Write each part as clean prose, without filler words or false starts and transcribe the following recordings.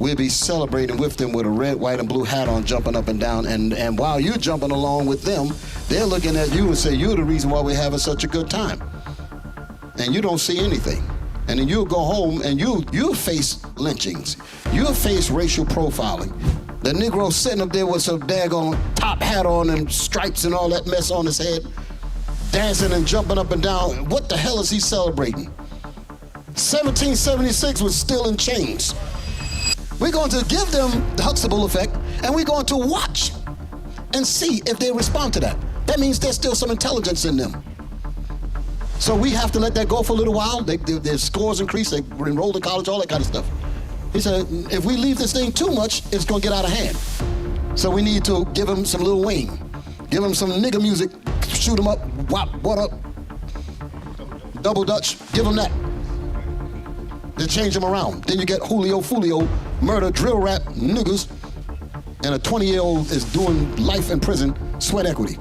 we'll be celebrating with them with a red, white, and blue hat on, jumping up and down. And while you're jumping along with them, they're looking at you and say, you're the reason why we're having such a good time. And you don't see anything. And then you'll go home and you'll face lynchings. You'll face racial profiling. The Negro sitting up there with some daggone top hat on and stripes and all that mess on his head, dancing and jumping up and down. What the hell is he celebrating? 1776 was still in chains. We're going to give them the Huxtable effect, and we're going to watch and see if they respond to that. That means there's still some intelligence in them. So we have to let that go for a little while. Their scores increase, they enrolled in college, all that kind of stuff. He said, if we leave this thing too much, it's going to get out of hand. So we need to give them some Lil Wayne. Give them some nigga music, shoot them up, wop, what up, double Dutch, give them that. Then change them around. Then you get Julio Fulio, murder, drill rap, niggas, and a 20-year-old is doing life in prison, sweat equity.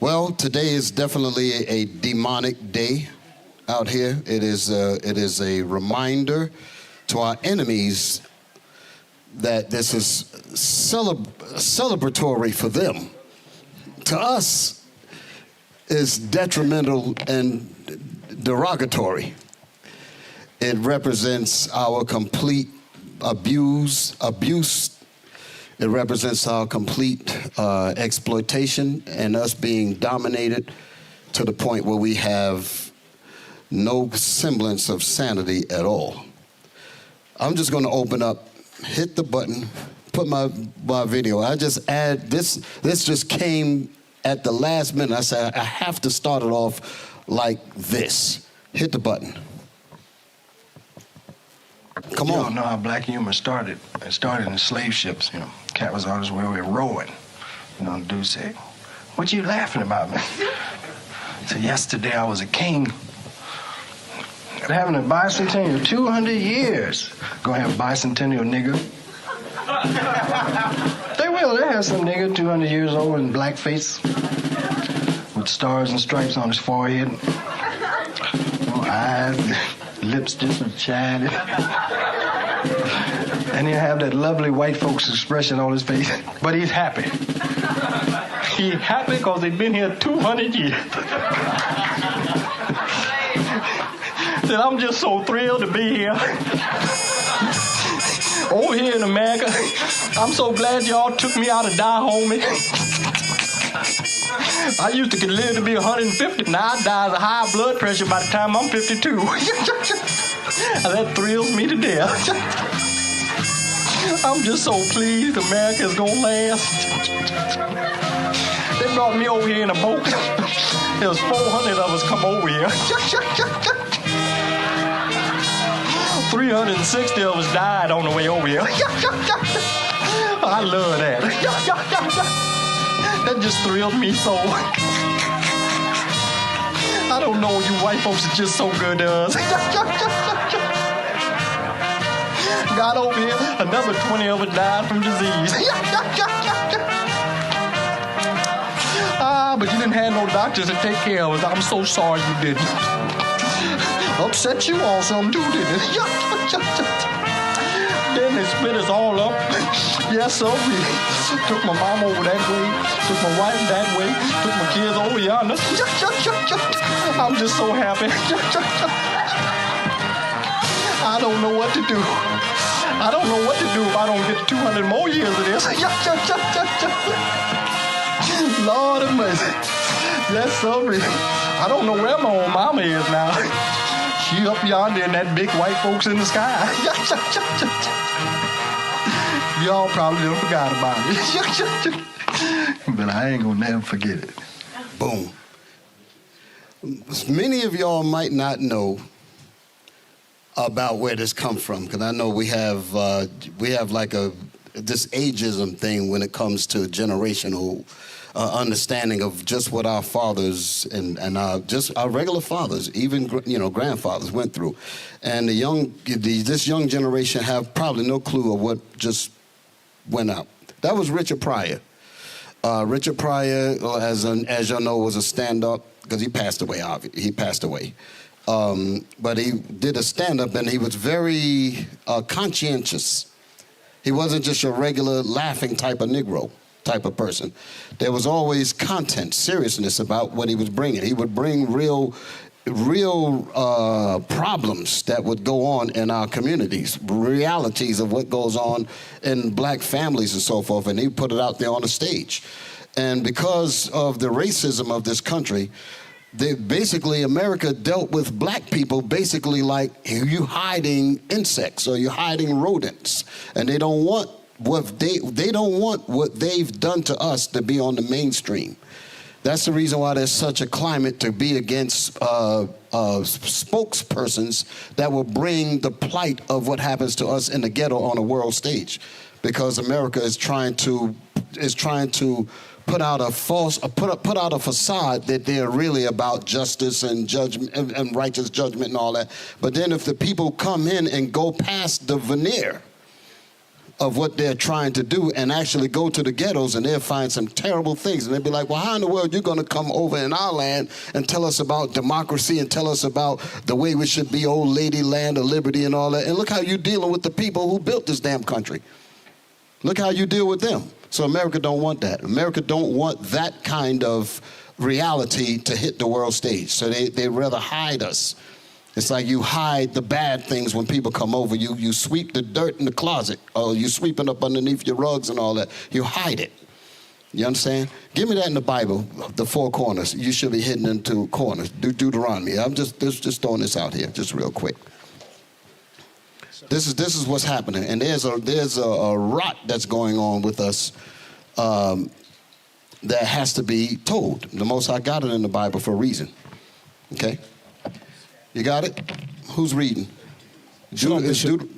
Well, today is definitely a demonic day out here. It is a reminder to our enemies that this is celebratory for them. To us, it's detrimental and derogatory. It represents our complete abuse. It represents our complete exploitation and us being dominated to the point where we have no semblance of sanity at all. I'm just going to open up, hit the button, put my video. I just add this. This just came at the last minute. I said I have to start it off like this. Hit the button. Come on. You don't know how black humor started. It started in slave ships, you know. Cat was always where we were rowing. You know, the dude said, what you laughing about, man? So yesterday I was a king. They're having a bicentennial, 200 years. Gonna have a bicentennial nigga. They will, they have some nigga 200 years old in blackface with stars and stripes on his forehead. Eyes, lips just shining. And he'll have that lovely white folks expression on his face. But he's happy. He's happy because they've been here 200 years. Said, I'm just so thrilled to be here. Over here in America, I'm so glad y'all took me out to die, homie. I used to live to be 150. Now I die of high blood pressure by the time I'm 52. That thrills me to death. I'm just so pleased America's gonna last. They brought me over here in a boat. There was 400 of us come over here. 360 of us died on the way over here. I love that. That just thrilled me so. I don't know, you white folks are just so good to us. Got over here, another 20 of us died from disease. But you didn't have no doctors to take care of us. I'm so sorry you didn't. Upset you all some too, didn't it? Then they split us all up. Yes, sir. Took my mom over that way, took my wife that way, took my kids over yonder. I'm just so happy. I don't know what to do. I don't know what to do if I don't get 200 more years of this. Lord of mercy. Yes, sir. I don't know where my old mama is now. She up yonder in that big white folks in the sky. Y'all probably done forgot about it. But I ain't gonna never forget it. Boom. Many of y'all might not know about where this comes from, because I know we have like a this ageism thing when it comes to generational understanding of just what our fathers and our regular fathers, even grandfathers went through, and this young generation have probably no clue of what just went out. That was Richard Pryor. Richard Pryor, as y'all know, was a stand-up because he passed away. He passed away, but he did a stand-up and he was very conscientious. He wasn't just your regular laughing type of Negro type of person. There was always content, seriousness about what he was bringing. He would bring real problems that would go on in our communities, realities of what goes on in black families and so forth, and he put it out there on the stage. And because of the racism of this country, America dealt with black people basically like you hiding insects or you hiding rodents, and they don't want what they've done to us to be on the mainstream. That's the reason why there's such a climate to be against spokespersons that will bring the plight of what happens to us in the ghetto on a world stage, because America is trying to put out a facade that they're really about justice and judgment and righteous judgment and all that. But then if the people come in and go past the veneer of what they're trying to do and actually go to the ghettos, and they'll find some terrible things, and they'll be like, well, how in the world are you going to come over in our land and tell us about democracy and tell us about the way we should be, old lady land of liberty and all that? And look how you're dealing with the people who built this damn country. Look how you deal with them. So America don't want that. America don't want that kind of reality to hit the world stage. So they rather hide us. It's like you hide the bad things when people come over. You sweep the dirt in the closet, or you sweep it up underneath your rugs and all that. You hide it. You understand? Give me that in the Bible, the four corners. You should be hidden into corners. Deuteronomy. I'm just throwing this out here, just real quick. This is what's happening, and there's a rot that's going on with us that has to be told. The Most High got it in the Bible for a reason. Okay. You got it? Who's reading?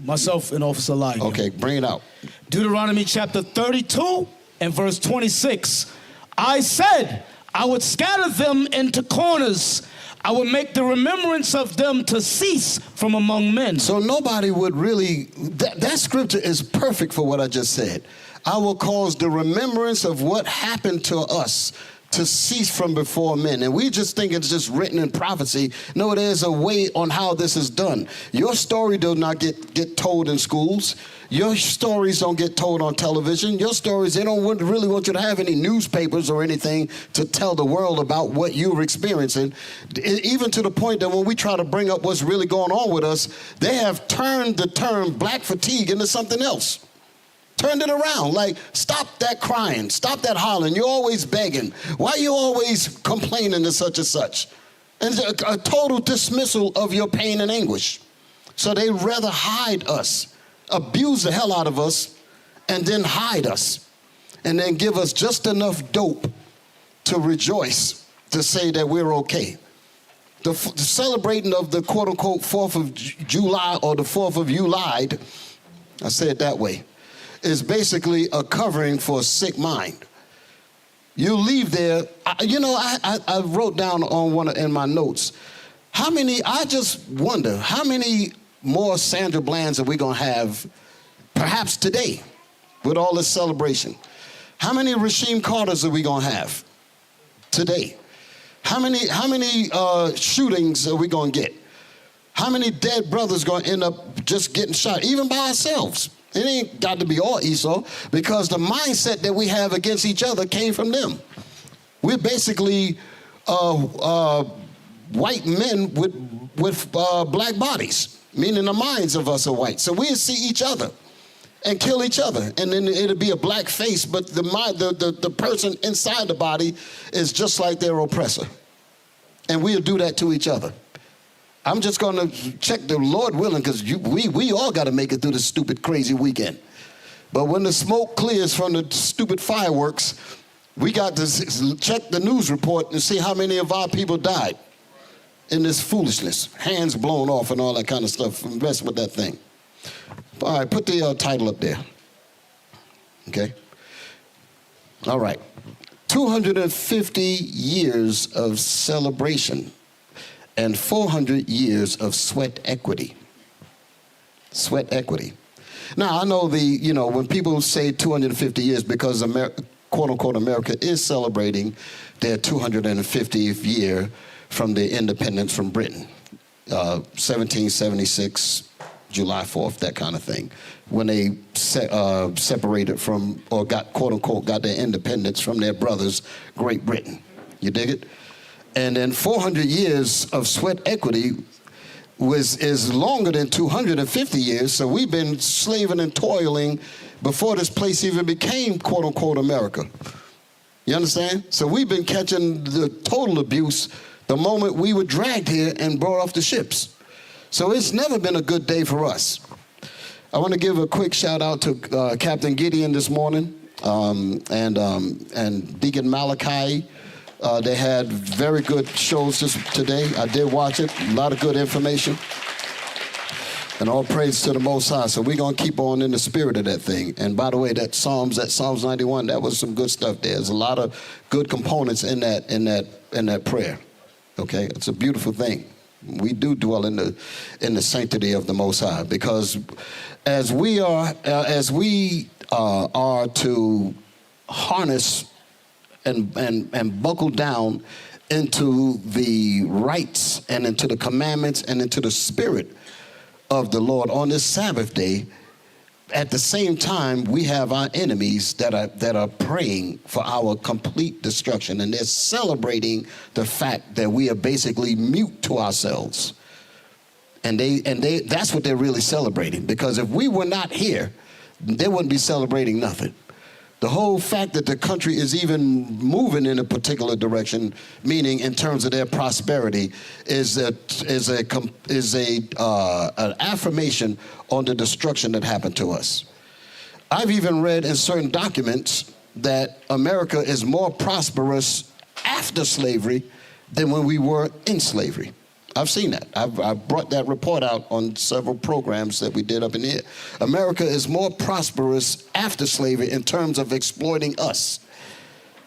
Myself and Officer Lion. Okay, bring it out. Deuteronomy chapter 32 and verse 26. I said, I would scatter them into corners. I would make the remembrance of them to cease from among men. So nobody would really, that scripture is perfect for what I just said. I will cause the remembrance of what happened to us to cease from before men. And we just think it's just written in prophecy. No, there's a way on how this is done. Your story does not get told in schools. Your stories don't get told on television. Your stories, they don't really want you to have any newspapers or anything to tell the world about what you're experiencing. Even to the point that when we try to bring up what's really going on with us, they have turned the term black fatigue into something else. Turned it around, like, stop that crying, stop that hollering, you're always begging. Why are you always complaining to such and such? And a total dismissal of your pain and anguish. So they rather hide us, abuse the hell out of us, and then hide us, and then give us just enough dope to rejoice, to say that we're okay. The celebrating of the quote-unquote 4th of July or the 4th of July, I say it that way, is basically a covering for a sick mind. You leave there, I wrote down on in my notes, I just wonder, how many more Sandra Blands are we gonna have perhaps today with all this celebration? How many Rasheem Carters are we gonna have today? How many shootings are we gonna get? How many dead brothers gonna end up just getting shot, even by ourselves? It ain't got to be all Esau, because the mindset that we have against each other came from them. We're basically white men with black bodies, meaning the minds of us are white. So we'll see each other and kill each other, and then it'll be a black face, but the person inside the body is just like their oppressor. And we'll do that to each other. I'm just going to check the Lord willing, because we all got to make it through this stupid, crazy weekend. But when the smoke clears from the stupid fireworks, we got to check the news report and see how many of our people died in this foolishness. Hands blown off and all that kind of stuff. Mess with that thing. All right, put the title up there. Okay? All right. 250 years of celebration and 400 years of sweat equity. Sweat equity. Now, I know when people say 250 years because quote unquote America is celebrating their 250th year from their independence from Britain. 1776, July 4th, that kind of thing. When they separated from, or got, quote unquote, got their independence from their brothers, Great Britain. You dig it? And then 400 years of sweat equity is longer than 250 years, so we've been slaving and toiling before this place even became, quote unquote, America. You understand? So we've been catching the total abuse the moment we were dragged here and brought off the ships. So it's never been a good day for us. I want to give a quick shout out to Captain Gideon this morning and Deacon Malachi. They had very good shows today. I did watch it. A lot of good information. And all praise to the Most High. So we're going to keep on in the spirit of that thing. And by the way, that Psalms 91, that was some good stuff there. There's a lot of good components in that prayer. Okay? It's a beautiful thing. We do dwell in the sanctity of the Most High, because as we are to harness and buckle down into the rights and into the commandments and into the spirit of the Lord on this Sabbath day, at the same time we have our enemies that are praying for our complete destruction, and they're celebrating the fact that we are basically mute to ourselves. And that's what they're really celebrating, because if we were not here, they wouldn't be celebrating nothing. The whole fact that the country is even moving in a particular direction, meaning in terms of their prosperity, is an affirmation on the destruction that happened to us. I've even read in certain documents that America is more prosperous after slavery than when we were in slavery. I've seen that. I've brought that report out on several programs that we did up in here. America is more prosperous after slavery in terms of exploiting us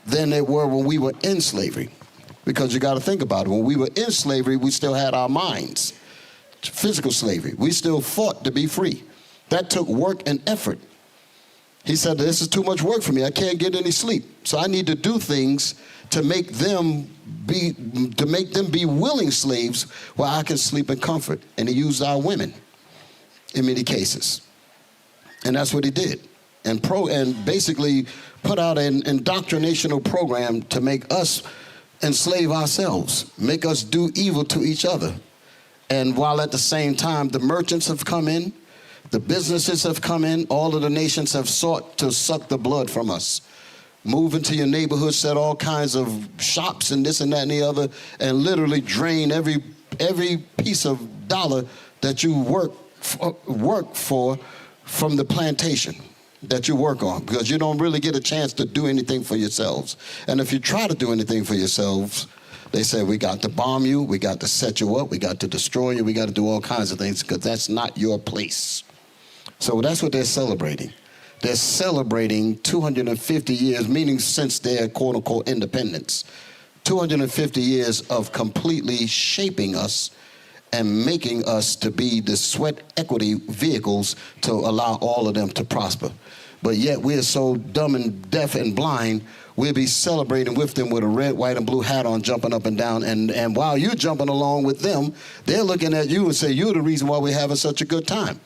than they were when we were in slavery. Because you got to think about it. When we were in slavery, we still had our minds. Physical slavery. We still fought to be free. That took work and effort. He said, this is too much work for me. I can't get any sleep. So I need to do things to make them be willing slaves where I can sleep in comfort. And he used our women in many cases. And that's what he did. And basically put out an indoctrinational program to make us enslave ourselves, make us do evil to each other. And while at the same time the merchants have come in, the businesses have come in, all of the nations have sought to suck the blood from us. Move into your neighborhood, set all kinds of shops and this and that and the other, and literally drain every piece of dollar that you work for from the plantation that you work on, because you don't really get a chance to do anything for yourselves. And if you try to do anything for yourselves, they say, we got to bomb you, we got to set you up, we got to destroy you, we got to do all kinds of things, because that's not your place. So that's what they're celebrating. They're celebrating 250 years, meaning since their quote-unquote independence. 250 years of completely shaping us and making us to be the sweat equity vehicles to allow all of them to prosper. But yet we're so dumb and deaf and blind, we'll be celebrating with them with a red, white, and blue hat on, jumping up and down. And while you're jumping along with them, they're looking at you and say, you're the reason why we're having such a good time.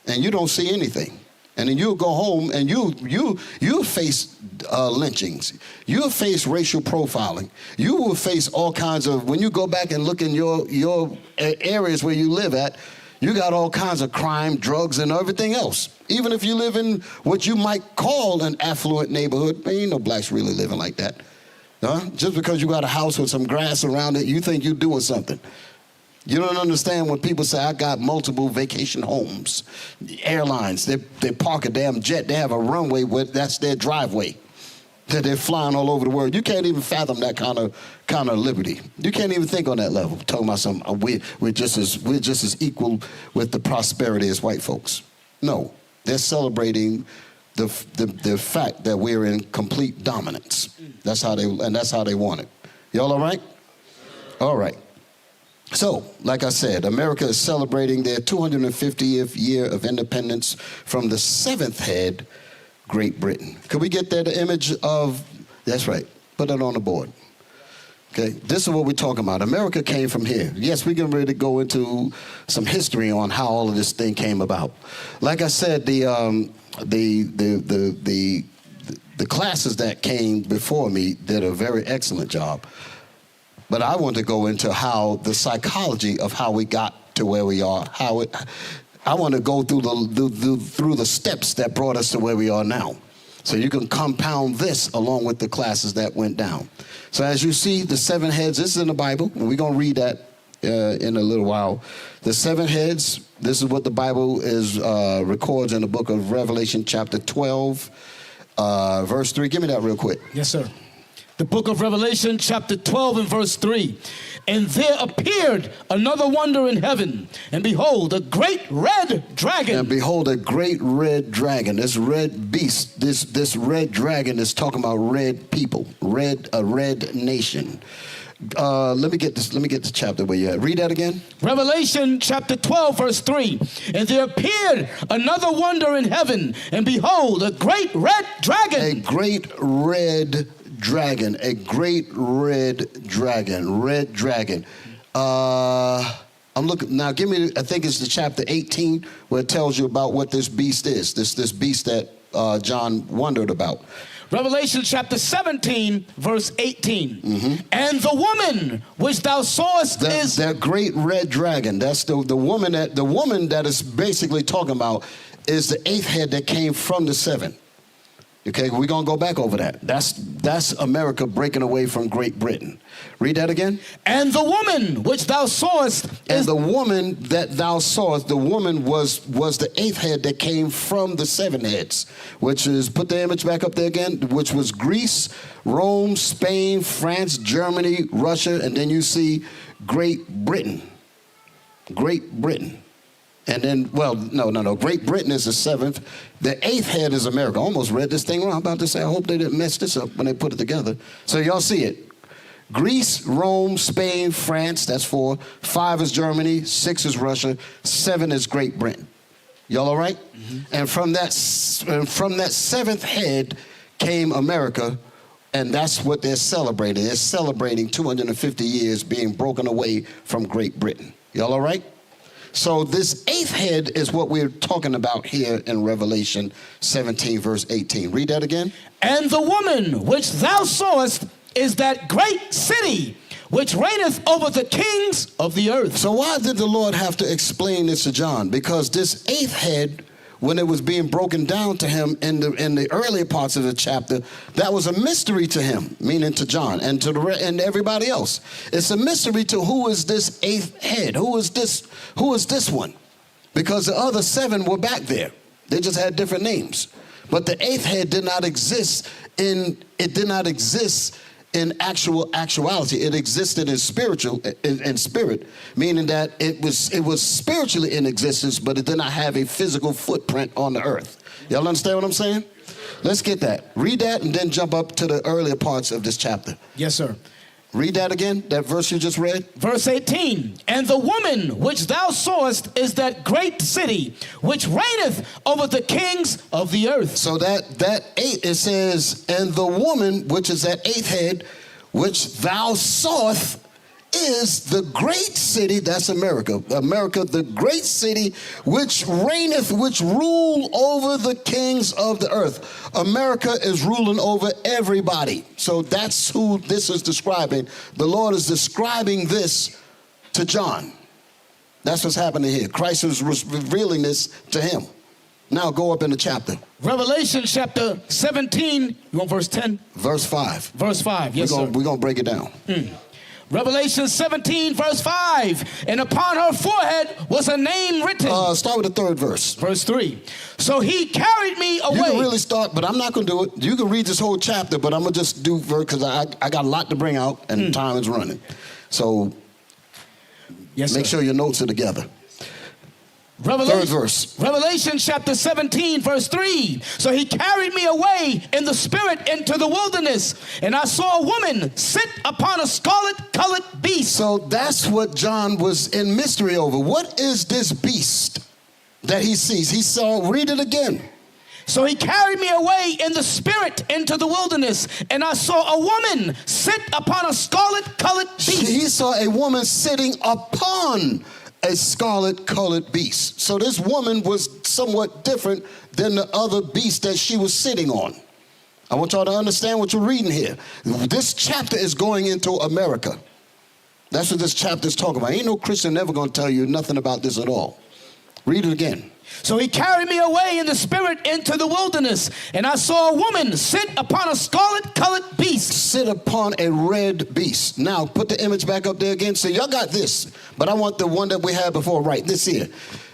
And you don't see anything. And then you'll go home and you'll face lynchings. You'll face racial profiling. You will face all kinds of, when you go back and look in your areas where you live at, you got all kinds of crime, drugs, and everything else. Even if you live in what you might call an affluent neighborhood, there ain't no blacks really living like that. Just because you got a house with some grass around it, you think you're doing something. You don't understand when people say, I got multiple vacation homes. Airlines, they park a damn jet. They have a runway where that's their driveway. That they're flying all over the world. You can't even fathom that kind of liberty. You can't even think on that level. Talking about we're just as equal with the prosperity as white folks. No, they're celebrating the fact that we're in complete dominance. That's how they want it. Y'all all right? All right. So, like I said, America is celebrating their 250th year of independence from the seventh head, Great Britain. Could we get that image of, that's right, put that on the board. Okay, this is what we're talking about. America came from here. Yes, we're getting ready to go into some history on how all of this thing came about. Like I said, the classes that came before me did a very excellent job. But I want to go into how the psychology of how we got to where we are. I want to go through the steps that brought us to where we are now. So you can compound this along with the classes that went down. So as you see, the seven heads, this is in the Bible, and we're going to read that in a little while. The seven heads, this is what the Bible records in the book of Revelation chapter 12, verse 3. Give me that real quick. Yes, sir. The book of Revelation, chapter 12 and verse 3. And there appeared another wonder in heaven, and behold, a great red dragon. And behold, a great red dragon. This red beast, this red dragon is talking about red people, a red nation. Let me get the chapter where you're at. Read that again. Revelation chapter 12, verse 3. And there appeared another wonder in heaven, and behold, a great red dragon. A great red dragon, a great red dragon. I'm looking now. Give me. I think it's the chapter 18 where it tells you about what this beast is. This beast that John wondered about. Revelation chapter 17, verse 18. Mm-hmm. And the woman which thou sawest is that great red dragon. That's the woman that is basically talking about is the eighth head that came from the seven. Okay, we're going to go back over that. That's America breaking away from Great Britain. Read that again. And the woman which thou sawest and the woman that thou sawest, the woman was the eighth head that came from the seven heads, which is, put the image back up there again, which was Greece, Rome, Spain, France, Germany, Russia, and then you see Great Britain. Great Britain. And then, well, no. Great Britain is the seventh. The eighth head is America. I almost read this thing wrong. I'm about to say, I hope they didn't mess this up when they put it together. So y'all see it. Greece, Rome, Spain, France, that's 4. 5 is Germany. 6 is Russia. 7 is Great Britain. Y'all all right? Mm-hmm. And from that seventh head came America, and that's what they're celebrating. They're celebrating 250 years being broken away from Great Britain. Y'all all right? So this eighth head is what we're talking about here in Revelation 17, verse 18. Read that again. And the woman which thou sawest is that great city which reigneth over the kings of the earth. So why did the Lord have to explain this to John? Because this eighth head, when it was being broken down to him in the earlier parts of the chapter, that was a mystery to him, meaning to John and and everybody else. It's a mystery to who is this eighth head? Who is this one? Because the other 7 were back there. They just had different names. But the eighth head did not exist in actuality. It existed in spirit, meaning that it was spiritually in existence, but it did not have a physical footprint on the earth. Y'all understand what I'm saying? Let's get that. Read that and then jump up to the earlier parts of this chapter. Yes, sir. Read that again, that verse you just read. Verse 18. And the woman which thou sawest is that great city which reigneth over the kings of the earth. So that 8, it says, and the woman, which is that eighth head, which thou sawest, is the great city, that's America. America, the great city, which reigneth, which rule over the kings of the earth. America is ruling over everybody. So that's who this is describing. The Lord is describing this to John. That's what's happening here. Christ is revealing this to him. Now go up in the chapter. Revelation chapter 17, you want verse 10? Verse 5. Verse 5, yes, sir. We're going to break it down. Revelation 17, verse 5. And upon her forehead was a name written. Start with the 3rd verse. Verse 3. So he carried me away. You can really start, but I'm not going to do it. You can read this whole chapter, but I'm going to just do verse because I got a lot to bring out and time is running. So yes, make sure your notes are together. Third verse. Revelation chapter 17, verse 3. So he carried me away in the spirit into the wilderness, and I saw a woman sit upon a scarlet-colored beast. So that's what John was in mystery over. What is this beast that he sees? He saw, read it again. So he carried me away in the spirit into the wilderness, and I saw a woman sit upon a scarlet-colored beast. He saw a woman sitting upon a scarlet-colored beast. So this woman was somewhat different than the other beast that she was sitting on. I want y'all to understand what you're reading here. This chapter is going into America. That's what this chapter is talking about. Ain't no Christian ever going to tell you nothing about this at all. Read it again. So he carried me away in the spirit into the wilderness, and I saw a woman sit upon a scarlet-colored beast. Sit upon a red beast. Now, put the image back up there again. So y'all got this, but I want the one that we had before, right, this here.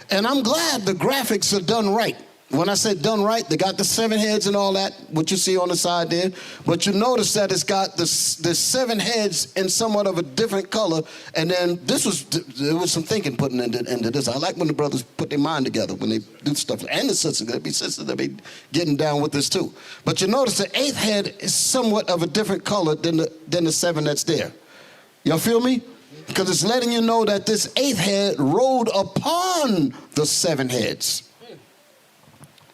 And I'm glad the graphics are done right. When I said done right, they got the 7 heads and all that, what you see on the side there. But you notice that it's got the 7 heads in somewhat of a different color. And then there was some thinking putting into this. I like when the brothers put their mind together when they do stuff. And the sisters, there'll be sisters that be getting down with this too. But you notice the 8th head is somewhat of a different color than the 7 that's there. Y'all feel me? Because it's letting you know that this 8th head rode upon the 7 heads.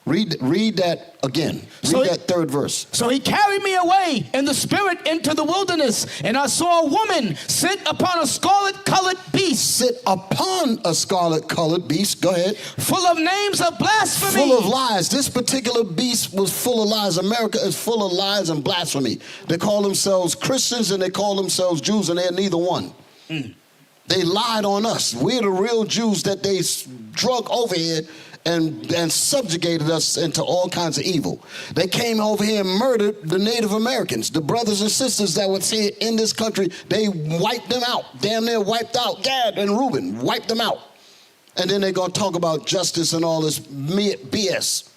Read that again. Read that third verse. So he carried me away in the spirit into the wilderness, and I saw a woman sit upon a scarlet-colored beast. Sit upon a scarlet-colored beast. Go ahead. Full of names of blasphemy. Full of lies. This particular beast was full of lies. America is full of lies and blasphemy. They call themselves Christians and they call themselves Jews, and they're neither one. They lied on us. We're the real Jews that they drug over here and subjugated us into all kinds of evil. They came over here and murdered the Native Americans, the brothers and sisters that was here in this country. They wiped them out, damn near wiped out Gad and Reuben, wiped them out. And then they're going to talk about justice and all this BS.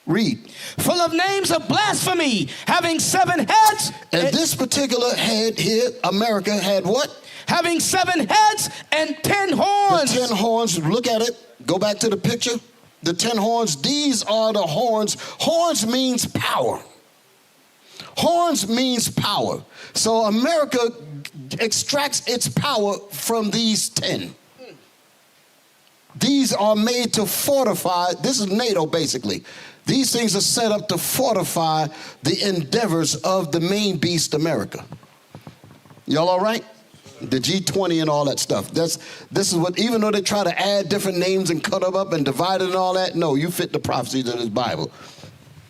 Read. Full of names of blasphemy, having 7 heads. And this particular head here, America, had what? Having 7 heads and 10 horns. The 10 horns, look at it. Go back to the picture. The 10 horns, these are the horns. Horns means power. Horns means power. So America extracts its power from these 10. These are made to fortify. This is NATO, basically. These things are set up to fortify the endeavors of the main beast, America. Y'all all right? The G20 and all that stuff. This is what, even though they try to add different names and cut them up and divide it and all that, no, you fit the prophecies of this Bible.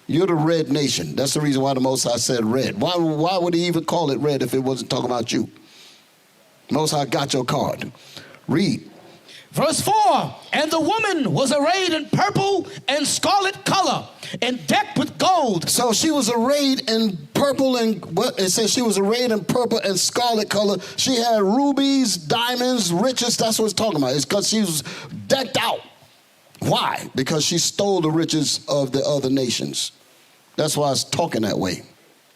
You're the red nation. That's the reason why the Most High said red. Why would he even call it red if it wasn't talking about you? Most High got your card. Read. Verse 4, and the woman was arrayed in purple and scarlet color and decked with gold. So she was arrayed in purple and what? It says she was arrayed in purple and scarlet color. She had rubies, diamonds, riches. That's what it's talking about. It's because she was decked out. Why? Because she stole the riches of the other nations. That's why it's talking that way.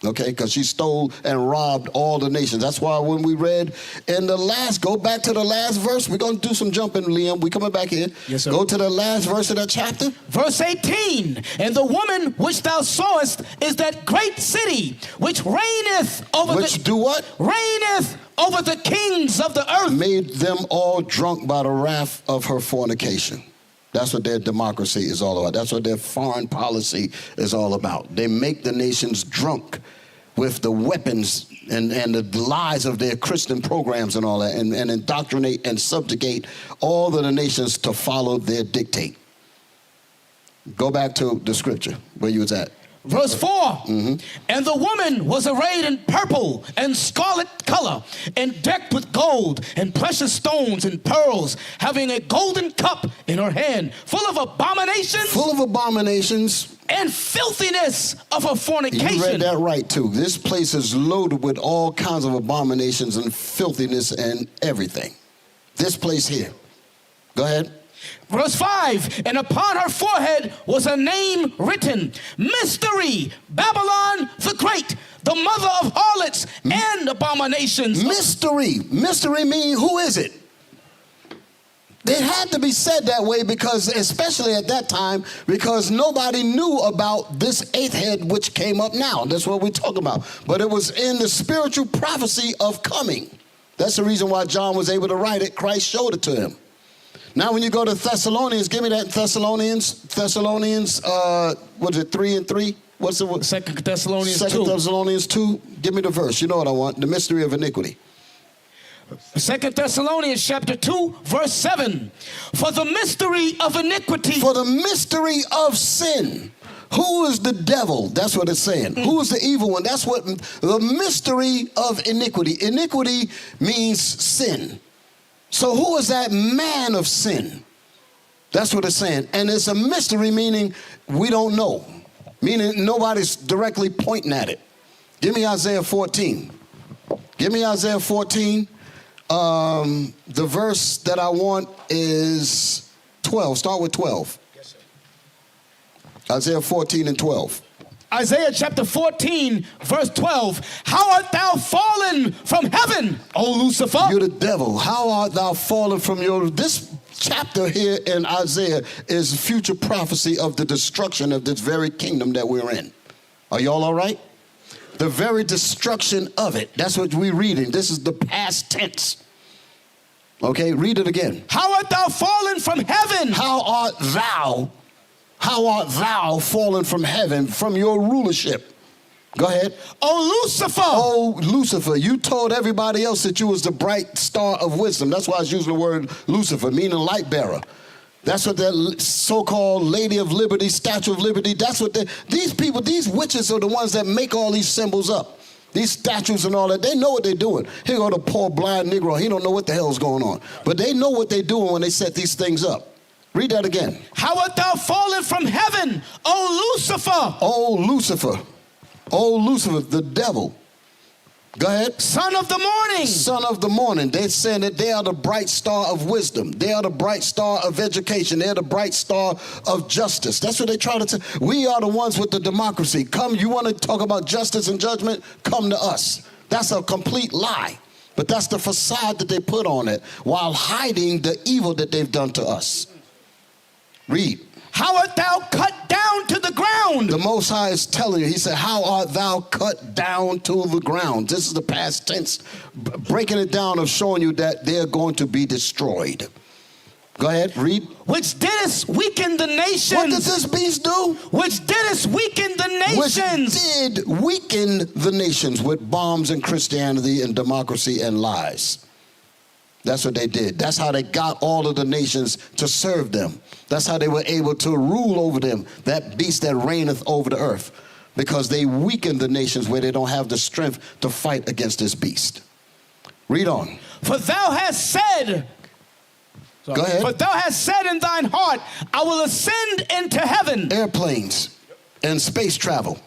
Okay, because she stole and robbed all the nations. That's why when we read in the last, go back to the last verse. We're going to do some jumping, Liam. We're coming back here. Yes, sir. Go to the last verse of that chapter. Verse 18, and the woman which thou sawest is that great city which reigneth over do what? Reigneth over the kings of the earth. Made them all drunk by the wrath of her fornication. That's what their democracy is all about. That's what their foreign policy is all about. They make the nations drunk with the weapons and the lies of their Christian programs and all that, and indoctrinate and subjugate all of the nations to follow their dictate. Go back to the scripture where you was at. Verse 4, and the woman was arrayed in purple and scarlet color and decked with gold and precious stones and pearls, having a golden cup in her hand, full of abominations. Full of abominations. And filthiness of her fornication. You read that right, too. This place is loaded with all kinds of abominations and filthiness and everything. This place here. Go ahead. Verse 5, and upon her forehead was a name written, Mystery, Babylon the Great, the mother of harlots and abominations. Mystery. Mystery means who is it? It had to be said that way because, especially at that time, because nobody knew about this eighth head which came up now. That's what we're talking about. But it was in the spiritual prophecy of coming. That's the reason why John was able to write it. Christ showed it to him. Now when you go to Thessalonians, give me that Thessalonians, what is it, 3 and 3? What's the word? 2 Thessalonians 2. 2 Thessalonians 2. Give me the verse. You know what I want. The mystery of iniquity. 2 Thessalonians chapter 2, verse 7. For the mystery of iniquity. For the mystery of sin. Who is the devil? That's what it's saying. Who is the evil one? That's what the mystery of iniquity. Iniquity means sin. So who is that man of sin? That's what it's saying. And it's a mystery, meaning we don't know. Meaning nobody's directly pointing at it. Give me Isaiah 14. Give me Isaiah 14. The verse that I want is 12. Start with 12. Yes, sir. Isaiah 14 and 12. Isaiah chapter 14, verse 12. How art thou fallen from heaven, O Lucifer? You're the devil. How art thou fallen from your... This chapter here in Isaiah is future prophecy of the destruction of this very kingdom that we're in. Are y'all all right? The very destruction of it. That's what we're reading. This is the past tense. Okay, read it again. How art thou fallen from heaven? How art thou fallen from heaven, from your rulership? Go ahead. O Lucifer. Oh, Lucifer, you told everybody else that you was the bright star of wisdom. That's why I was using the word Lucifer, meaning light bearer. That's what that so-called Lady of Liberty, Statue of Liberty, that's what these people, these witches are the ones that make all these symbols up. These statues and all that, they know what they're doing. Here go the poor blind Negro, he don't know what the hell's going on. But they know what they're doing when they set these things up. Read that again. How art thou fallen from heaven, O Lucifer? Oh, Lucifer. Oh, Lucifer, the devil. Go ahead. Son of the morning. Son of the morning. They're saying that they are the bright star of wisdom. They are the bright star of education. They're the bright star of justice. That's what they try to say. We are the ones with the democracy. Come, you want to talk about justice and judgment? Come to us. That's a complete lie. But that's the facade that they put on it while hiding the evil that they've done to us. Read. How art thou cut down to the ground? The Most High is telling you, he said, how art thou cut down to the ground? This is the past tense, breaking it down of showing you that they're going to be destroyed. Go ahead, read. Which didst weaken the nations. What did this beast do? Which didst weaken the nations. Which did weaken the nations with bombs and Christianity and democracy and lies. That's what they did. That's how they got all of the nations to serve them. That's how they were able to rule over them, that beast that reigneth over the earth, because they weakened the nations where they don't have the strength to fight against this beast. Read on. For thou hast said, Go ahead. For thou hast said in thine heart, I will ascend into heaven. Airplanes and space travel.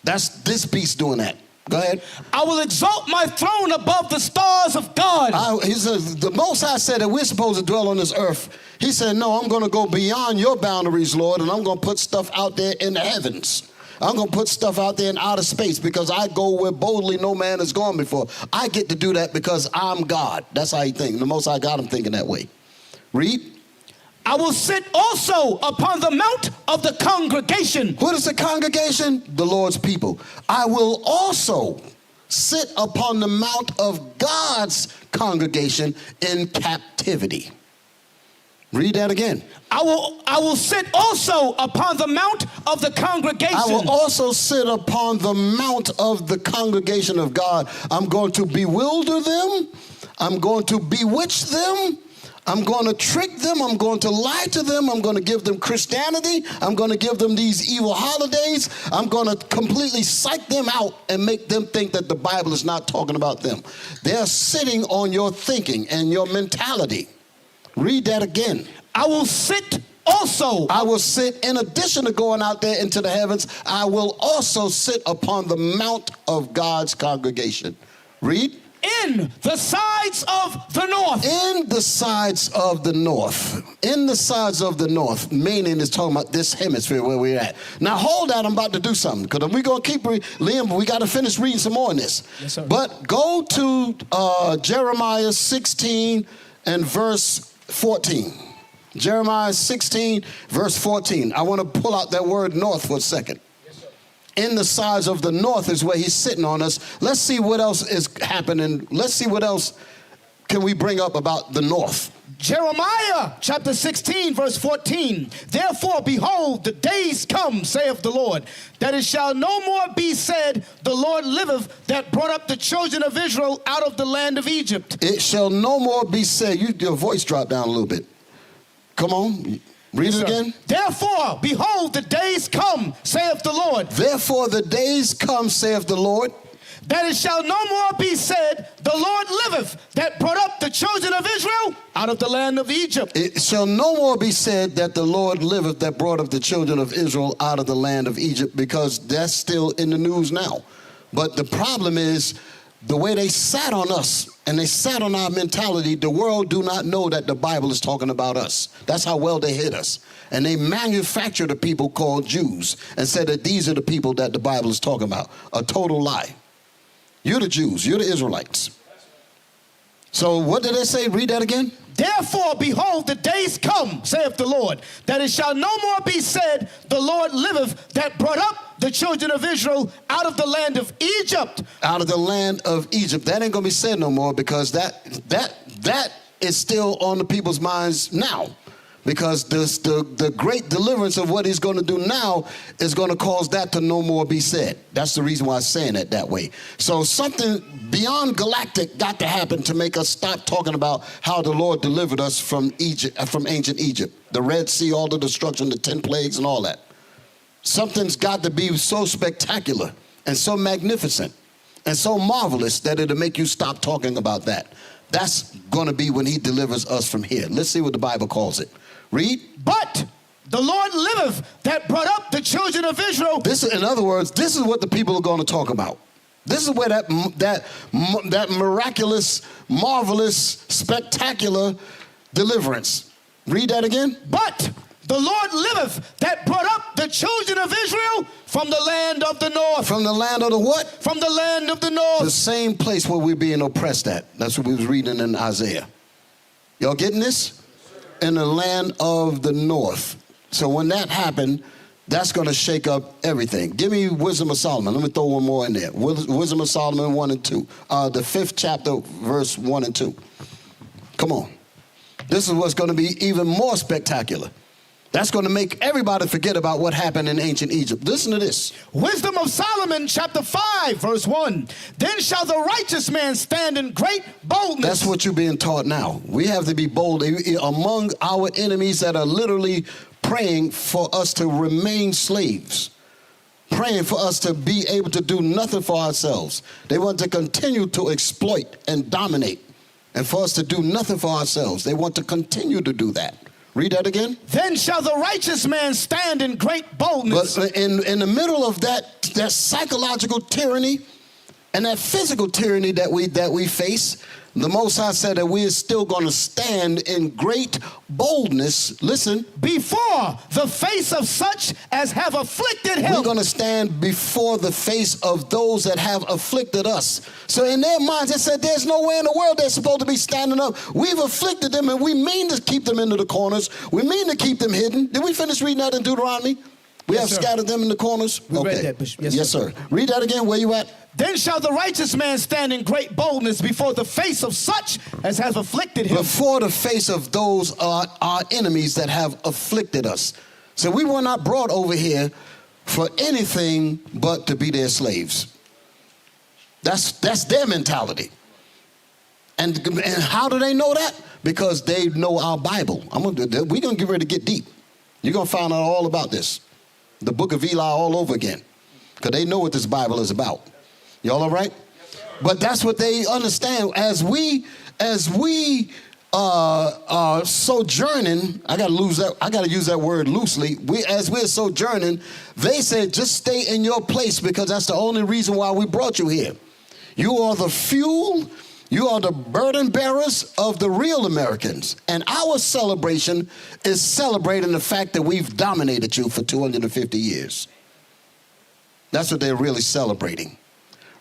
That's this beast doing that. Go ahead. I will exalt my throne above the stars of God. He says, the Most High said that we're supposed to dwell on this earth. He said, no, I'm going to go beyond your boundaries, Lord, and I'm going to put stuff out there in the heavens. I'm going to put stuff out there in outer space because I go where boldly no man has gone before. I get to do that because I'm God. That's how he thinks. The Most High got him thinking that way. Read. I will sit also upon the mount of the congregation. What is the congregation? The Lord's people. I will also sit upon the mount of God's congregation in captivity. Read that again. I will sit also upon the mount of the congregation. I will also sit upon the mount of the congregation of God. I'm going to bewilder them. I'm going to bewitch them. I'm going to trick them. I'm going to lie to them. I'm going to give them Christianity. I'm going to give them these evil holidays. I'm going to completely psych them out and make them think that the Bible is not talking about them. They're sitting on your thinking and your mentality. Read that again. I will sit also. I will sit, in addition to going out there into the heavens, I will also sit upon the mount of God's congregation. Read. In the sides of the north. In the sides of the north. In the sides of the north. Meaning it's talking about this hemisphere where we're at. Now hold that, I'm about to do something. Because if we're going to keep Liam, we got to finish reading some more in this. Yes, sir. But go to Jeremiah 16 and verse 14. Jeremiah 16, verse 14. I want to pull out that word north for a second. In the sides of the north is where he's sitting on us. Let's see what else is happening. Let's see what else can we bring up about the north. Jeremiah chapter 16, verse 14. Therefore, behold, the days come, saith the Lord, that it shall no more be said, the Lord liveth, that brought up the children of Israel out of the land of Egypt. It shall no more be said. Your voice dropped down a little bit. Come on. Read it again. Therefore, behold, the days come, saith the Lord. Therefore, the days come, saith the Lord, that it shall no more be said, the Lord liveth, that brought up the children of Israel out of the land of Egypt. It shall no more be said that the Lord liveth, that brought up the children of Israel out of the land of Egypt, because that's still in the news now. But the problem is the way they sat on us and they sat on our mentality. The world do not know that the Bible is talking about us. That's how well they hit us. And they manufactured the people called Jews and said that these are the people that the Bible is talking about. A total lie. You're the Jews. You're the Israelites. So what did they say? Read that again. Therefore, behold, the days come, saith the Lord, that it shall no more be said, the Lord liveth, that brought up the children of Israel out of the land of Egypt. Out of the land of Egypt. That ain't going to be said no more, because that is still on the people's minds now. Because the great deliverance of what he's going to do now is going to cause that to no more be said. That's the reason why I'm saying it that way. So something beyond galactic got to happen to make us stop talking about how the Lord delivered us from Egypt, from ancient Egypt. The Red Sea, all the destruction, the 10 plagues and all that. Something's got to be so spectacular and so magnificent and so marvelous that it'll make you stop talking about that. That's going to be when he delivers us from here. Let's see what the Bible calls it. Read. But the Lord liveth, that brought up the children of Israel. This is, in other words, this is what the people are going to talk about. This is where that miraculous, marvelous, spectacular deliverance. Read that again. But the Lord liveth, that brought up the children of Israel from the land of the north. From the land of the what? From the land of the north. The same place where we're being oppressed at. That's what we was reading in Isaiah. Y'all getting this? In the land of the north. So when that happened, that's going to shake up everything. Give me Wisdom of Solomon. Let me throw one more in there. Wisdom of Solomon 1 and 2. The 5th chapter, verse 1 and 2. Come on. This is what's going to be even more spectacular. That's going to make everybody forget about what happened in ancient Egypt. Listen to this. Wisdom of Solomon, chapter 5, verse 1. Then shall the righteous man stand in great boldness. That's what you're being taught now. We have to be bold among our enemies that are literally praying for us to remain slaves, praying for us to be able to do nothing for ourselves. They want to continue to exploit and dominate, and for us to do nothing for ourselves. They want to continue to do that. Read that again. Then shall the righteous man stand in great boldness. But in the middle of that psychological tyranny and that physical tyranny that we face, the Most High said that we are still going to stand in great boldness. Listen. Before the face of such as have afflicted him. We're going to stand before the face of those that have afflicted us. So in their minds, they said there's no way in the world they're supposed to be standing up. We've afflicted them, and we mean to keep them into the corners. We mean to keep them hidden. Did we finish reading that in Deuteronomy? We have scattered them in the corners? We read that, Bishop. Yes, sir. Read that again. Where you at? Then shall the righteous man stand in great boldness before the face of such as have afflicted him. Before the face of those our enemies that have afflicted us. So we were not brought over here for anything but to be their slaves. That's their mentality. And how do they know that? Because they know our Bible. We're going to get ready to get deep. You're going to find out all about this. The book of Eli all over again. Because they know what this Bible is about. Y'all all right? Yes, but that's what they understand. As we are sojourning, I gotta use that word loosely. As we're sojourning, they said just stay in your place, because that's the only reason why we brought you here. You are the fuel, you are the burden bearers of the real Americans. And our celebration is celebrating the fact that we've dominated you for 250 years. That's what they're really celebrating.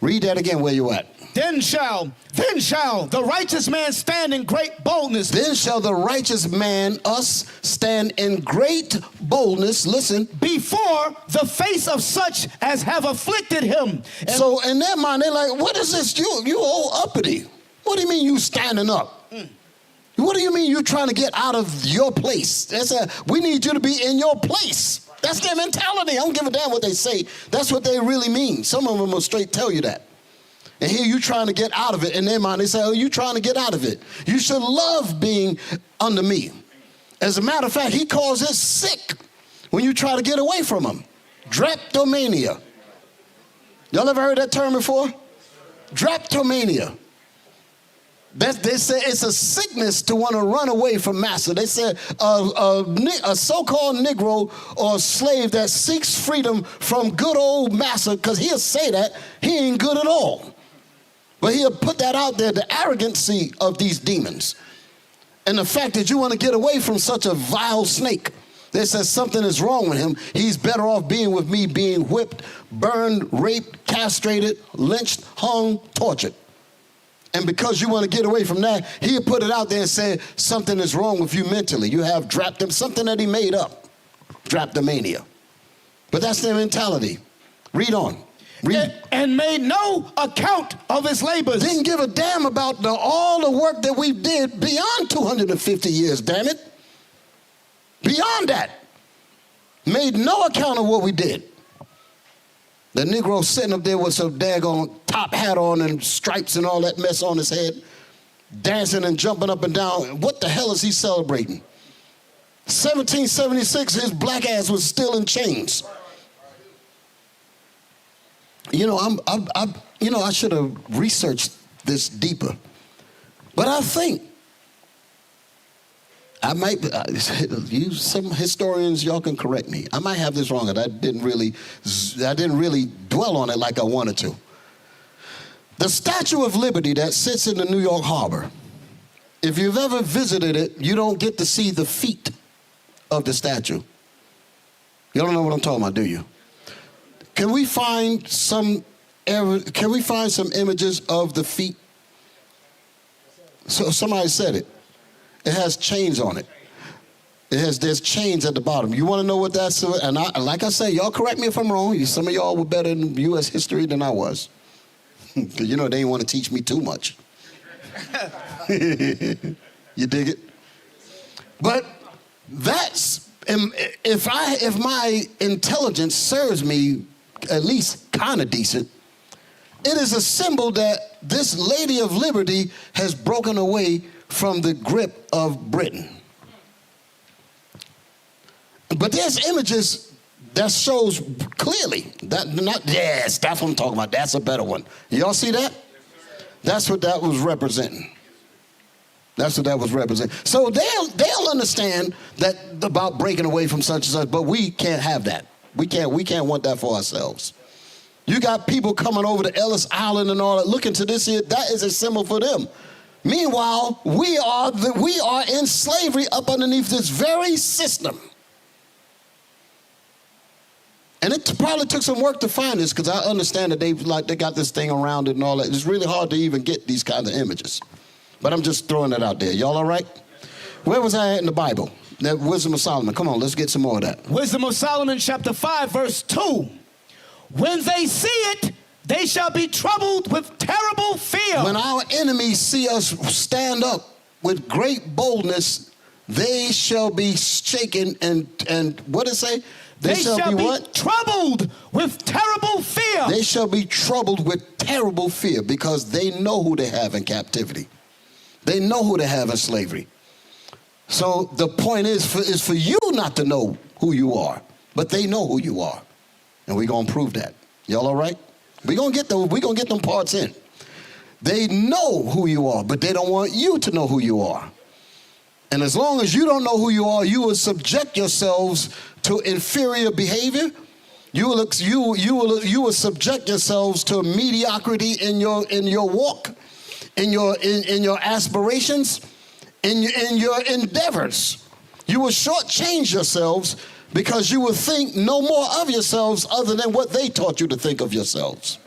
Read that again. Where you at? Then shall the righteous man stand in great boldness. Then shall the righteous man, us, stand in great boldness, listen, before the face of such as have afflicted him. And so in their mind, they're like, what is this? You old uppity. What do you mean you standing up? What do you mean you trying to get out of your place? We need you to be in your place. That's their mentality. I don't give a damn what they say. That's what they really mean. Some of them will straight tell you that. And here you trying to get out of it. In their mind, they say, oh, you trying to get out of it. You should love being under me. As a matter of fact, he calls it sick when you try to get away from him. Drapetomania. Y'all ever heard that term before? Drapetomania. They say it's a sickness to want to run away from master. They said a so-called Negro or slave that seeks freedom from good old master, because he'll say that he ain't good at all. But he'll put that out there, the arrogancy of these demons. And the fact that you want to get away from such a vile snake. They said something is wrong with him. He's better off being with me, being whipped, burned, raped, castrated, lynched, hung, tortured. And because you want to get away from that, he'll put it out there and say something is wrong with you mentally. You have something that he made up, drapetomania. But that's their mentality. Read on. Read. And made no account of his labors. Didn't give a damn about all the work that we did beyond 250 years, damn it. Beyond that. Made no account of what we did. The Negro sitting up there with some daggone top hat on and stripes and all that mess on his head, dancing and jumping up and down. What the hell is he celebrating? 1776, his black ass was still in chains. You know, I should have researched this deeper, but I think I might. You, some historians, y'all can correct me. I might have this wrong, and I didn't really dwell on it like I wanted to. The Statue of Liberty that sits in the New York Harbor. If you've ever visited it, you don't get to see the feet of the statue. You don't know what I'm talking about, do you? Can we find some images of the feet? So somebody said it. It has chains on it. There's chains at the bottom. You want to know what that's? And like I say, y'all correct me if I'm wrong. Some of y'all were better in U.S. history than I was. Because they didn't want to teach me too much. You dig it? But that's, if my intelligence serves me at least kind of decent, it is a symbol that this Lady of Liberty has broken away from the grip of Britain. But there's images that shows clearly that's what I'm talking about. That's a better one. Y'all see that? That's what that was representing. That's what that was representing. So they'll understand that about breaking away from such and such, but we can't have that. We can't want that for ourselves. You got people coming over to Ellis Island and all that, looking to this here. That is a symbol for them. Meanwhile, we are in slavery up underneath this very system. And it probably took some work to find this, because I understand that they got this thing around it and all that. It's really hard to even get these kinds of images. But I'm just throwing that out there. Y'all all right? Where was I at in the Bible? That Wisdom of Solomon. Come on, let's get some more of that. Wisdom of Solomon, chapter 5, verse 2. When they see it, they shall be troubled with terrible fear. When our enemies see us stand up with great boldness, they shall be shaken and what does it say? They shall be what? Troubled with terrible fear. They shall be troubled with terrible fear, because they know who they have in captivity. They know who they have in slavery. So the point is for you not to know who you are, but they know who you are. And we're going to prove that. Y'all all right? We're going to get them parts in. They know who you are, but they don't want you to know who you are. And as long as you don't know who you are, you will subject yourselves to inferior behavior. You will subject yourselves to mediocrity in your walk, in your aspirations, in your endeavors. You will shortchange yourselves, because you will think no more of yourselves other than what they taught you to think of yourselves.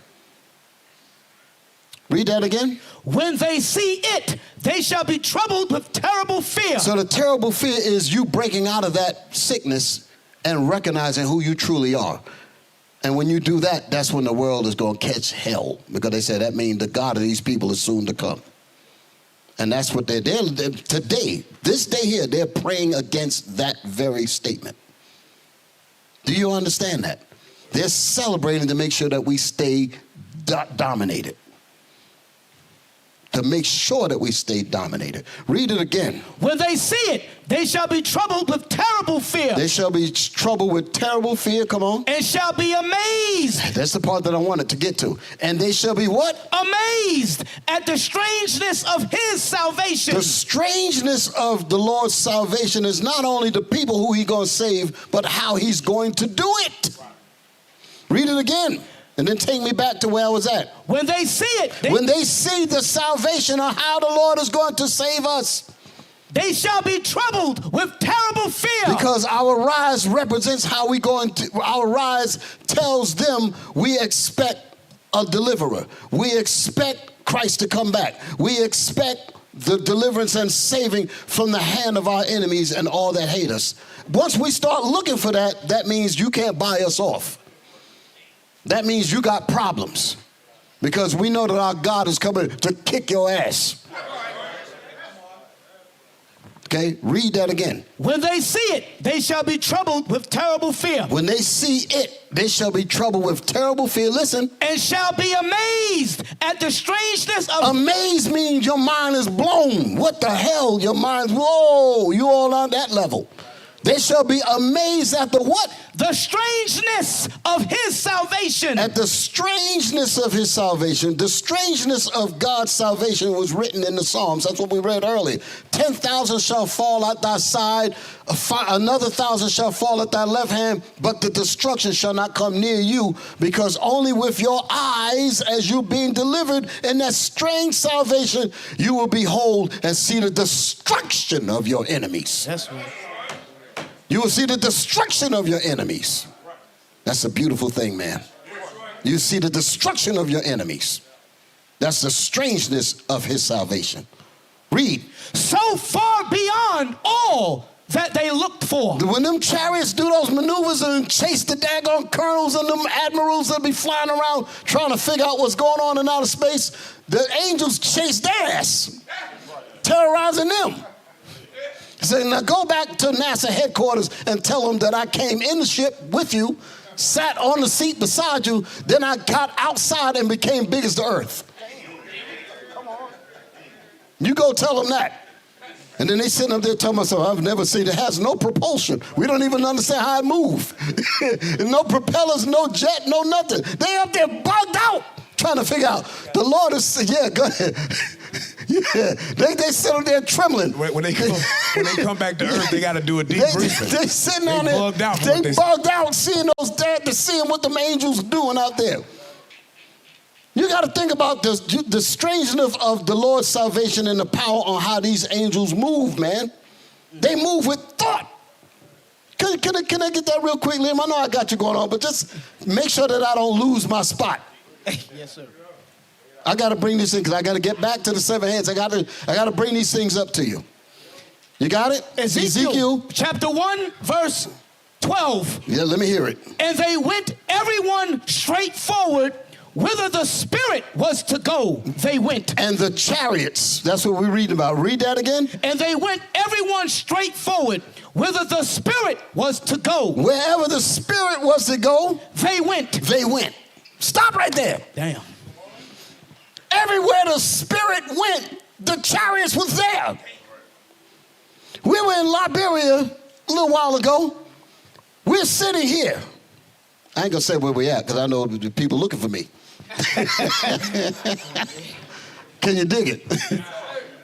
Read that again. When they see it, they shall be troubled with terrible fear. So the terrible fear is you breaking out of that sickness and recognizing who you truly are. And when you do that, that's when the world is going to catch hell, because they say that means the God of these people is soon to come. And that's what they're today, this day here, they're praying against that very statement. Do you understand that? They're celebrating to make sure that we stay dominated. To make sure that we stay dominated. Read it again. When they see it, they shall be troubled with terrible fear. They shall be troubled with terrible fear. Come on. And shall be amazed. That's the part that I wanted to get to. And they shall be what? Amazed at the strangeness of his salvation. The strangeness of the Lord's salvation is not only the people who he's going to save, but how he's going to do it. Read it again. And then take me back to where I was at. When they see it. When they see the salvation of how the Lord is going to save us. They shall be troubled with terrible fear. Because our rise represents how we go into, our rise tells them we expect a deliverer. We expect Christ to come back. We expect the deliverance and saving from the hand of our enemies and all that hate us. Once we start looking for that, that means you can't buy us off. That means you got problems, because we know that our God is coming to kick your ass. Okay, read that again. When they see it, they shall be troubled with terrible fear. When they see it, they shall be troubled with terrible fear. Listen. And shall be amazed at the strangeness of... Amazed means your mind is blown. What the hell? Your mind's, whoa, you all on that level. They shall be amazed at the what? The strangeness of his salvation. At the strangeness of his salvation. The strangeness of God's salvation was written in the Psalms. That's what we read earlier. 10,000 shall fall at thy side, another 1,000 shall fall at thy left hand, but the destruction shall not come near you, because only with your eyes, as you're being delivered in that strange salvation, you will behold and see the destruction of your enemies. That's right. You will see the destruction of your enemies. That's a beautiful thing, man. You see the destruction of your enemies. That's the strangeness of his salvation. Read. So far beyond all that they looked for. When them chariots do those maneuvers and chase the daggone colonels and them admirals that be flying around trying to figure out what's going on in outer space, the angels chase their ass, terrorizing them. Say, now go back to NASA headquarters and tell them that I came in the ship with you, sat on the seat beside you, then I got outside and became big as the earth. You go tell them that. And then they sitting up there telling myself, I've never seen it. Has no propulsion. We don't even understand how it moves. No propellers, no jet, no nothing. They up there bugged out trying to figure out. The Lord is, yeah, go ahead. Yeah, they sit up there trembling. When they come back to earth, they got to do a deep briefing. They sitting on there. Bugged out. They bugged out seeing seeing what them angels are doing out there. You got to think about the strangeness of the Lord's salvation and the power on how these angels move, man. They move with thought. Can I get that real quick, Liam? I know I got you going on, but just make sure that I don't lose my spot. Yes, sir. I got to bring this in because I got to get back to the seven heads. I got to bring these things up to you. You got it? Ezekiel chapter 1, verse 12. Yeah, let me hear it. And they went everyone straight forward, whither the Spirit was to go. They went. And the chariots, that's what we're reading about. Read that again. And they went everyone straight forward, whither the Spirit was to go. Wherever the Spirit was to go, they went. They went. Stop right there. Damn. Everywhere the Spirit went, the chariots was there. We were in Liberia a little while ago. We're sitting here. I ain't gonna say where we're at because I know the people looking for me. Can you dig it?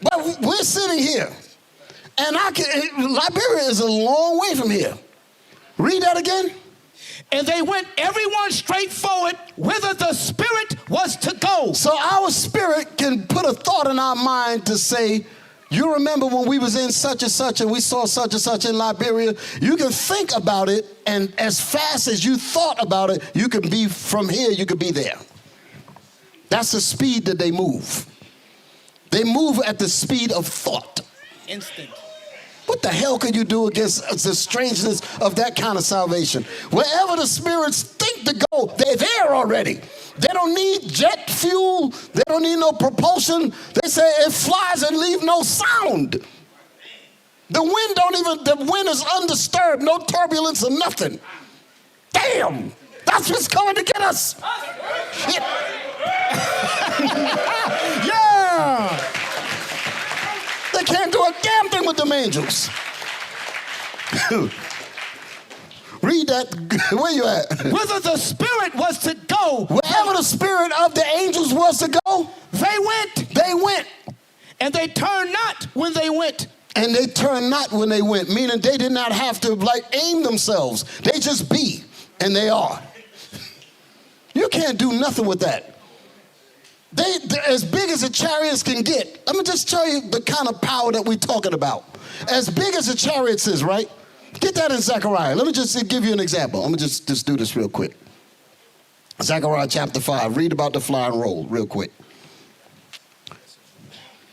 But we're sitting here. And Liberia is a long way from here. Read that again. And they went everyone straight forward, whither the Spirit was to go. So our spirit can put a thought in our mind to say, you remember when we was in such and we saw such and such in Liberia? You can think about it, and as fast as you thought about it, you can be from here, you could be there. That's the speed that they move. They move at the speed of thought. Instinct. What the hell can you do against the strangeness of that kind of salvation? Wherever the spirits think to go, they're there already. They don't need jet fuel. They don't need no propulsion. They say it flies and leave no sound. The wind is undisturbed, no turbulence or nothing. Damn, that's what's coming to get us. Shit. Yeah. They can't do a damn thing with them angels. Read that. Where you at? Whither the spirit was to go. Wherever the spirit of the angels was to go, they went. They went. And they turned not when they went. And they turned not when they went, meaning they did not have to aim themselves. They just be, and they are. You can't do nothing with that. They're as big as the chariots can get. Let me just tell you the kind of power that we're talking about. As big as the chariots is, right? Get that in Zechariah. Let me just give you an example. I'm going to just do this real quick. Zechariah chapter 5. Read about the flying roll real quick.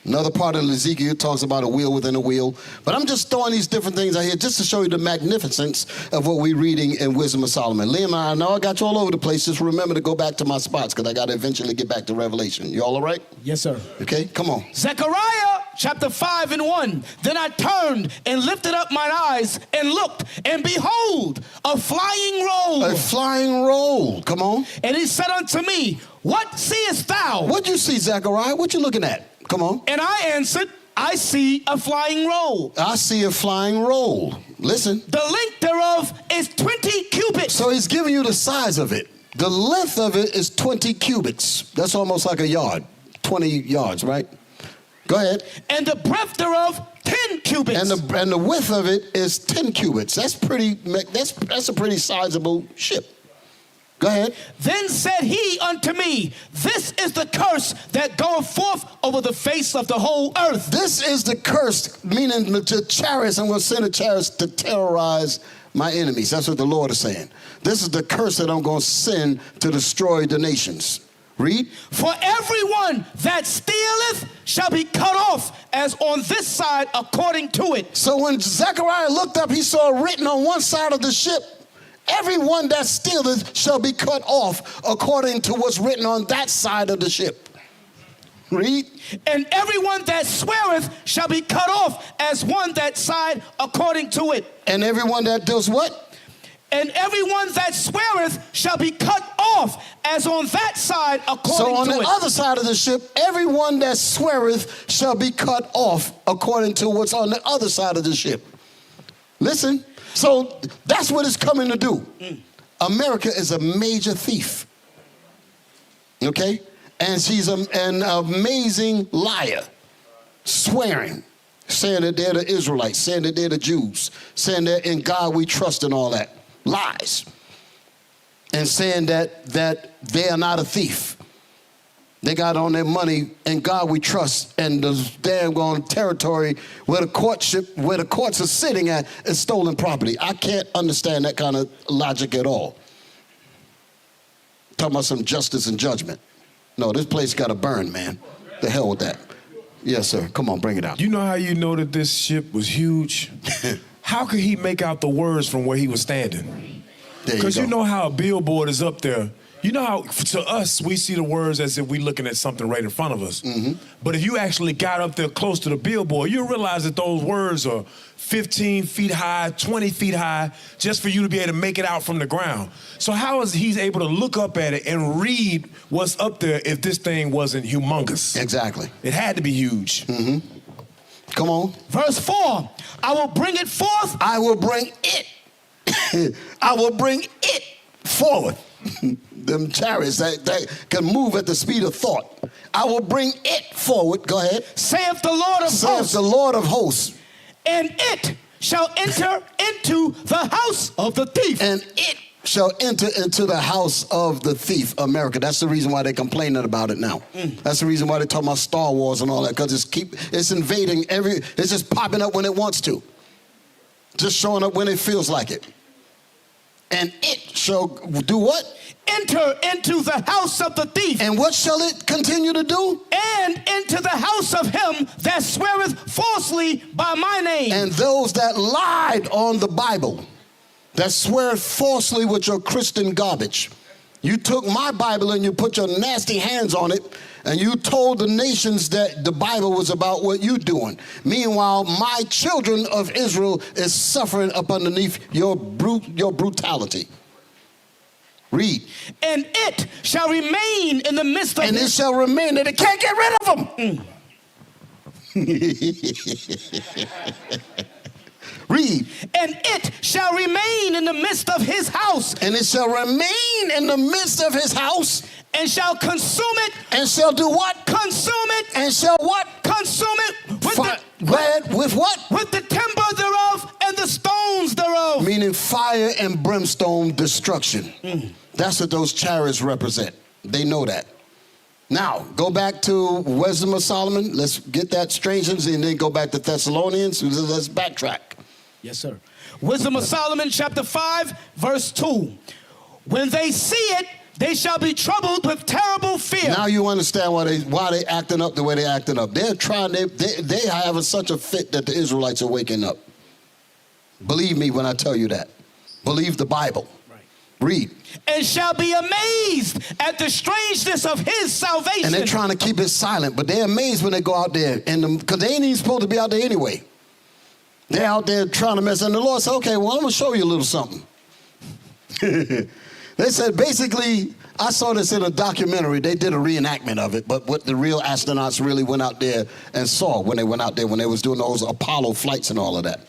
Another part of Ezekiel talks about a wheel within a wheel. But I'm just throwing these different things out here just to show you the magnificence of what we're reading in Wisdom of Solomon. Liam, I know I got you all over the place. Just remember to go back to my spots because I got to eventually get back to Revelation. You all right? Yes, sir. Okay, come on. Zechariah chapter 5 and 1. Then I turned and lifted up mine eyes and looked, and behold, a flying roll. A flying roll. Come on. And he said unto me, what seest thou? What you see, Zechariah? What you looking at? Come on. And I answered, I see a flying roll. I see a flying roll. Listen. The length thereof is 20 cubits. So he's giving you the size of it. The length of it is 20 cubits. That's almost like a yard. 20 yards, right? Go ahead. And the breadth thereof, 10 cubits. And the width of it is 10 cubits. That's a pretty sizable ship. Go ahead. Then said he unto me, this is the curse that goeth forth over the face of the whole earth. This is the curse, meaning the chariots. I'm going to send the chariots to terrorize my enemies. That's what the Lord is saying. This is the curse that I'm going to send to destroy the nations. Read. For everyone that stealeth shall be cut off as on this side according to it. So when Zechariah looked up, he saw written on one side of the ship, everyone that stealeth shall be cut off according to what's written on that side of the ship. Read. And everyone that sweareth shall be cut off as one that side according to it. And everyone that does what? And everyone that sweareth shall be cut off as on that side according to it. So on the other side of the ship, everyone that sweareth shall be cut off according to what's on the other side of the ship. Listen. So that's what it's coming to do. America is a major thief. Okay? And she's an amazing liar. Swearing. Saying that they're the Israelites. Saying that they're the Jews. Saying that in God we trust and all that. Lies. And saying that they are not a thief. They got on their money, and God we trust, and the damn gone territory where the courts are sitting at is stolen property. I can't understand that kind of logic at all. Talking about some justice and judgment. No, this place got to burn, man. The hell with that. Yes, sir. Come on, bring it out. You know how you know that this ship was huge? How could he make out the words from where he was standing? Because you know how a billboard is up there. You know how, to us, we see the words as if we're looking at something right in front of us. Mm-hmm. But if you actually got up there close to the billboard, you realize that those words are 15 feet high, 20 feet high, just for you to be able to make it out from the ground. So how is he able to look up at it and read what's up there if this thing wasn't humongous? Exactly. It had to be huge. Mm-hmm. Come on. Verse 4, I will bring it forth. I will bring it. I will bring it forward. Them chariots that can move at the speed of thought. I will bring it forward. Go ahead. Saith the Lord of hosts. Saith the Lord of hosts. And it shall enter into the house of the thief. And it shall enter into the house of the thief, America. That's the reason why they're complaining about it now. That's the reason why they're talking about Star Wars and all that, because it's invading it's just popping up when it wants to. Just showing up when it feels like it. And it shall do what? Enter into the house of the thief. And what shall it continue to do? And into the house of him that sweareth falsely by my name. And those that lied on the Bible, that swear falsely with your Christian garbage. You took my Bible and you put your nasty hands on it, and you told the nations that the Bible was about what you're doing. Meanwhile, my children of Israel is suffering up underneath your brutality. Read. And it shall remain in the midst of And it shall remain that it can't get rid of them. Read. And it shall remain in the midst of his house. And it shall remain in the midst of his house. And shall consume it. And shall do what? Consume it. And shall what? Consume it. With what? With the timber thereof and the stones thereof. Meaning fire and brimstone destruction. That's what those chariots represent. They know that. Now, go back to Wisdom of Solomon. Let's get that strangeness, and then go back to Thessalonians. Let's backtrack. Yes, sir. Wisdom of Solomon, chapter 5, verse 2. When they see it, they shall be troubled with terrible fear. Now you understand why they acting up the way they acting up. They're trying. They having such a fit that the Israelites are waking up. Believe me when I tell you that. Believe the Bible. Right. Read. And shall be amazed at the strangeness of his salvation. And they're trying to keep it silent, but they're amazed when they go out there, because they ain't even supposed to be out there anyway. They're out there trying to mess, and the Lord said, okay, well, I'm going to show you a little something. They said, basically, I saw this in a documentary. They did a reenactment of it, but what the real astronauts really went out there and saw when they went out there, when they was doing those Apollo flights and all of that.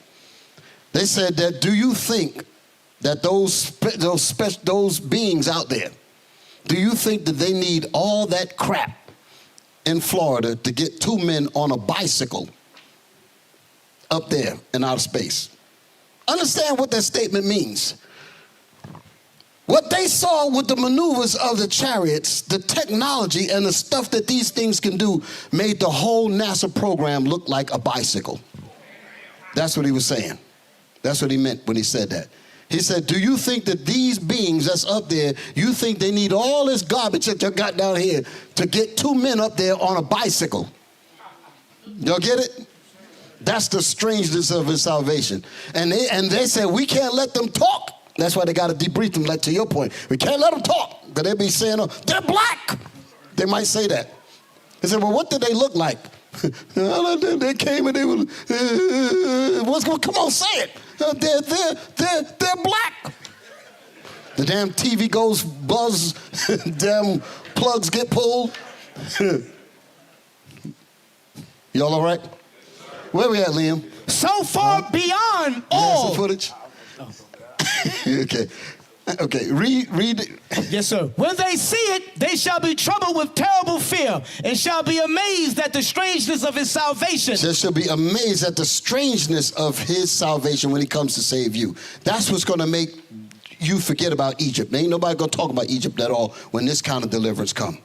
They said that, do you think that those beings out there, do you think that they need all that crap in Florida to get two men on a bicycle up there in outer space? Understand what that statement means. What they saw with the maneuvers of the chariots, the technology and the stuff that these things can do made the whole NASA program look like a bicycle. That's what he was saying. That's what he meant when he said that. He said, do you think that these beings that's up there, you think they need all this garbage that you got down here to get two men up there on a bicycle? Y'all get it? That's the strangeness of his salvation. And they said, we can't let them talk. That's why they got to debrief them, like to your point. We can't let them talk, because they be saying, oh, they're black. They might say that. They said, well, what did they look like? They came and they were, come on, say it. They're black. The damn TV goes buzz, damn plugs get pulled. Y'all all right? Where we at, Liam? So far beyond all. Some footage? Okay, read it. Yes, sir. When they see it, they shall be troubled with terrible fear, and shall be amazed at the strangeness of his salvation. They shall be amazed at the strangeness of his salvation when he comes to save you. That's what's going to make you forget about Egypt. Ain't nobody going to talk about Egypt at all when this kind of deliverance come.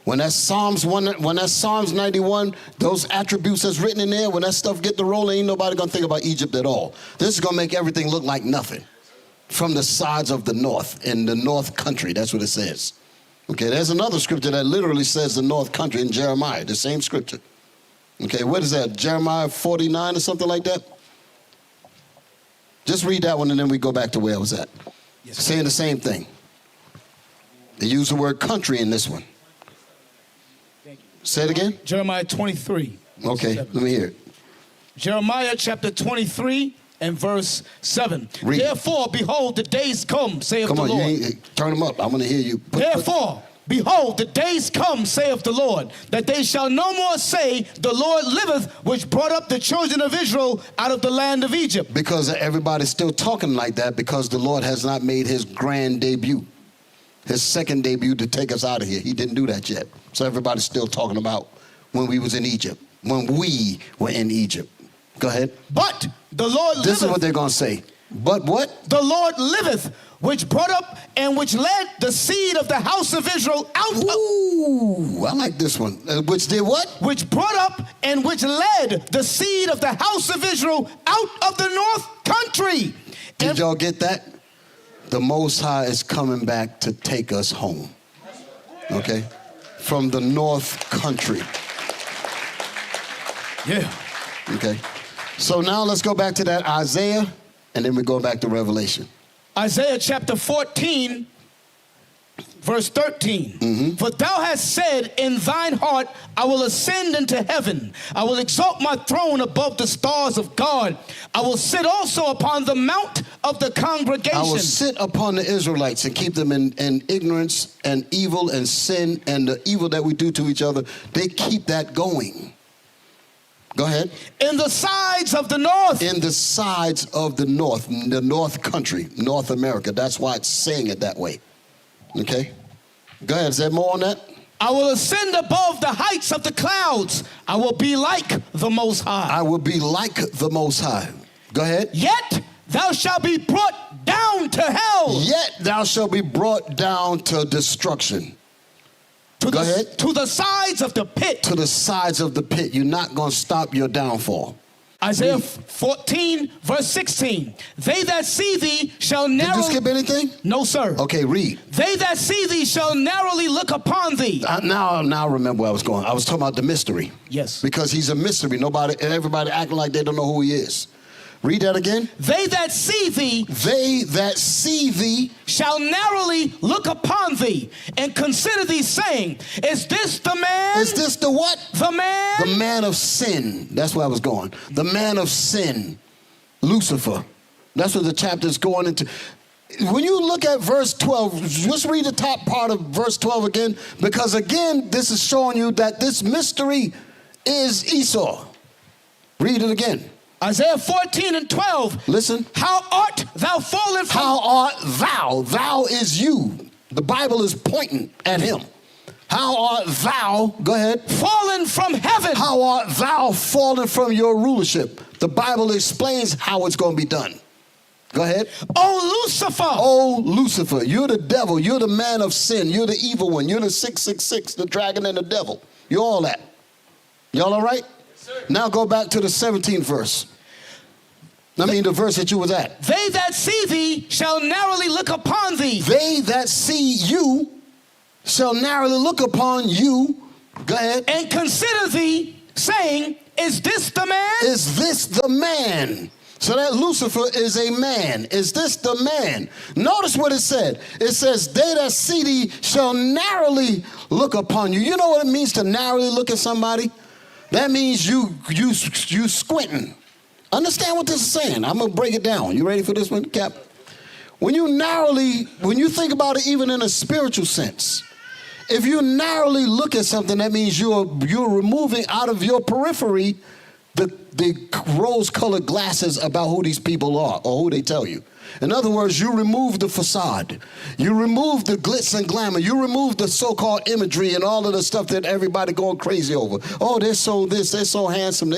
When that's Psalms 91, those attributes that's written in there, when that stuff get to rolling, ain't nobody going to think about Egypt at all. This is going to make everything look like nothing. From the sides of the north, in the north country, that's what it says. Okay, there's another scripture that literally says the north country in Jeremiah, the same scripture. Okay, what is that, Jeremiah 49 or something like that? Just read that one and then we go back to where I was at. Yes, saying the same thing. They use the word country in this one. Thank you. Say it again. Jeremiah 23. Okay, 7. let me hear it. Jeremiah chapter 23. And verse 7. Read. Therefore, behold, the days come, saith the Lord. Come on, turn them up. I want to hear you. Therefore, behold, the days come, saith the Lord, that they shall no more say, the Lord liveth, which brought up the children of Israel out of the land of Egypt. Because everybody's still talking like that, because the Lord has not made his grand debut, his second debut to take us out of here. He didn't do that yet. So everybody's still talking about when we was in Egypt, when we were in Egypt. Go ahead. But the Lord liveth. This is what they're going to say. But what? The Lord liveth, which brought up and which led the seed of the house of Israel out of... Ooh, I like this one. Which did what? Which brought up and which led the seed of the house of Israel out of the north country. Did y'all get that? the Most High is coming back to take us home. Okay? From the North Country. Yeah. Okay? So now let's go back to that Isaiah, and then we go back to Revelation. Isaiah chapter 14, verse 13. For thou hast said in thine heart, I will ascend into heaven. I will exalt my throne above the stars of God. I will sit also upon the mount of the congregation. I will sit upon the Israelites and keep them in ignorance and evil and sin and the evil that we do to each other. They keep that going. Go ahead. In the sides of the north. In the sides of the North Country, North America. That's why it's saying it that way. Okay? Go ahead. Is there more on that? I will ascend above the heights of the clouds. I will be like the Most High. I will be like the Most High. Go ahead. Yet thou shalt be brought down to hell. Yet thou shalt be brought down to destruction. Go ahead. To the sides of the pit. To the sides of the pit. You're not going to stop your downfall. Isaiah 14, verse 16. They that see thee shall narrowly... Did you skip anything? No, sir. Okay, read. They that see thee shall narrowly look upon thee. Now I remember where I was going. I was talking about the mystery. Yes. Because he's a mystery. Everybody acting like they don't know who he is. Read that again. They that see thee. They that see thee. Shall narrowly look upon thee and consider thee, saying, is this the man? Is this the what? The man? The man of sin. That's where I was going. The man of sin. Lucifer. That's what the chapter is going into. When you look at verse 12, just read the top part of verse 12 again, because again, this is showing you that this mystery is Esau. Read it again. Isaiah 14 and 12. Listen. How art thou fallen from... How art thou? Thou is you. The Bible is pointing at him. How art thou? Go ahead. Fallen from heaven. How art thou fallen from your rulership? The Bible explains how it's going to be done. Go ahead. Oh, Lucifer. Oh, Lucifer. You're the devil. You're the man of sin. You're the evil one. You're the 666, the dragon and the devil. You're all that. Y'all all right? Now go back to the 17th verse. The verse that you was at. They that see thee shall narrowly look upon thee. They that see you shall narrowly look upon you. Go ahead. And consider thee, saying, is this the man? Is this the man? So that Lucifer is a man. Is this the man? Notice what it said. It says, they that see thee shall narrowly look upon you. You know what it means to narrowly look at somebody? That means you squinting. Understand what this is saying? I'm going to break it down. You ready for this one, Cap? When you think about it even in a spiritual sense, if you narrowly look at something, that means you're removing out of your periphery the rose-colored glasses about who these people are or who they tell you. In other words, you remove the facade. You remove the glitz and glamour. You remove the so-called imagery and all of the stuff that everybody going crazy over. Oh, they're so this, they're so handsome,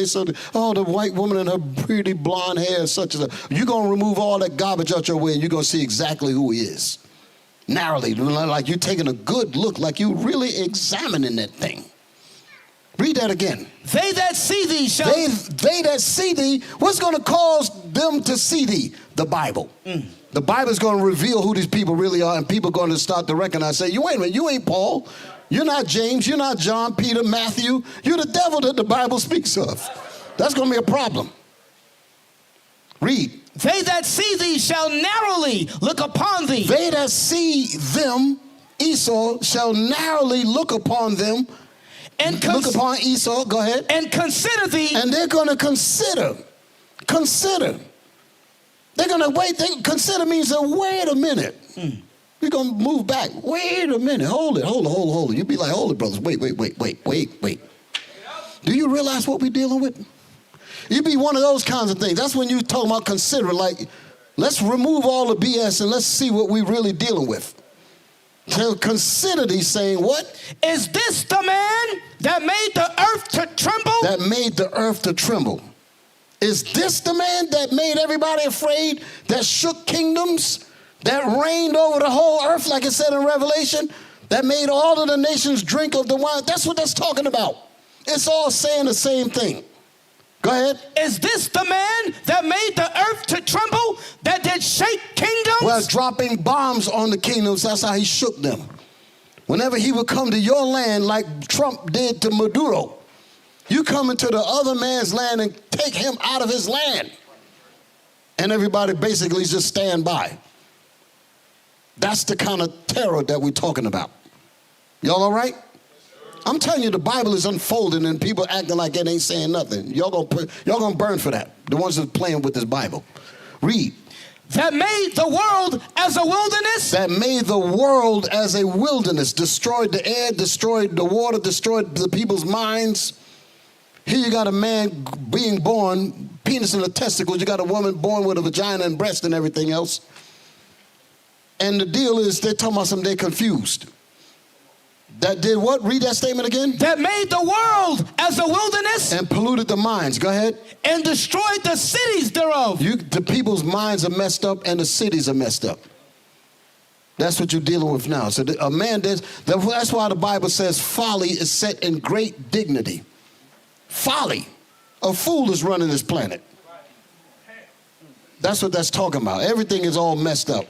oh, the white woman and her pretty blonde hair, such as you're going to remove all that garbage out your way and you're going to see exactly who he is. Narrowly, like you're taking a good look, like you're really examining that thing. Read that again. They that see thee shall... They that see thee, what's going to cause them to see thee? The Bible. The Bible is going to reveal who these people really are, and people are going to start to recognize, say, wait a minute, you ain't Paul. You're not James. You're not John, Peter, Matthew. You're the devil that the Bible speaks of. That's going to be a problem. Read. They that see thee shall narrowly look upon thee. They that see them, Esau, shall narrowly look upon them. And look upon Esau, go ahead. And consider thee. And they're going to consider. They're going to wait. Consider means wait a minute. We're going to move back. Wait a minute. Hold it. You'd be like, hold it, brothers. Wait. Do you realize what we're dealing with? You'd be one of those kinds of things. That's when you talk about consider, like, let's remove all the BS and let's see what we're really dealing with. To consider thee, saying, what? Is this the man that made the earth to tremble? That made the earth to tremble. Is this the man that made everybody afraid, that shook kingdoms, that reigned over the whole earth, like it said in Revelation, that made all of the nations drink of the wine? That's what that's talking about. It's all saying the same thing. Go ahead. Is this the man that made the earth to tremble, that did shake kingdoms? Well, by dropping bombs on the kingdoms. That's how he shook them. Whenever he would come to your land like Trump did to Maduro, you come into the other man's land and take him out of his land. And everybody basically just stand by. That's the kind of terror that we're talking about. Y'all all right? I'm telling you, the Bible is unfolding and people acting like it ain't saying nothing. Y'all gonna burn for that. The ones that are playing with this Bible. Read. That made the world as a wilderness. That made the world as a wilderness. Destroyed the air, destroyed the water, destroyed the people's minds. Here you got a man being born, penis and the testicles. You got a woman born with a vagina and breast and everything else. And the deal is they're talking about something they're confused. That did what? Read that statement again. That made the world as a wilderness. And polluted the minds. Go ahead. And destroyed the cities thereof. The people's minds are messed up and the cities are messed up. That's what you're dealing with now. So a man does. That's why the Bible says folly is set in great dignity. Folly. A fool is running this planet. That's what that's talking about. Everything is all messed up.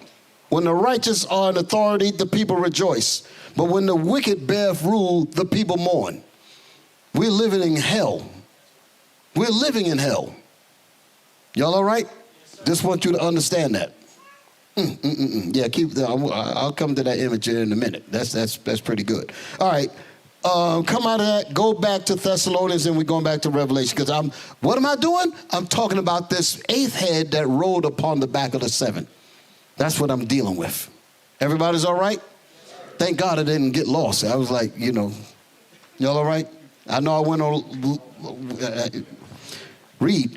When the righteous are in authority, the people rejoice. But when the wicked beareth rule, the people mourn. We're living in hell. We're living in hell. Y'all all right? Just want you to understand that. Yeah, keep that. I'll come to that image in a minute. That's pretty good. All right. Come out of that, go back to Thessalonians, and we're going back to Revelation. Because what am I doing? I'm talking about this eighth head that rode upon the back of the seven. That's what I'm dealing with. Everybody's all right? Thank God I didn't get lost. I was like, y'all all right? I know I went on. Read.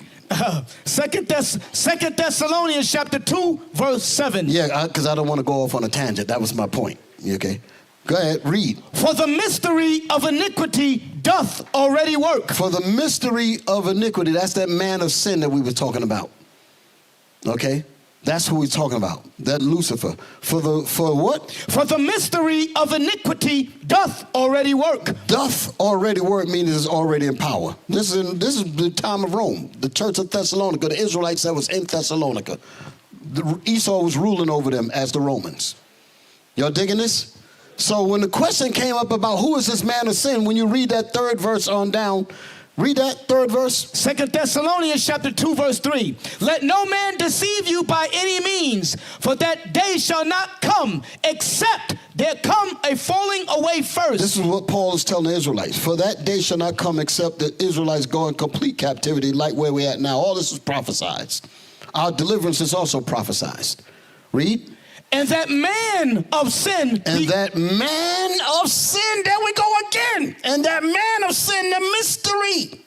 Second Thessalonians chapter 2, verse 7. Yeah, because I don't want to go off on a tangent. That was my point. You okay? Go ahead, read. For the mystery of iniquity doth already work. For the mystery of iniquity, that's that man of sin that we were talking about. Okay? That's who we're talking about. That Lucifer. For what? For the mystery of iniquity doth already work. Doth already work means it's already in power. This is the time of Rome. The church of Thessalonica, the Israelites that was in Thessalonica. Esau was ruling over them as the Romans. Y'all digging this? So when the question came up about who is this man of sin, when you read that third verse on down, read that third verse. 2 Thessalonians chapter 2, verse 3. Let no man deceive you by any means, for that day shall not come, except there come a falling away first. This is what Paul is telling the Israelites. For that day shall not come, except the Israelites go in complete captivity, like where we're at now. All this is prophesied. Our deliverance is also prophesied. Read. And that man of sin. And that man of sin, there we go again. And that man of sin, the mystery.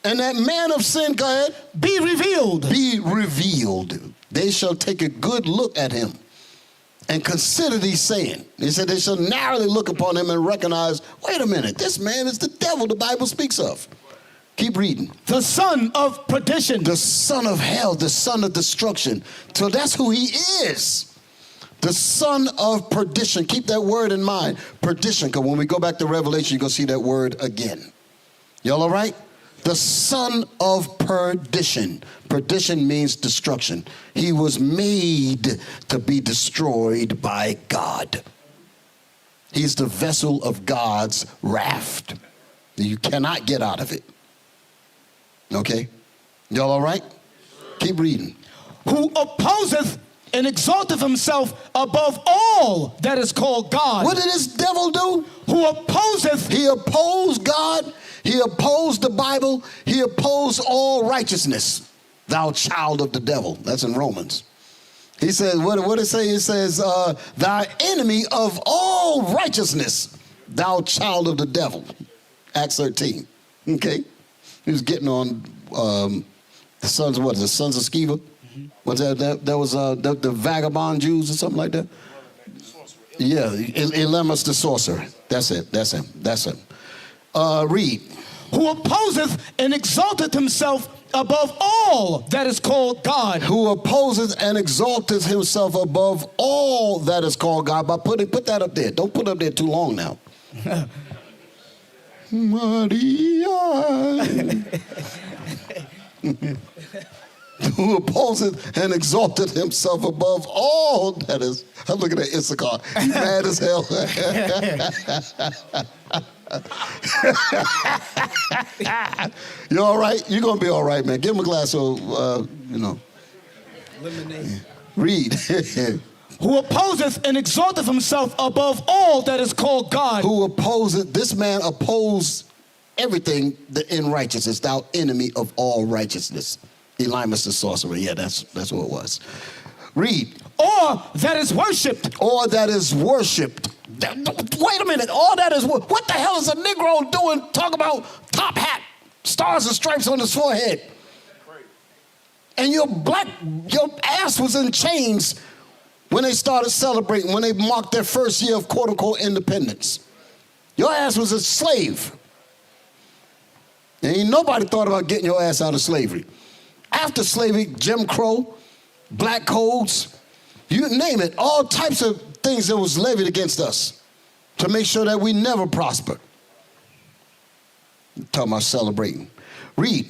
And that man of sin, go ahead. Be revealed. Be revealed. They shall take a good look at him and consider these saying. He said they shall narrowly look upon him and recognize, wait a minute, this man is the devil the Bible speaks of. Keep reading. The son of perdition. The son of hell, the son of destruction. So that's who he is. The son of perdition. Keep that word in mind. Perdition. Because when we go back to Revelation, you're going to see that word again. Y'all all right? The son of perdition. Perdition means destruction. He was made to be destroyed by God. He's the vessel of God's wrath. You cannot get out of it. Okay? Y'all all right? Keep reading. Who opposeth and exalteth himself above all that is called God. What did this devil do? Who opposeth. He opposed God. He opposed the Bible. He opposed all righteousness. Thou child of the devil. That's in Romans. He says, what did it say? It says, thy enemy of all righteousness, thou child of the devil. Acts 13. Okay. He was getting on the sons of what? The sons of Sceva? Was that was the vagabond Jews or something like that? Yeah, Elymas the sorcerer. That's it. That's him. Read. Who opposeth and exalteth himself above all that is called God. Who opposes and exalteth himself above all that is called God. By put that up there. Don't put it up there too long now. Maria. who opposeth and exalted himself above all that is. I'm looking at Issachar. He's mad as hell. You all right? You're going to be all right, man. Give him a glass of, Lemonade. Read. Who opposeth and exalteth himself above all that is called God. Who opposeth, this man opposed everything in righteousness, thou enemy of all righteousness. Elimus the sorcerer. Yeah, that's what it was. Read. Or that is worshipped. Or that is worshipped. Wait a minute. All that is what the hell is a Negro doing? Talk about top hat, stars and stripes on his forehead. And your ass was in chains when they started celebrating, when they marked their first year of quote unquote independence. Your ass was a slave. And ain't nobody thought about getting your ass out of slavery. After slavery, Jim Crow, black codes, you name it, all types of things that was levied against us to make sure that we never prospered. I'm talking about celebrating. Read.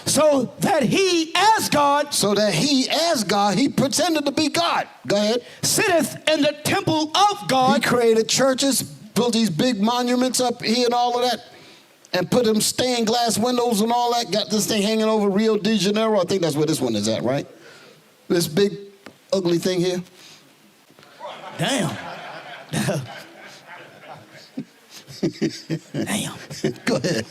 So that he as God. So that he as God, he pretended to be God. Go ahead. Sitteth in the temple of God. He created churches, built these big monuments up here and all of that, and put them stained glass windows and all that. Got this thing hanging over Rio de Janeiro. I think that's where this one is at, right? This big, ugly thing here. Damn. Damn. Go ahead.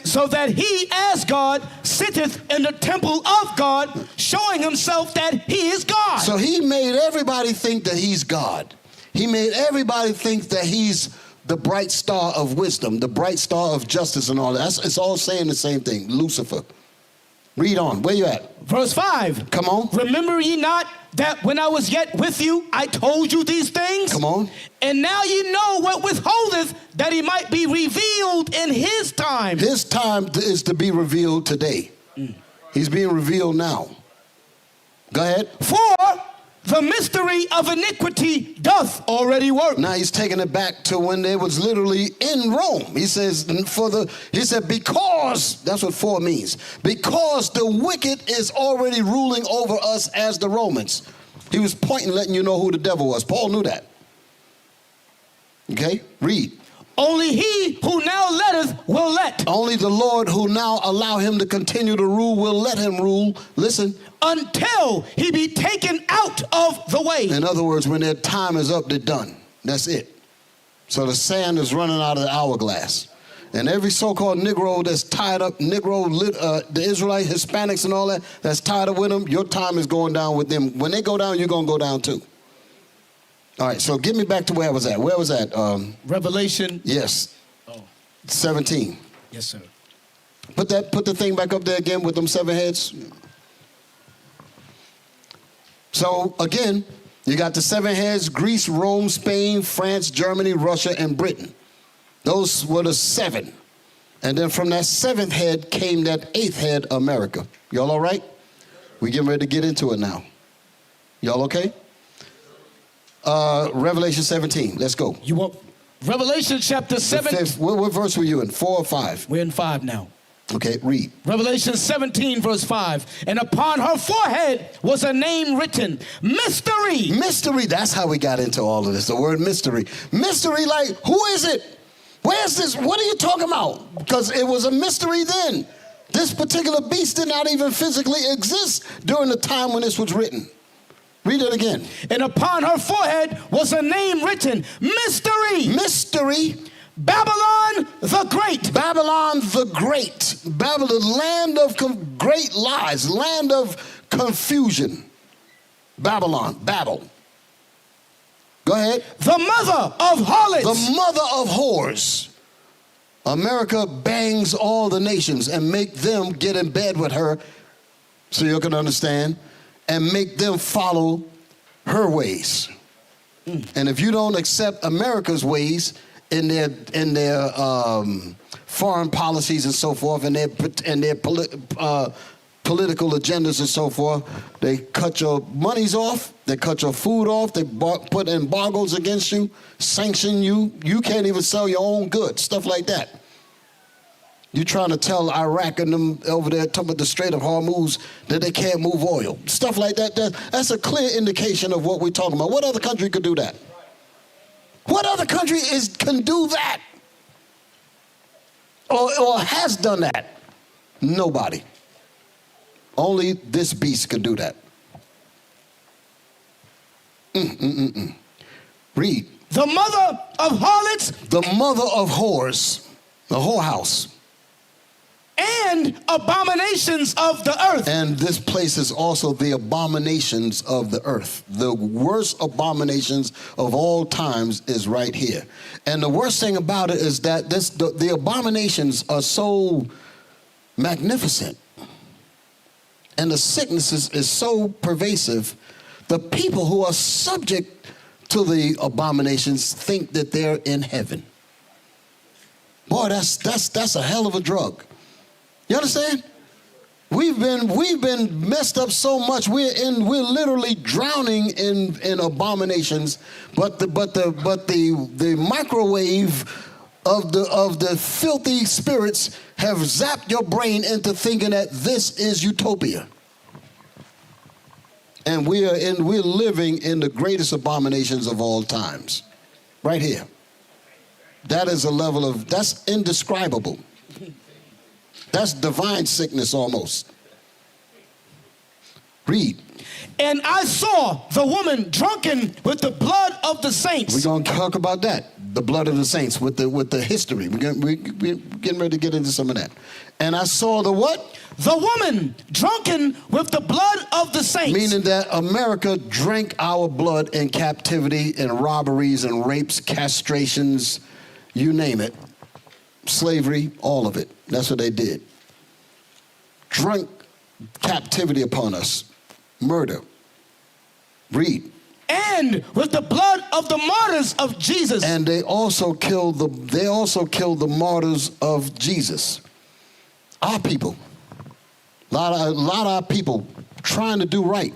So that he as God sitteth in the temple of God, showing himself that he is God. So he made everybody think that he's God. He made everybody think that he's the bright star of wisdom, the bright star of justice and all that. It's all saying the same thing, Lucifer. Read on. Where you at? Verse 5. Come on. Remember ye not that when I was yet with you, I told you these things? Come on. And now ye know what withholdeth, that he might be revealed in his time. His time is to be revealed today. He's being revealed now. Go ahead. For the mystery of iniquity doth already work. Now he's taking it back to when they was literally in Rome. He says, because, that's what for means. Because the wicked is already ruling over us as the Romans. He was pointing, letting you know who the devil was. Paul knew that. Okay, read. Only he who now letteth will let. Only the Lord who now allow him to continue to rule will let him rule. Listen. Until he be taken out of the way. In other words, when their time is up, they're done. That's it. So the sand is running out of the hourglass. And every so-called Negro that's tied up, the Israelite, Hispanics and all that, that's tied up with them, your time is going down with them. When they go down, you're going to go down too. All right, so get me back to where I was at. Where was that? Revelation. Yes. 17. Yes, sir. Put the thing back up there again with them 7 heads. So again, you got the 7 heads: Greece, Rome, Spain, France, Germany, Russia, and Britain. Those were the 7. And then from that 7th head came that 8th head, America. Y'all all right? We're getting ready to get into it now. Y'all okay? Revelation 17. Let's go. You want Revelation chapter 7? What verse were you in? 4 or 5? We're in 5 now. Okay, read. Revelation 17, verse 5. And upon her forehead was a name written, Mystery. Mystery, that's how we got into all of this, the word mystery. Mystery, like, who is it? Where's this? What are you talking about? Because it was a mystery then. This particular beast did not even physically exist during the time when this was written. Read it again. And upon her forehead was a name written, Mystery. Mystery. Babylon the Great. Babylon the Great. Babylon, land of great lies, land of confusion. Babylon, Babel. Go ahead. The mother of harlots. The mother of whores. America bangs all the nations and make them get in bed with her, so you can understand, and make them follow her ways. And if you don't accept America's ways, in their foreign policies and so forth, and their political agendas and so forth, they cut your monies off, they cut your food off, they put embargoes against you, sanction you. You can't even sell your own goods, stuff like that. You trying to tell Iraq and them over there talking about the Strait of Hormuz that they can't move oil. Stuff like that, that's a clear indication of what we're talking about. What other country could do that? What other country can do that? Or has done that? Nobody. Only this beast can do that. Read. The mother of harlots. The mother of whores. The whorehouse. And abominations of the earth. And this place is also the abominations of the earth. The worst abominations of all times is right here. And the worst thing about it is that the abominations are so magnificent. And the sicknesses is so pervasive. The people who are subject to the abominations think that they're in heaven. Boy, that's a hell of a drug. You understand? We've been messed up so much. We're literally drowning in abominations. But the microwave of the filthy spirits have zapped your brain into thinking that this is utopia. And we're living in the greatest abominations of all times. Right here. That is a level of, that's indescribable. That's divine sickness almost. Read. And I saw the woman drunken with the blood of the saints. We're going to talk about that. The blood of the saints with the history. We're getting ready to get into some of that. And I saw the what? The woman drunken with the blood of the saints. Meaning that America drank our blood in captivity, in robberies and rapes, castrations, you name it. Slavery, all of it. That's what they did. Drunk captivity upon us. Murder. Read. And with the blood of the martyrs of Jesus. And they also killed the martyrs of Jesus. Our people. A lot of our people trying to do right.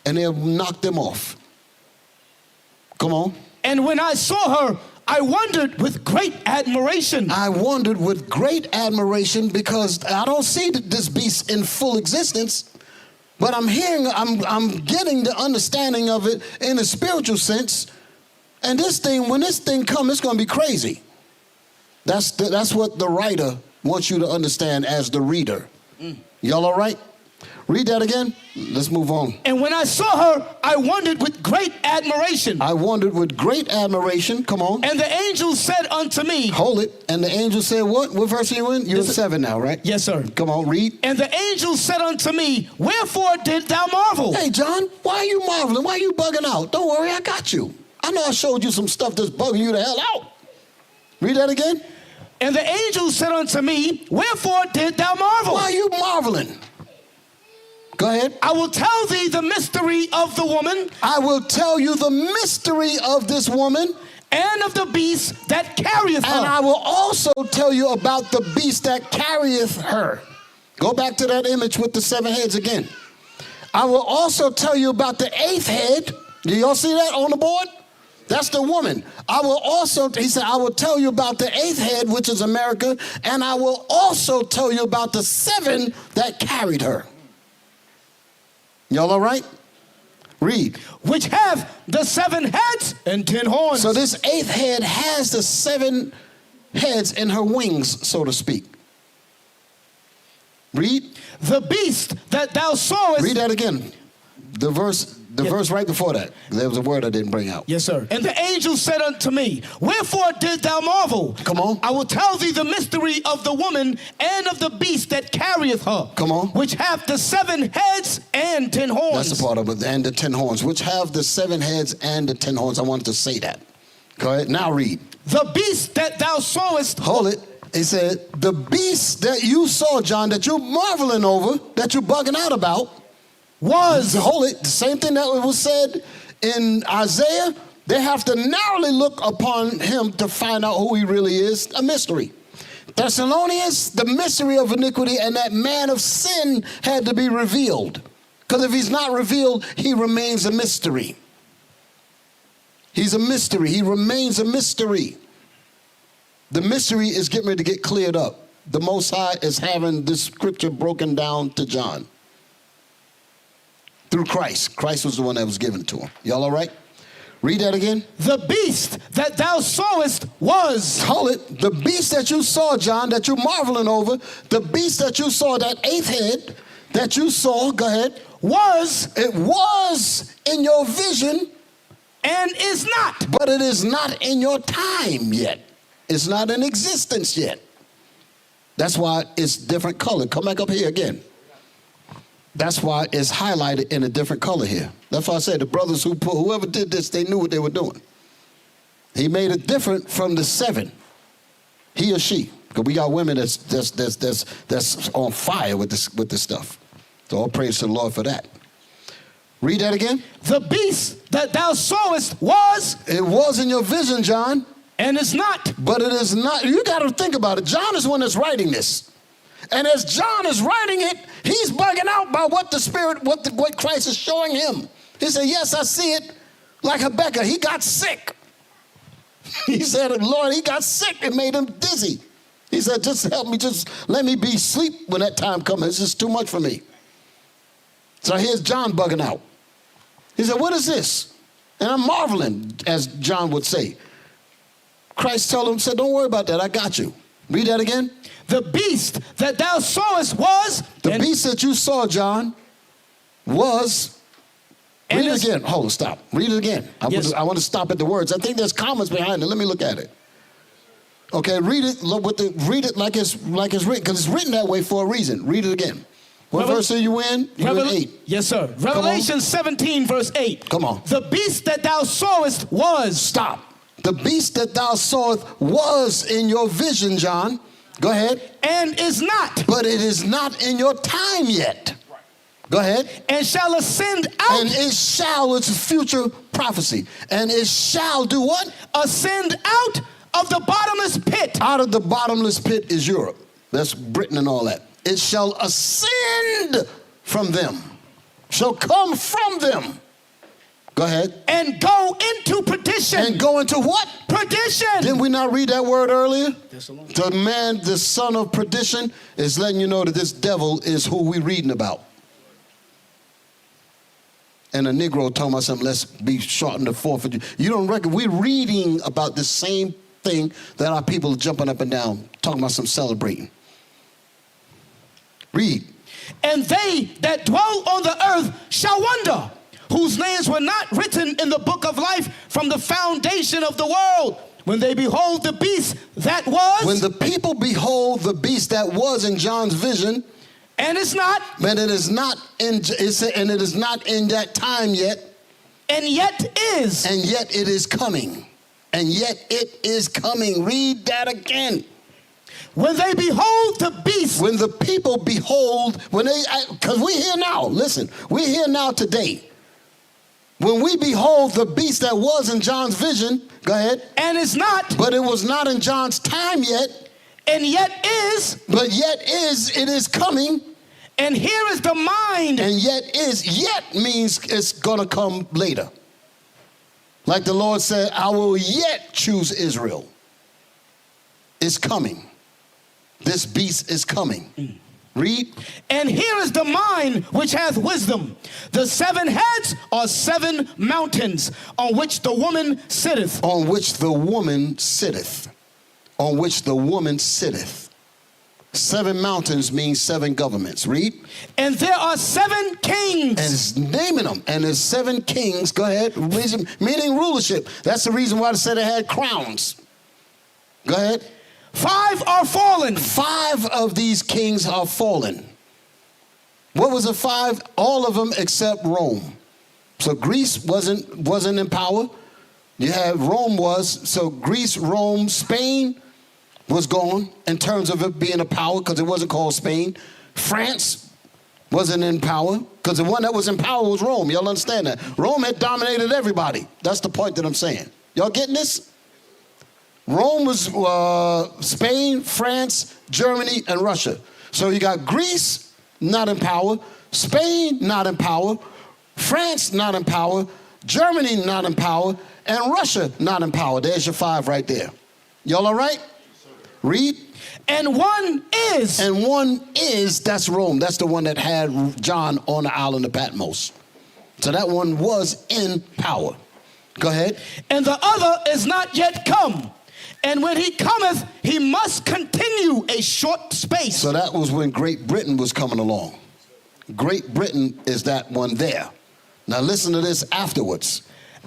And they've knocked them off. Come on. And when I saw her, I wondered with great admiration. I wondered with great admiration because I don't see this beast in full existence, but I'm getting the understanding of it in a spiritual sense. And this thing, when this thing comes, it's going to be crazy. That's what the writer wants you to understand as the reader. Y'all all right? Read that again. Let's move on. And when I saw her, I wondered with great admiration. I wondered with great admiration. Come on. And the angel said unto me. Hold it. And the angel said what? What verse are you in? You're in 7 now, right? Yes, sir. Come on, read. And the angel said unto me, wherefore didst thou marvel? Hey, John, why are you marveling? Why are you bugging out? Don't worry, I got you. I know I showed you some stuff that's bugging you the hell out. Read that again. And the angel said unto me, wherefore didst thou marvel? Why are you marveling? Go ahead. I will tell thee the mystery of the woman. I will tell you the mystery of this woman. And of the beast that carrieth her. And I will also tell you about the beast that carrieth her. Go back to that image with the 7 heads again. I will also tell you about the 8th head. Do y'all see that on the board? That's the woman. He said, I will tell you about the 8th head, which is America. And I will also tell you about the 7 that carried her. Y'all all right? Read. Which have the 7 heads and 10 horns. So this 8th head has the 7 heads in her wings, so to speak. Read. The beast that thou sawest. Read that again. The verse right before that. There was a word I didn't bring out. Yes, sir. And the angel said unto me, wherefore didst thou marvel? Come on. I will tell thee the mystery of the woman and of the beast that carrieth her. Come on. Which have the 7 heads and 10 horns. That's the part of it. And the 10 horns. Which have the 7 heads and the 10 horns. I wanted to say that. Go ahead. Now read. The beast that thou sawest. Hold it. He said, the beast that you saw, John, that you're marveling over, that you're bugging out about, was, hold it, the same thing that was said in Isaiah. They have to narrowly look upon him to find out who he really is, a mystery. Thessalonians, the mystery of iniquity, and that man of sin had to be revealed. Because if he's not revealed, he remains a mystery. He's a mystery. He remains a mystery. The mystery is getting ready to get cleared up. the Most High is having this scripture broken down to John? Through Christ. Christ was the one that was given to him. Y'all all right? Read that again. The beast that thou sawest was. Call it the beast that you saw, John, that you're marveling over. The beast that you saw, that eighth head that you saw, go ahead. It was in your vision. And is not. But it is not in your time yet. It's not in existence yet. That's why it's different color. Come back up here again. That's why it's highlighted in a different color here. That's why I said the brothers whoever did this, they knew what they were doing. He made it different from the 7. He or she. Because we got women that's on fire with this stuff. So all praise to the Lord for that. Read that again. The beast that thou sawest was. It was in your vision, John. And is not. But it is not. You got to think about it. John is the one that's writing this. And as John is writing it, he's bugging out by what the Spirit, what Christ is showing him. He said, yes, I see it. Like Habakkuk, he got sick. He said, Lord, he got sick. It made him dizzy. He said, just help me, just let me be asleep when that time comes. It's just too much for me. So here's John bugging out. He said, what is this? And I'm marveling, as John would say. Christ told him, said, don't worry about that. I got you. Read that again. The beast that thou sawest was. The beast that you saw, John, was. Read it again. Hold on, stop. Read it again. I want to stop at the words. I think there's comments behind it. Let me look at it. Okay, read it. Read it like it's written, because it's written that way for a reason. Read it again. What verse are you in? You're in 8. Yes, sir. Revelation 17, verse 8. Come on. The beast that thou sawest was. Stop. The beast that thou sawest was in your vision, John. Go ahead. And is not. But it is not in your time yet. Go ahead. And shall ascend out. And it shall, it's a future prophecy. And it shall do what? Ascend out of the bottomless pit. Out of the bottomless pit is Europe. That's Britain and all that. It shall ascend from them. Shall come from them. Go ahead. And go into perdition. And go into what? Perdition. Didn't we not read that word earlier? The man, the son of perdition, is letting you know that this devil is who we're reading about. And a Negro told me something, let's be short in the forfeit. You don't reckon we're reading about the same thing that our people are jumping up and down, talking about some celebrating. Read. And they that dwell on the earth shall wonder, whose names were not written in the book of life from the foundation of the world, when they behold the beast that was. When the people behold the beast that was in John's vision. And it's not. And it is not in that time yet. And yet is. And yet it is coming. And yet it is coming. Read that again. When they behold the beast. When the people behold, because we're here now. Listen, we're here now today. When we behold the beast that was in John's vision, go ahead. And it's not. But it was not in John's time yet. And yet is. But yet is, it is coming. And here is the mind. And yet means it's going to come later. Like the Lord said, I will yet choose Israel. It's coming. This beast is coming. Read. And here is the mind which hath wisdom. The 7 heads are 7 mountains on which the woman sitteth. On which the woman sitteth. On which the woman sitteth. 7 mountains means 7 governments. Read. And there are 7 kings. And it's naming them. And there's 7 kings. Go ahead. Meaning rulership. That's the reason why they said they had crowns. Go ahead. 5 are fallen. 5 of these kings are fallen. What was the 5? All of them except Rome. So Greece wasn't in power. You had Rome was. So Greece, Rome, Spain was gone in terms of it being a power because it wasn't called Spain. France wasn't in power because the one that was in power was Rome. Y'all understand that? Rome had dominated everybody. That's the point that I'm saying. Y'all getting this? Rome was Spain, France, Germany, and Russia. So you got Greece not in power, Spain not in power, France not in power, Germany not in power, and Russia not in power. There's your 5 right there. Y'all all right? Read. And one is. And one is, that's Rome. That's the one that had John on the island of Patmos. So that one was in power. Go ahead. And the other is not yet come. And when he cometh, he must continue a short space. So that was when Great Britain was coming along. Great Britain is that one there. Now listen to this afterwards.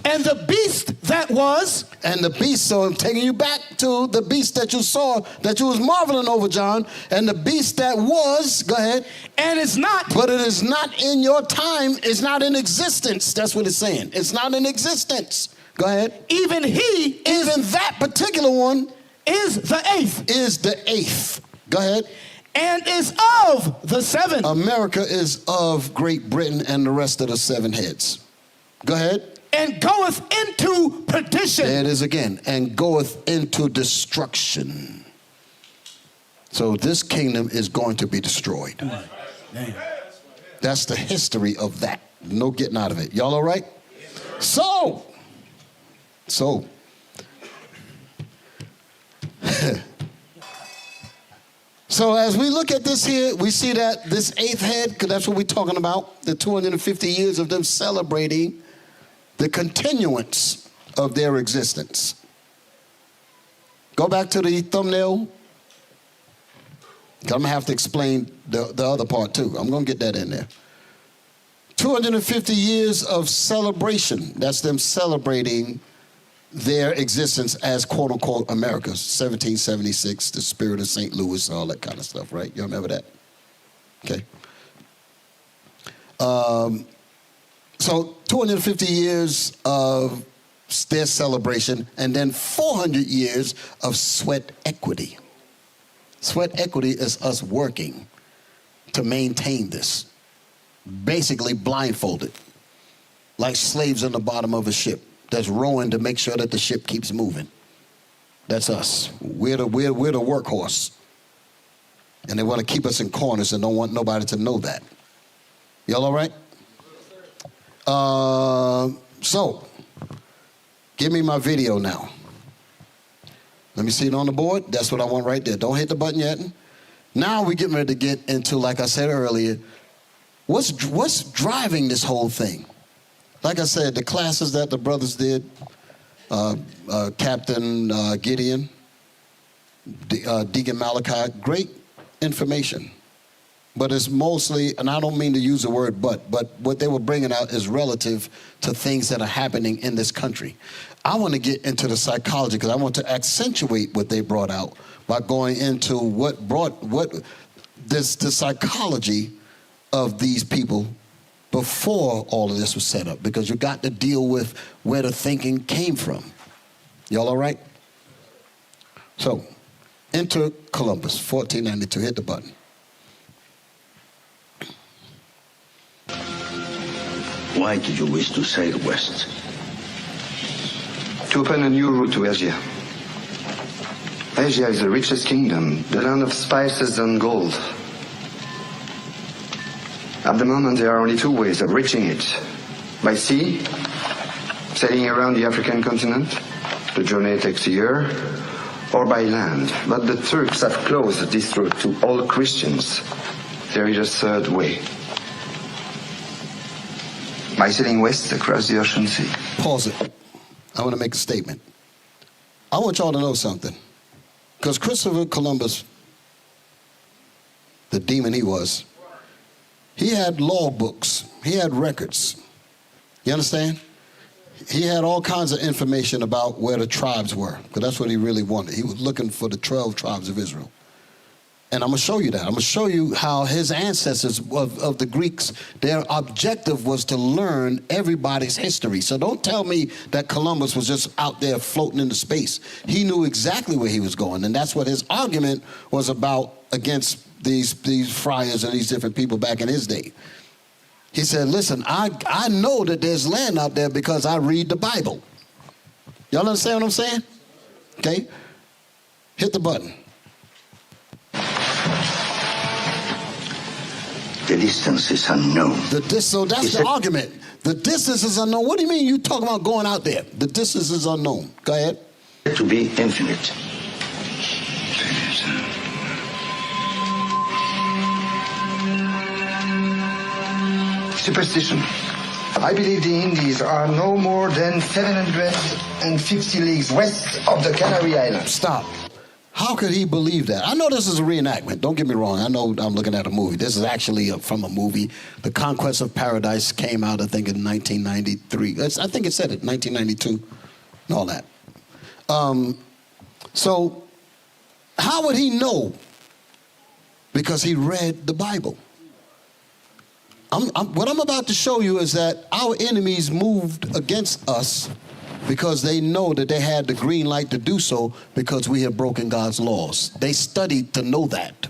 And the beast that was. And the beast, so I'm taking you back to the beast that you saw, that you was marveling over, John. And the beast that was, go ahead. And it's not. But it is not in your time. It's not in existence. That's what it's saying. It's not in existence. Go ahead. Even he. Even that particular one. Is the eighth. Is the eighth. Go ahead. And is of the seven. America is of Great Britain and the rest of the seven heads. Go ahead. And goeth into perdition. There it is again. And goeth into destruction. So this kingdom is going to be destroyed. Damn. That's the history of that. No getting out of it. Y'all all right? So. So as we look at this here, we see that this eighth head, because that's what we're talking about, the 250 years of them celebrating the continuance of their existence. Go back to the thumbnail. I'm going to have to explain the other part too. I'm going to get that in there. 250 years of celebration. That's them celebrating their existence as quote unquote America. 1776, the spirit of St. Louis, all that kind of stuff, right? You remember that? Okay. So 250 years of their celebration, and then 400 years of sweat equity. Sweat equity is us working to maintain this. Basically blindfolded, like slaves on the bottom of a ship that's rowing to make sure that the ship keeps moving. That's us. We're the workhorse. And they want to keep us in corners and don't want nobody to know that. Y'all all right? So, give me my video now. Let me see it on the board. That's what I want right there. Don't hit the button yet. Now we're getting ready to get into, like I said earlier, what's driving this whole thing? Like I said, the classes that the brothers did, Captain Gideon, Deacon Malachi, great information. But it's mostly, and I don't mean to use the word but what they were bringing out is relative to things that are happening in this country. I want to get into the psychology because I want to accentuate what they brought out by going into the psychology of these people before all of this was set up, because you got to deal with where the thinking came from. Y'all all right? So, enter Columbus, 1492. Hit the button. Why did you wish to sail west? To open a new route to Asia. Asia is the richest kingdom, the land of spices and gold. At the moment, there are only two ways of reaching it. By sea, sailing around the African continent. The journey takes a year. Or by land. But the Turks have closed this route to all Christians. There is a third way. By sailing west across the ocean sea. Pause it. I want to make a statement. I want y'all to know something. Because Christopher Columbus, the demon he was, he had law books. He had records. You understand? He had all kinds of information about where the tribes were, because that's what he really wanted. He was looking for the 12 tribes of Israel. And I'm going to show you that. I'm going to show you how his ancestors of the Greeks, their objective was to learn everybody's history. So don't tell me that Columbus was just out there floating into space. He knew exactly where he was going. And that's what his argument was about against these friars and these different people back in his day. He said, listen, I know that there's land out there because I read the Bible. Y'all understand what I'm saying? Okay. Hit the button. The distance is unknown. So that's the argument. The distance is unknown. What do you mean you talking about going out there? The distance is unknown. Go ahead. To be infinite. Superstition. I believe the Indies are no more than 750 leagues west of the Canary Islands. Stop. How could he believe that? I know this is a reenactment. Don't get me wrong. I know I'm looking at a movie. This is actually from a movie. The Conquest of Paradise came out, I think, in 1993. I think it said it, 1992, and all that. So how would he know? Because he read the Bible. What I'm about to show you is that our enemies moved against us because they know that they had the green light to do so because we have broken God's laws. They studied to know that.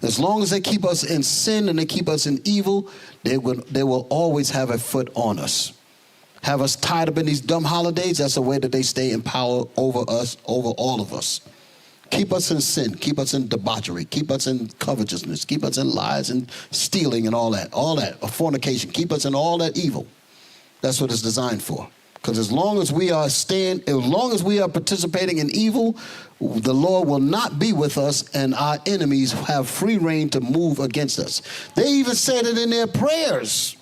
As long as they keep us in sin and they keep us in evil, they will always have a foot on us. Have us tied up in these dumb holidays, that's a way that they stay in power over us, over all of us. Keep us in sin, keep us in debauchery, keep us in covetousness, keep us in lies and stealing and all that, fornication, keep us in all that evil. That's what it's designed for. Because as long as we are participating in evil, the Lord will not be with us and our enemies have free reign to move against us. They even said it in their prayers.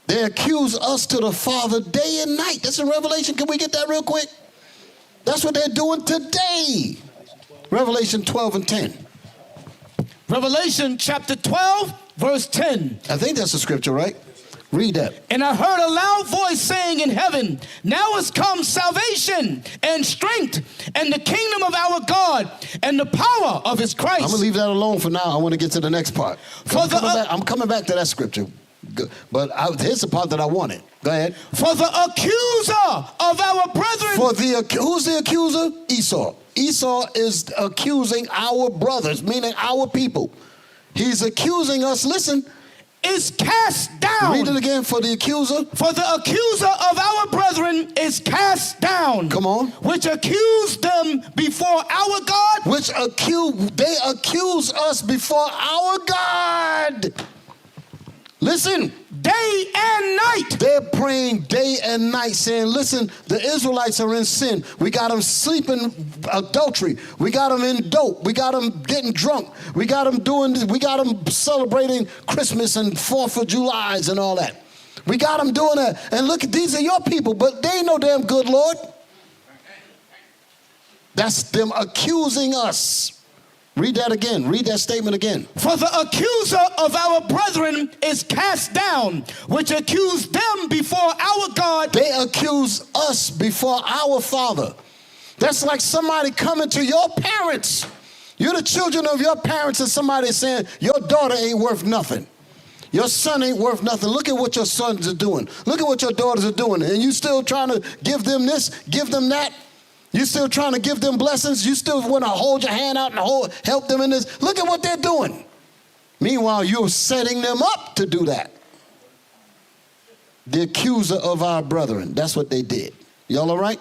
They accuse us to the Father day and night. That's in Revelation. Can we get that real quick? That's what they're doing today. Revelation 12 and 10. Revelation chapter 12, verse 10. I think that's the scripture, right? Read that. And I heard a loud voice saying in heaven, now is come salvation and strength and the kingdom of our God and the power of his Christ. I'm going to leave that alone for now. I want to get to the next part. I'm coming back to that scripture. But here's the part that I wanted. Go ahead. For the accuser of our brethren. Who's the accuser? Esau. Esau is accusing our brothers, meaning our people. He's accusing us, listen, is cast down. Read it again. For the accuser. For the accuser of our brethren is cast down. Come on. Which accused them before our God. They accuse us before our God. Listen. Day and night. They're praying day and night saying, listen, the Israelites are in sin. We got them sleeping adultery. We got them in dope. We got them getting drunk. We got them celebrating Christmas and 4th of July's and all that. We got them doing that. And look, these are your people, but they ain't no damn good, Lord. That's them accusing us. Read that again. Read that statement again. For the accuser of our brethren is cast down, which accused them before our God. They accuse us before our Father. That's like somebody coming to your parents. You're the children of your parents and somebody saying, your daughter ain't worth nothing. Your son ain't worth nothing. Look at what your sons are doing. Look at what your daughters are doing. And you still trying to give them this, give them that. You still trying to give them blessings? You still want to hold your hand out and help them in this? Look at what they're doing. Meanwhile, you're setting them up to do that. The accuser of our brethren. That's what they did. Y'all all right?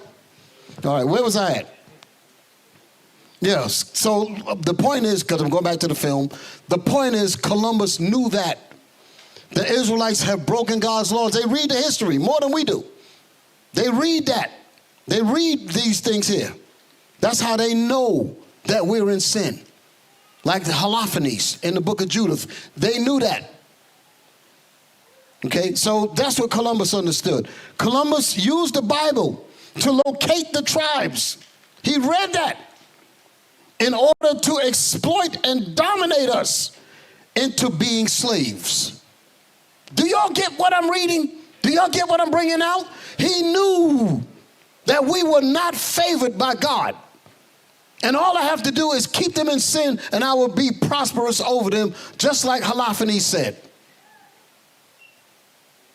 All right, where was I at? Yes, so the point is, because I'm going back to the film, the point is Columbus knew that. The Israelites have broken God's laws. They read the history more than we do. They read that. They read these things here. That's how they know that we're in sin. Like the Holophonies in the book of Judith. They knew that. Okay, so that's what Columbus understood. Columbus used the Bible to locate the tribes. He read that in order to exploit and dominate us into being slaves. Do y'all get what I'm reading? Do y'all get what I'm bringing out? He knew that we were not favored by God. And all I have to do is keep them in sin and I will be prosperous over them, just like Holophonies said.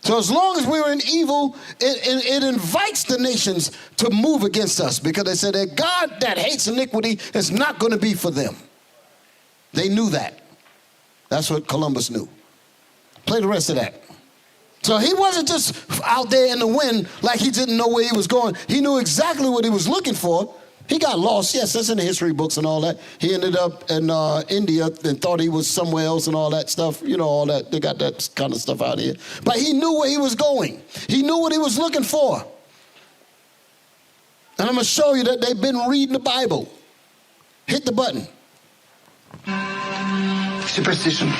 So as long as we're in evil, it invites the nations to move against us because they said that God that hates iniquity is not going to be for them. They knew that. That's what Columbus knew. Play the rest of that. So he wasn't just out there in the wind like he didn't know where he was going. He knew exactly what he was looking for. He got lost. Yes, that's in the history books and all that. He ended up in India and thought he was somewhere else and all that stuff. You know, all that. They got that kind of stuff out here. But he knew where he was going. He knew what he was looking for. And I'm going to show you that they've been reading the Bible. Hit the button. Superstition.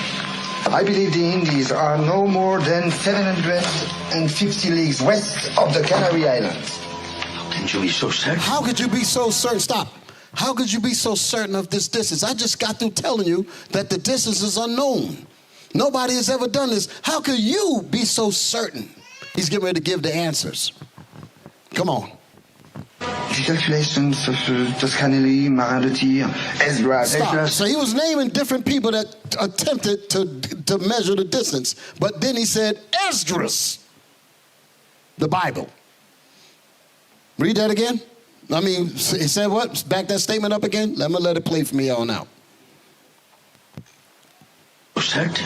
I believe the Indies are no more than 750 leagues west of the Canary Islands. How can you be so certain? How could you be so certain? Stop. How could you be so certain of this distance? I just got through telling you that the distance is unknown. Nobody has ever done this. How could you be so certain? He's getting ready to give the answers. Come on. The calculations of Toscanelli, Marin de Tir, Esdras. Stop. So he was naming different people that attempted to measure the distance. But then he said Esdras, the Bible. Read that again. I mean, he said what? Back that statement up again. Let it play for me on out. Certain?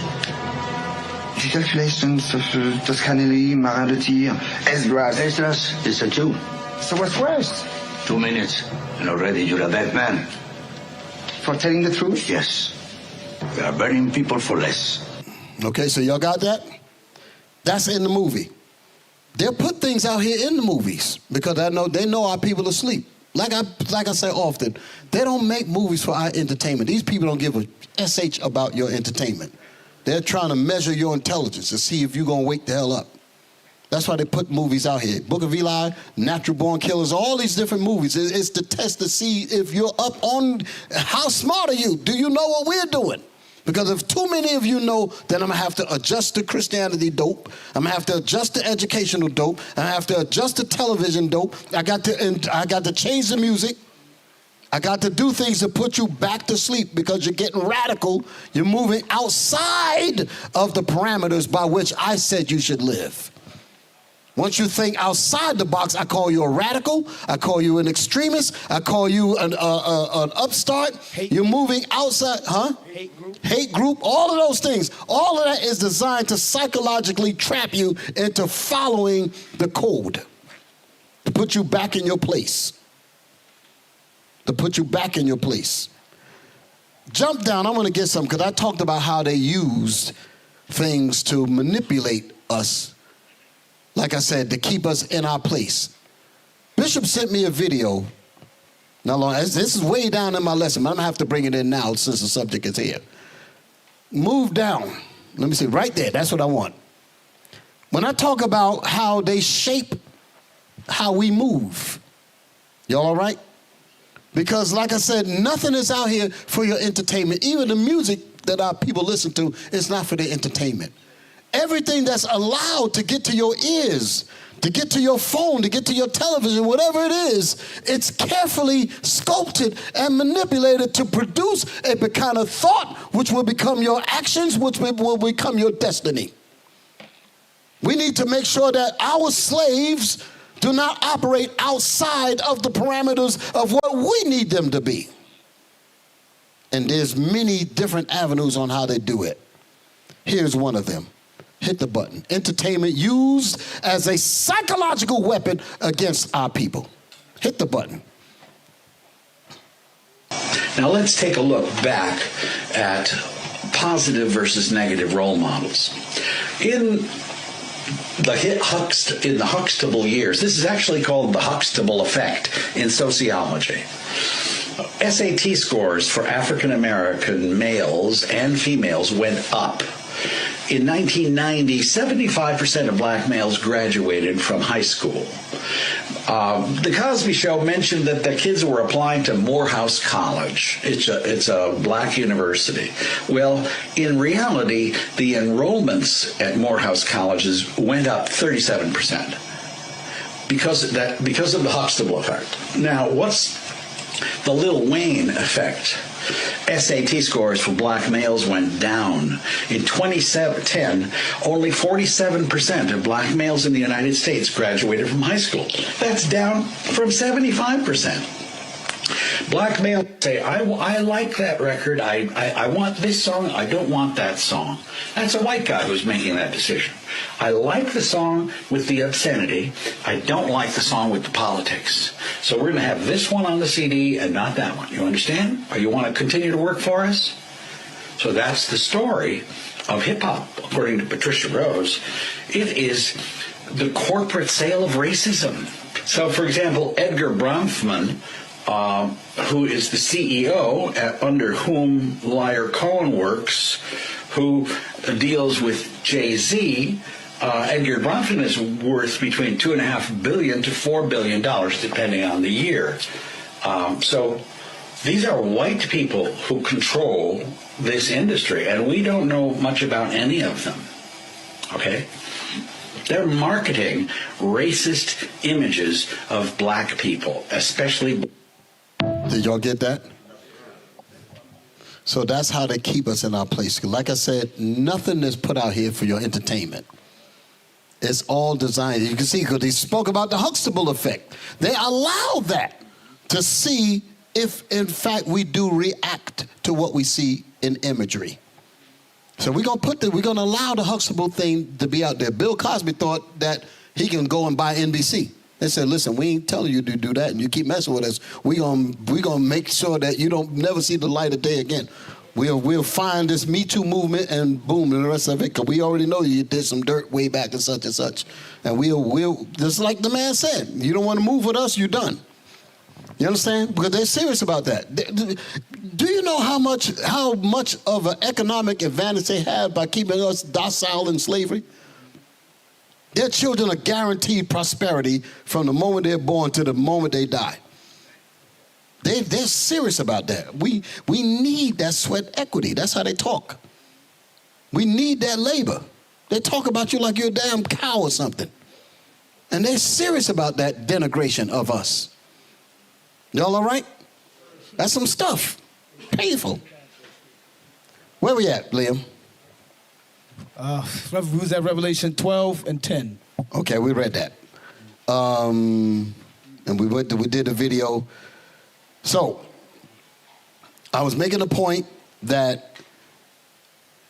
The calculations of Toscanelli, Marin de Tir, Esdras. Esdras is a Jew. So what's worse? 2 minutes, and already you're a dead man. For telling the truth? Yes. We are burying people for less. Okay, so y'all got that? That's in the movie. They'll put things out here in the movies because they know our people are asleep. Like I say often, they don't make movies for our entertainment. These people don't give a SH about your entertainment. They're trying to measure your intelligence to see if you're going to wake the hell up. That's why they put movies out here. Book of Eli, Natural Born Killers, all these different movies. It's to test to see if you're up on, how smart are you? Do you know what we're doing? Because if too many of you know, then I'm going to have to adjust the Christianity dope. I'm going to have to adjust the educational dope. I have to adjust the television dope. I got to change the music. I got to do things to put you back to sleep because you're getting radical. You're moving outside of the parameters by which I said you should live. Once you think outside the box, I call you a radical. I call you an extremist. I call you an upstart. You're moving outside, huh? Hate group, all of those things. All of that is designed to psychologically trap you into following the code, to put you back in your place. To put you back in your place. Jump down, I'm going to get some, because I talked about how they used things to manipulate us. Like I said, to keep us in our place. Bishop sent me a video. Not long. This is way down in my lesson, but I'm going to have to bring it in now since the subject is here. Move down. Let me see. Right there. That's what I want. When I talk about how they shape how we move. Y'all all right? Because like I said, nothing is out here for your entertainment. Even the music that our people listen to is not for their entertainment. Everything that's allowed to get to your ears, to get to your phone, to get to your television, whatever it is, it's carefully sculpted and manipulated to produce a kind of thought which will become your actions, which will become your destiny. We need to make sure that our slaves do not operate outside of the parameters of what we need them to be. And there's many different avenues on how they do it. Here's one of them. Hit the button. Entertainment used as a psychological weapon against our people. Hit the button. Now let's take a look back at positive versus negative role models. In the Huxtable years, this is actually called the Huxtable effect in sociology. SAT scores for African American males and females went up. In 1990, 75% of black males graduated from high school. The Cosby Show mentioned that the kids were applying to Morehouse College. It's a black university. Well, in reality, the enrollments at Morehouse colleges went up 37% because of the Huxtable effect. Now, what's the Lil Wayne effect? SAT scores for black males went down. In 2010, only 47% of black males in the United States graduated from high school. That's down from 75%. Black males say, I like that record, I want this song, I don't want that song. That's a white guy who's making that decision. I like the song with the obscenity, I don't like the song with the politics. So we're going to have this one on the CD and not that one. You understand? Or you want to continue to work for us? So that's the story of hip-hop, according to Patricia Rose. It is the corporate sale of racism. So, for example, Edgar Bronfman, who is the CEO under whom Liar Cohen works, who deals with Jay-Z, Edgar Bronfman is worth between $2.5 billion to $4 billion, depending on the year. So these are white people who control this industry, and we don't know much about any of them. Okay? They're marketing racist images of black people, especially. Did y'all get that? So that's how they keep us in our place. Like I said, nothing is put out here for your entertainment. It's all designed. You can see, because they spoke about the Huxtable effect. They allow that to see if, in fact, we do react to what we see in imagery. So we're gonna allow the Huxtable thing to be out there. Bill Cosby thought that he can go and buy NBC. They said, listen, we ain't telling you to do that, and you keep messing with us. We gonna make sure that you don't never see the light of day again. We'll find this Me Too movement and boom, and the rest of it, because we already know you did some dirt way back and such. And we'll just like the man said, you don't want to move with us, you're done. You understand? Because they're serious about that. Do you know how much of an economic advantage they have by keeping us docile in slavery? Their children are guaranteed prosperity from the moment they're born to the moment they die. They're serious about that. We need that sweat equity. That's how they talk. We need that labor. They talk about you like you're a damn cow or something. And they're serious about that denigration of us. Y'all all right? That's some stuff. Painful. Where we at, Liam? We was at Revelation 12 and 10. Okay, we read that. And we did a video. So, I was making a point that,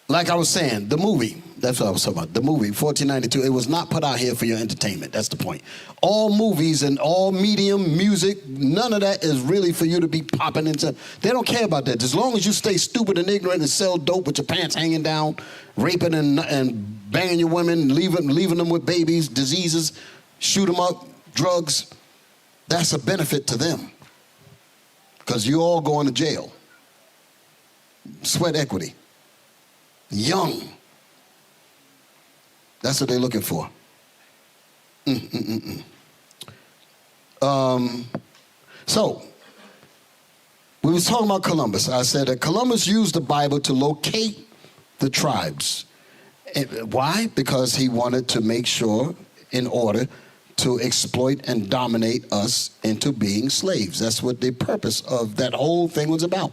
like I was saying, the movie, that's what I was talking about, the movie, 1492, it was not put out here for your entertainment. That's the point. All movies and all medium, music, none of that is really for you to be popping into. They don't care about that. As long as you stay stupid and ignorant and sell dope with your pants hanging down, raping and banging your women, leaving them with babies, diseases, shoot them up, drugs, that's a benefit to them. Because you all going to jail. Sweat equity. Young. That's what they're looking for. So, we was talking about Columbus. I said that Columbus used the Bible to locate the tribes. Why? Because he wanted to make sure, in order to exploit and dominate us into being slaves. That's what the purpose of that whole thing was about.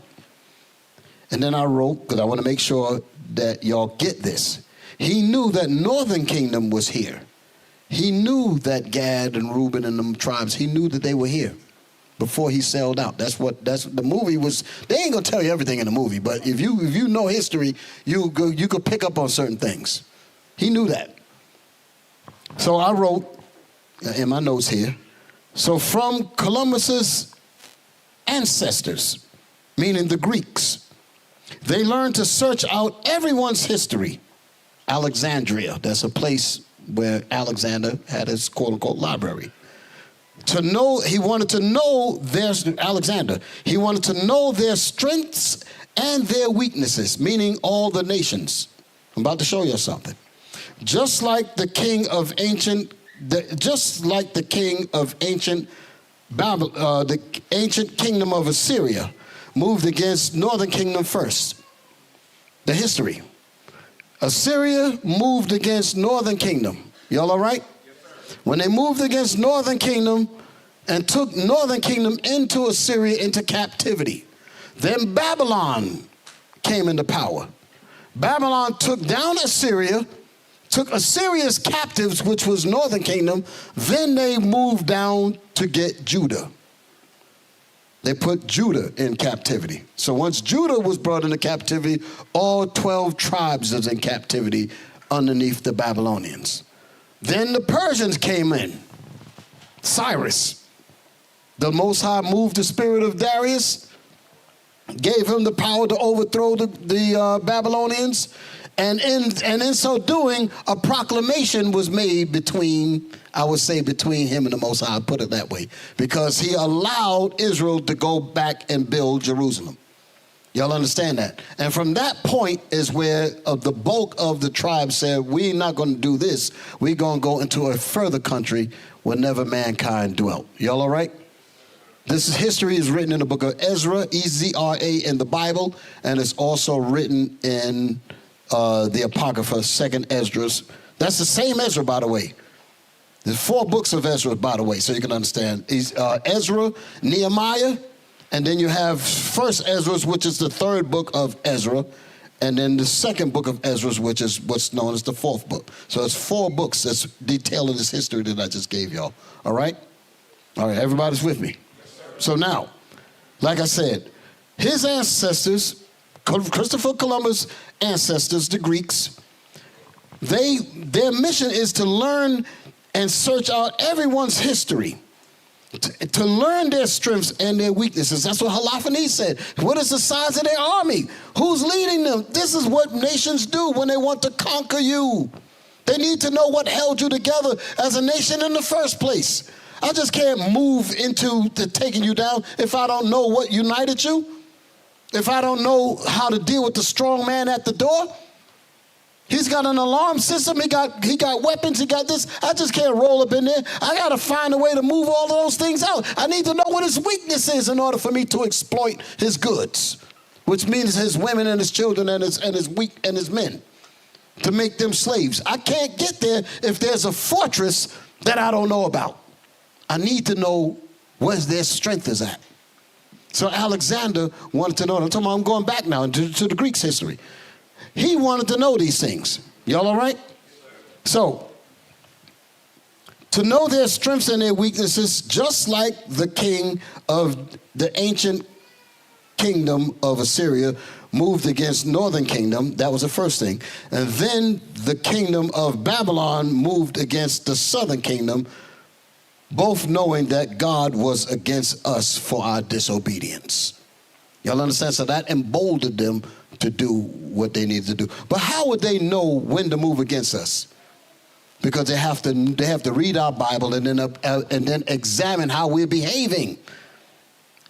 And then I wrote, because I want to make sure that y'all get this. He knew that Northern Kingdom was here. He knew that Gad and Reuben and them tribes, he knew that they were here before he sailed out. That's what the movie was. They ain't gonna tell you everything in the movie, but if you know history, you could pick up on certain things. He knew that. So I wrote in my notes here, so from Columbus's ancestors, meaning the Greeks, they learned to search out everyone's history. Alexandria, that's a place where Alexander had his quote-unquote library. To know, he wanted to know Alexander, he wanted to know their strengths and their weaknesses, meaning all the nations. I'm about to show you something. Just like the king of ancient Babylon, the ancient kingdom of Assyria moved against Northern Kingdom first. The history. Assyria moved against Northern Kingdom. Y'all all right? Yes, when they moved against Northern Kingdom and took Northern Kingdom into Assyria into captivity, then Babylon came into power. Babylon took down Assyria, took Assyria's captives, which was Northern Kingdom, then they moved down to get Judah. They put Judah in captivity. So once Judah was brought into captivity, all 12 tribes was in captivity underneath the Babylonians. Then the Persians came in. Cyrus, the Most High moved the spirit of Darius, gave him the power to overthrow the Babylonians, and in so doing, a proclamation was made between him and the Most High, put it that way, because he allowed Israel to go back and build Jerusalem. Y'all understand that? And from that point is where the bulk of the tribe said, we're not going to do this. We're going to go into a further country where never mankind dwelt. Y'all all right? This history is written in the book of Ezra, E-Z-R-A, in the Bible, and it's also written in the Apocrypha, 2nd Esdras. That's the same Ezra, by the way. There's 4 books of Ezra, by the way, so you can understand. Ezra, Nehemiah, and then you have 1st Ezra, which is the 3rd book of Ezra, and then the 2nd book of Ezra, which is what's known as the 4th book. So it's 4 books that's detailing this history that I just gave y'all. All right? All right, everybody's with me? So now, like I said, his ancestors, Christopher Columbus' ancestors, the Greeks, their mission is to learn and search out everyone's history, to learn their strengths and their weaknesses. That's what Holofernes said. What is the size of their army? Who's leading them? This is what nations do when they want to conquer you. They need to know what held you together as a nation in the first place. I just can't move into taking you down if I don't know what united you, if I don't know how to deal with the strong man at the door. He's got an alarm system, he got weapons, he got this. I just can't roll up in there. I got to find a way to move all of those things out. I need to know what his weakness is in order for me to exploit his goods, which means his women and his children and his men, to make them slaves. I can't get there if there's a fortress that I don't know about. I need to know where their strength is at. So Alexander wanted to know. I'm going back now to the Greeks' history. He wanted to know these things. Y'all all right? So, to know their strengths and their weaknesses, just like the king of the ancient kingdom of Assyria moved against northern kingdom, that was the first thing. And then the kingdom of Babylon moved against the southern kingdom, both knowing that God was against us for our disobedience. Y'all understand? So that emboldened them to do what they needed to do. But how would they know when to move against us? Because they have to read our Bible and then examine how we're behaving.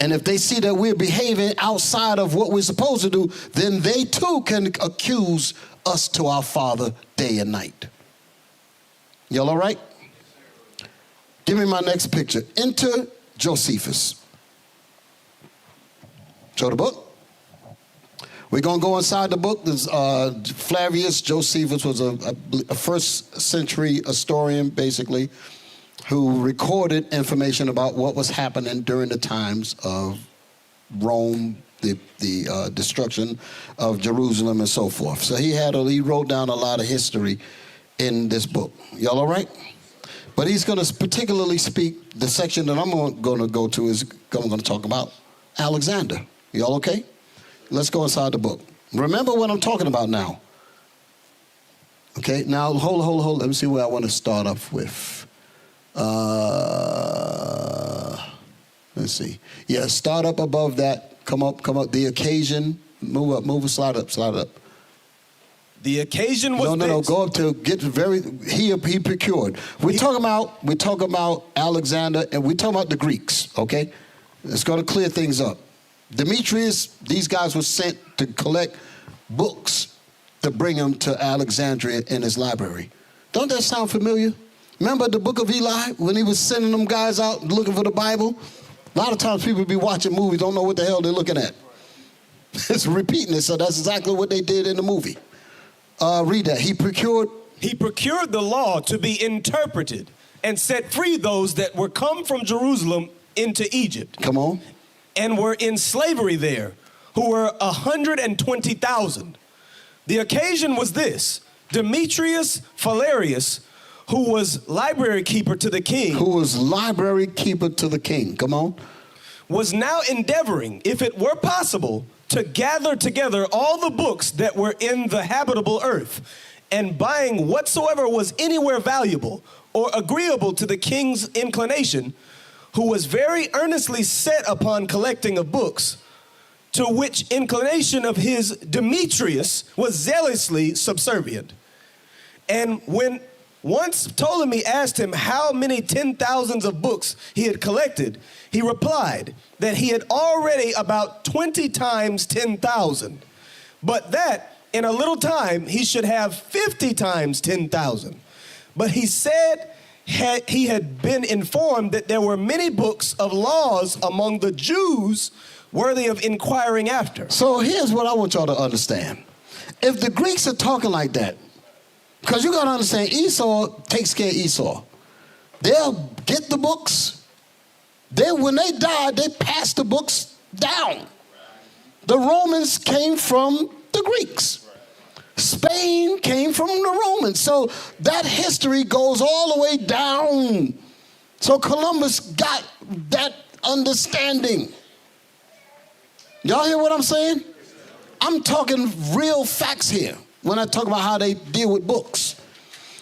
And if they see that we're behaving outside of what we're supposed to do, then they too can accuse us to our Father day and night. Y'all all right? Give me my next picture. Enter Josephus. Show the book. We're going to go inside the book. There's Flavius Josephus was a first century historian, basically, who recorded information about what was happening during the times of Rome, the destruction of Jerusalem and so forth. So he wrote down a lot of history in this book. Y'all all right? But he's going to particularly speak, the section that I'm going to go to is I'm going to talk about Alexander. Y'all okay? Let's go inside the book. Remember what I'm talking about now. Okay, now hold. Let me see where I want to start off with. Let's see. Yeah, start up above that. Come up. The occasion. Move up. Slide up. The occasion was No. Go up to get very. He procured. We're talking about Alexander, and we're talking about the Greeks. Okay, it's going to clear things up. Demetrius, these guys were sent to collect books to bring them to Alexandria in his library. Don't that sound familiar? Remember the book of Eli when he was sending them guys out looking for the Bible? A lot of times people be watching movies, don't know what the hell they're looking at. It's repeating it, so that's exactly what they did in the movie. Read that. He procured the law to be interpreted and set free those that were come from Jerusalem into Egypt. Come on. And were in slavery there, who were 120,000. The occasion was this: Demetrius Phalereus, who was library keeper to the king. Come on. Was now endeavoring, if it were possible, to gather together all the books that were in the habitable earth, and buying whatsoever was anywhere valuable or agreeable to the king's inclination, who was very earnestly set upon collecting of books, to which inclination of his Demetrius was zealously subservient. And when Once Ptolemy asked him how many 10,000s of books he had collected, he replied that he had already about 20 times 10,000, but that in a little time he should have 50 times 10,000. But he said he had been informed that there were many books of laws among the Jews worthy of inquiring after. So here's what I want y'all to understand. If the Greeks are talking like that, because you got to understand, Esau takes care of Esau. They'll get the books. When they die, they pass the books down. The Romans came from the Greeks. Spain came from the Romans. So that history goes all the way down. So Columbus got that understanding. Y'all hear what I'm saying? I'm talking real facts here when I talk about how they deal with books.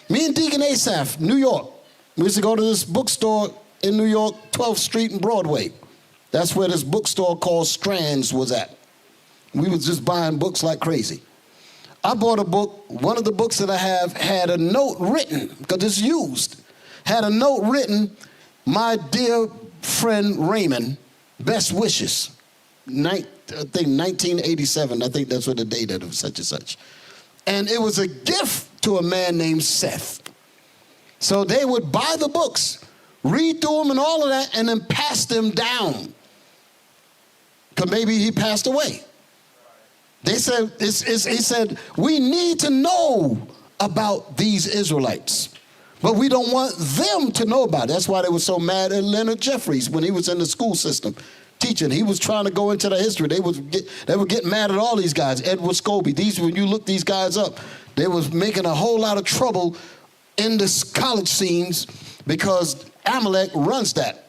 Me and Deacon Asaph, New York, we used to go to this bookstore in New York, 12th Street and Broadway. That's where this bookstore called Strands was at. We was just buying books like crazy. I bought a book. One of the books that I have had a note written, because it's used, had a note written, "My dear friend Raymond, best wishes." I think 1987, I think that's what the date of such and such. And it was a gift to a man named Seth. So they would buy the books, read through them and all of that, and then pass them down. Because maybe he passed away. He said, we need to know about these Israelites, but we don't want them to know about it. That's why they were so mad at Leonard Jeffries when he was in the school system teaching. He was trying to go into the history. They were getting mad at all these guys. Edward Scobie. When you look these guys up, they was making a whole lot of trouble in the college scenes because Amalek runs that.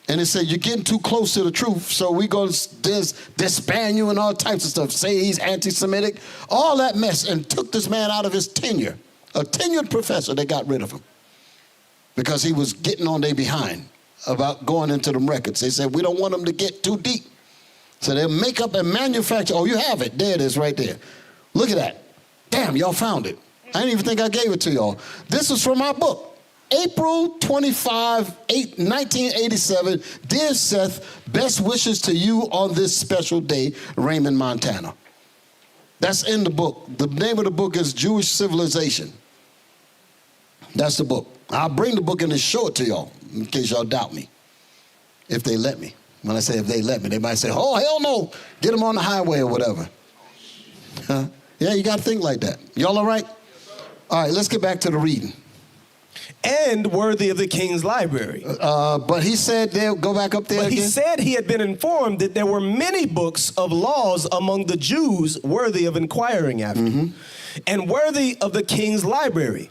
And it said, you're getting too close to the truth, so we're going to disband you and all types of stuff. Say he's anti-Semitic, all that mess, and took this man out of his tenure. A tenured professor, they got rid of him because he was getting on their behind about going into them records. They said, we don't want them to get too deep. So they'll make up and manufacture. Oh, you have it. There it is right there. Look at that. Damn, y'all found it. I didn't even think I gave it to y'all. This is from my book. April 25, 1987, dear Seth, best wishes to you on this special day, Raymond, Montana. That's in the book. The name of the book is Jewish Civilization. That's the book. I'll bring the book in and show it to y'all in case y'all doubt me, if they let me. When I say if they let me, they might say, oh, hell no, get them on the highway or whatever. Huh? Yeah, you got to think like that. Y'all all right? All right, let's get back to the reading. And worthy of the king's library. But he said, go back up there again. He said he had been informed that there were many books of laws among the Jews worthy of inquiring after, and worthy of the king's library,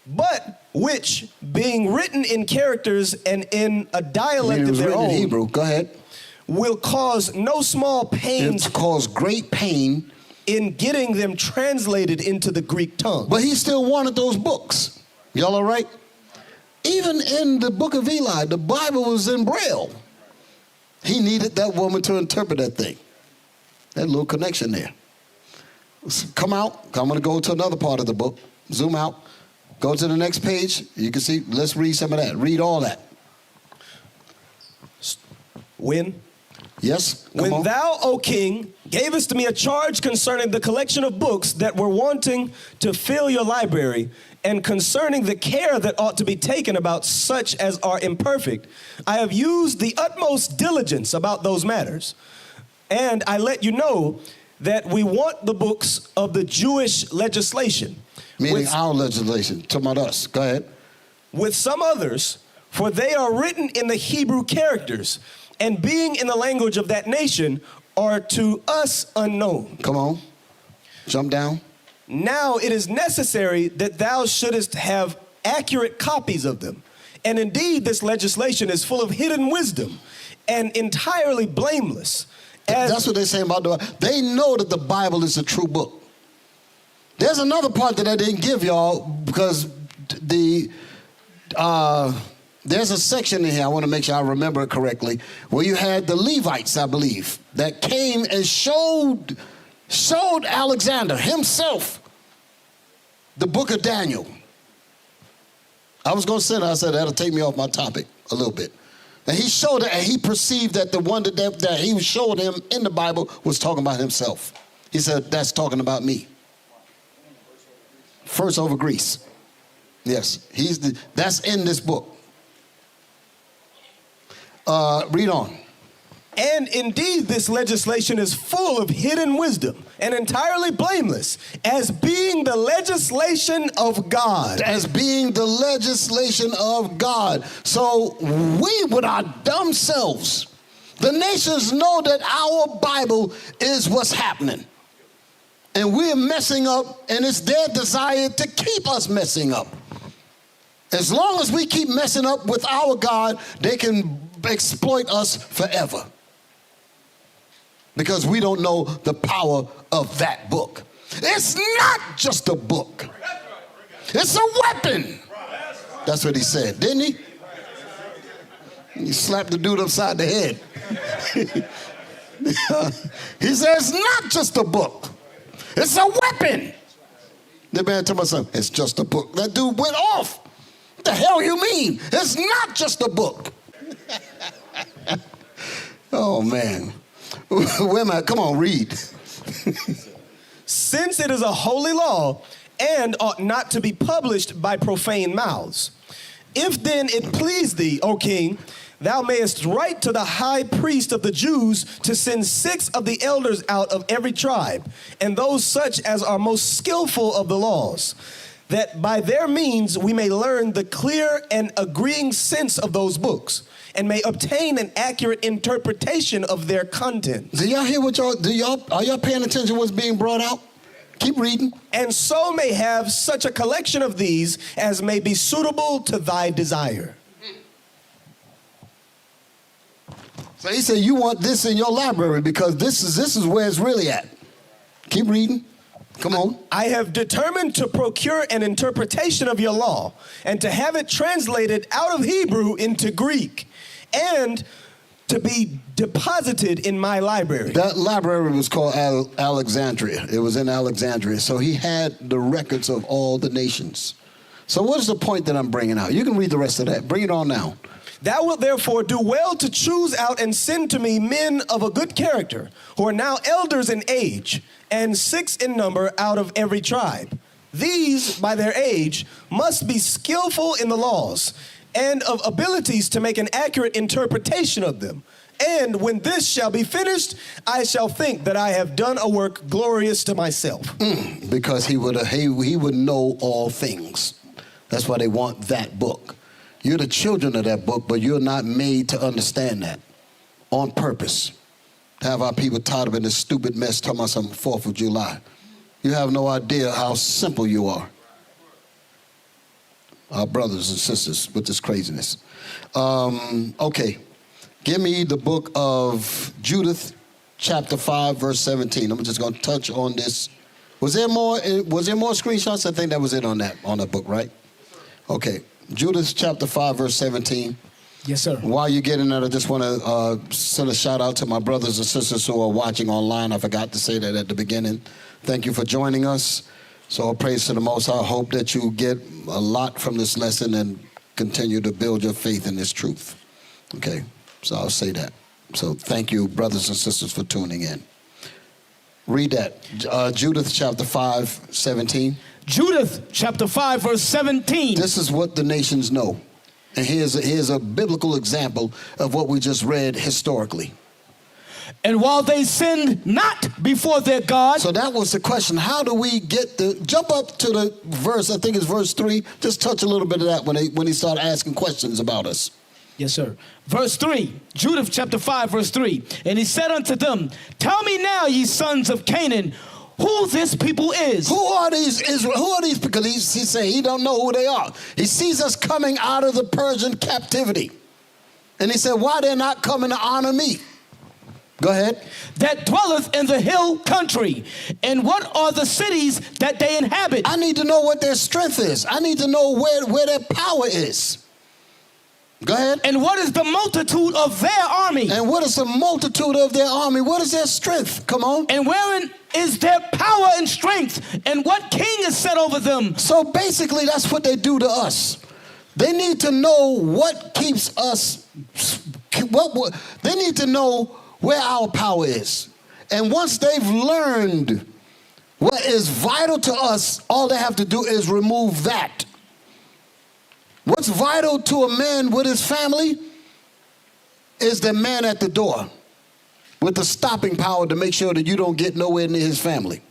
but which, being written in characters and in a dialect of their own, in Hebrew. Go ahead. Will cause no small pain. It's cause great pain in getting them translated into the Greek tongue. But he still wanted those books. Y'all all right? Even in the book of Eli, the Bible was in Braille. He needed that woman to interpret that thing. That little connection there. Come out. I'm going to go to another part of the book. Zoom out. Go to the next page. You can see. Let's read some of that. Read all that. When? Yes. When thou, O king, gavest to me a charge concerning the collection of books that were wanting to fill your library, and concerning the care that ought to be taken about such as are imperfect, I have used the utmost diligence about those matters. And I let you know that we want the books of the Jewish legislation. Meaning our legislation. Talking about us. Go ahead. With some others, for they are written in the Hebrew characters, and being in the language of that nation, are to us unknown. Come on. Jump down. Now it is necessary that thou shouldest have accurate copies of them. And indeed, this legislation is full of hidden wisdom and entirely blameless. That's what they're saying about the Bible. They know that the Bible is a true book. There's another part that I didn't give y'all because there's a section in here, I want to make sure I remember it correctly, where you had the Levites, I believe, that came and showed Alexander himself the book of Daniel. I was going to send it. I said, that'll take me off my topic a little bit. And he showed it, and he perceived that the one that he showed him in the Bible was talking about himself. He said, that's talking about me. First over Greece. Yes, that's in this book. Read on. And indeed, this legislation is full of hidden wisdom and entirely blameless, as being the legislation of God. As being the legislation of God. So we, with our dumb selves, the nations know that our Bible is what's happening. And we're messing up, and it's their desire to keep us messing up. As long as we keep messing up with our God, they can exploit us forever. Because we don't know the power of that book. It's not just a book. It's a weapon. That's what he said, didn't he? He slapped the dude upside the head. He said, it's not just a book. It's a weapon. The man told my son, it's just a book. That dude went off. What the hell you mean? It's not just a book. Oh, man. Where am I? Come on, read. Since it is a holy law and ought not to be published by profane mouths. If then it please thee, O king, thou mayest write to the high priest of the Jews to send 6 of the elders out of every tribe, and those such as are most skillful of the laws, that by their means we may learn the clear and agreeing sense of those books, and may obtain an accurate interpretation of their content. Do y'all hear what are y'all paying attention to what's being brought out? Keep reading. And so may have such a collection of these as may be suitable to thy desire. So he said, you want this in your library because this is where it's really at. Keep reading. Come on. I have determined to procure an interpretation of your law and to have it translated out of Hebrew into Greek and to be deposited in my library. That library was called Alexandria. It was in Alexandria. So he had the records of all the nations. So what is the point that I'm bringing out? You can read the rest of that. Bring it on now. Thou wilt therefore do well to choose out and send to me men of a good character, who are now elders in age, and 6 in number out of every tribe. These, by their age, must be skillful in the laws, and of abilities to make an accurate interpretation of them. And when this shall be finished, I shall think that I have done a work glorious to myself. Because he would know all things. That's why they want that book. You're the children of that book, but you're not made to understand that on purpose. To have our people tied up in this stupid mess talking about some 4th of July. You have no idea how simple you are. Our brothers and sisters with this craziness. Okay. Give me the book of Judith, chapter 5, verse 17. I'm just going to touch on this. Was there more screenshots? I think that was it on that book, right? Okay. Judith chapter 5, verse 17. Yes, sir. While you're getting that, I just want to send a shout out to my brothers and sisters who are watching online. I forgot to say that at the beginning. Thank you for joining us. So praise to the Most High. I hope that you get a lot from this lesson and continue to build your faith in this truth. Okay, so I'll say that. So thank you, brothers and sisters, for tuning in. Read that. Judith chapter 5, 17. Judith chapter 5, verse 17. This is what the nations know. And here's a biblical example of what we just read historically. And while they sinned not before their God. So that was the question. How do we jump up to the verse, I think it's verse 3. Just touch a little bit of that when he started asking questions about us. Yes, sir. Verse 3, Judith chapter 5, verse 3. And he said unto them, tell me now, ye sons of Canaan, who this people is. Who are these Israel? Who are these? Because he said he don't know who they are. He sees us coming out of the Persian captivity. And he said, why they're not coming to honor me? Go ahead. That dwelleth in the hill country. And what are the cities that they inhabit? I need to know what their strength is. I need to know where their power is. Go ahead. And what is the multitude of their army? And what is the multitude of their army? What is their strength? Come on. And wherein is their power and strength? And what king is set over them? So basically, that's what they do to us. They need to know what keeps us, they need to know where our power is. And once they've learned what is vital to us, all they have to do is remove that. What's vital to a man with his family is the man at the door with the stopping power to make sure that you don't get nowhere near his family.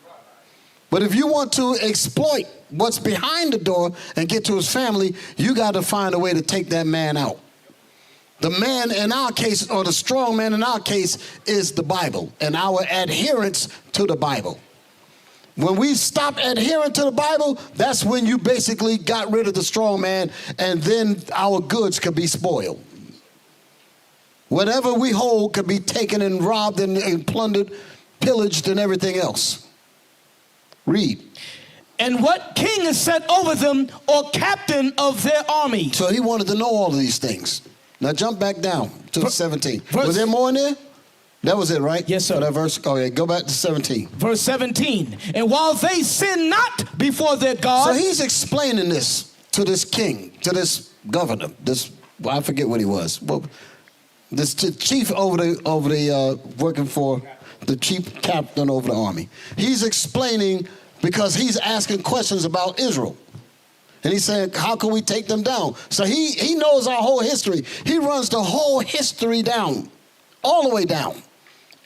But if you want to exploit what's behind the door and get to his family, you got to find a way to take that man out. The man in our case, or the strong man in our case, is the Bible and our adherence to the Bible. When we stop adhering to the Bible, that's when you basically got rid of the strong man, and then our goods could be spoiled. Whatever we hold could be taken and robbed and plundered, pillaged, and everything else. Read. And what king is set over them, or captain of their army? So he wanted to know all of these things. Now jump back down to 17. Was there more in there? That was it, right? Yes, sir. For that verse? Oh, yeah, go back to 17. Verse 17. And while they sin not before their God. So he's explaining this to this king, to this governor, I forget what he was. Well, this chief working for the chief captain over the army. He's explaining because he's asking questions about Israel. And he said, how can we take them down? So he knows our whole history. He runs the whole history down, all the way down.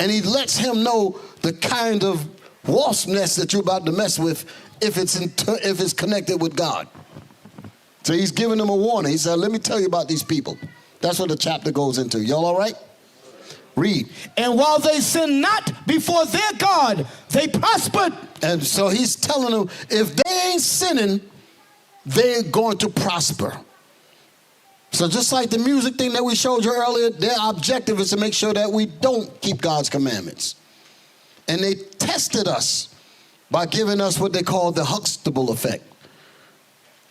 And he lets him know the kind of wasp nest that you're about to mess with if it's connected with God. So he's giving them a warning. He said, let me tell you about these people. That's what the chapter goes into. Y'all all right? Read. And while they sin not before their God, they prospered. And so he's telling them, if they ain't sinning, they're going to prosper. So just like the music thing that we showed you earlier, their objective is to make sure that we don't keep God's commandments. And they tested us by giving us what they call the Huxtable effect.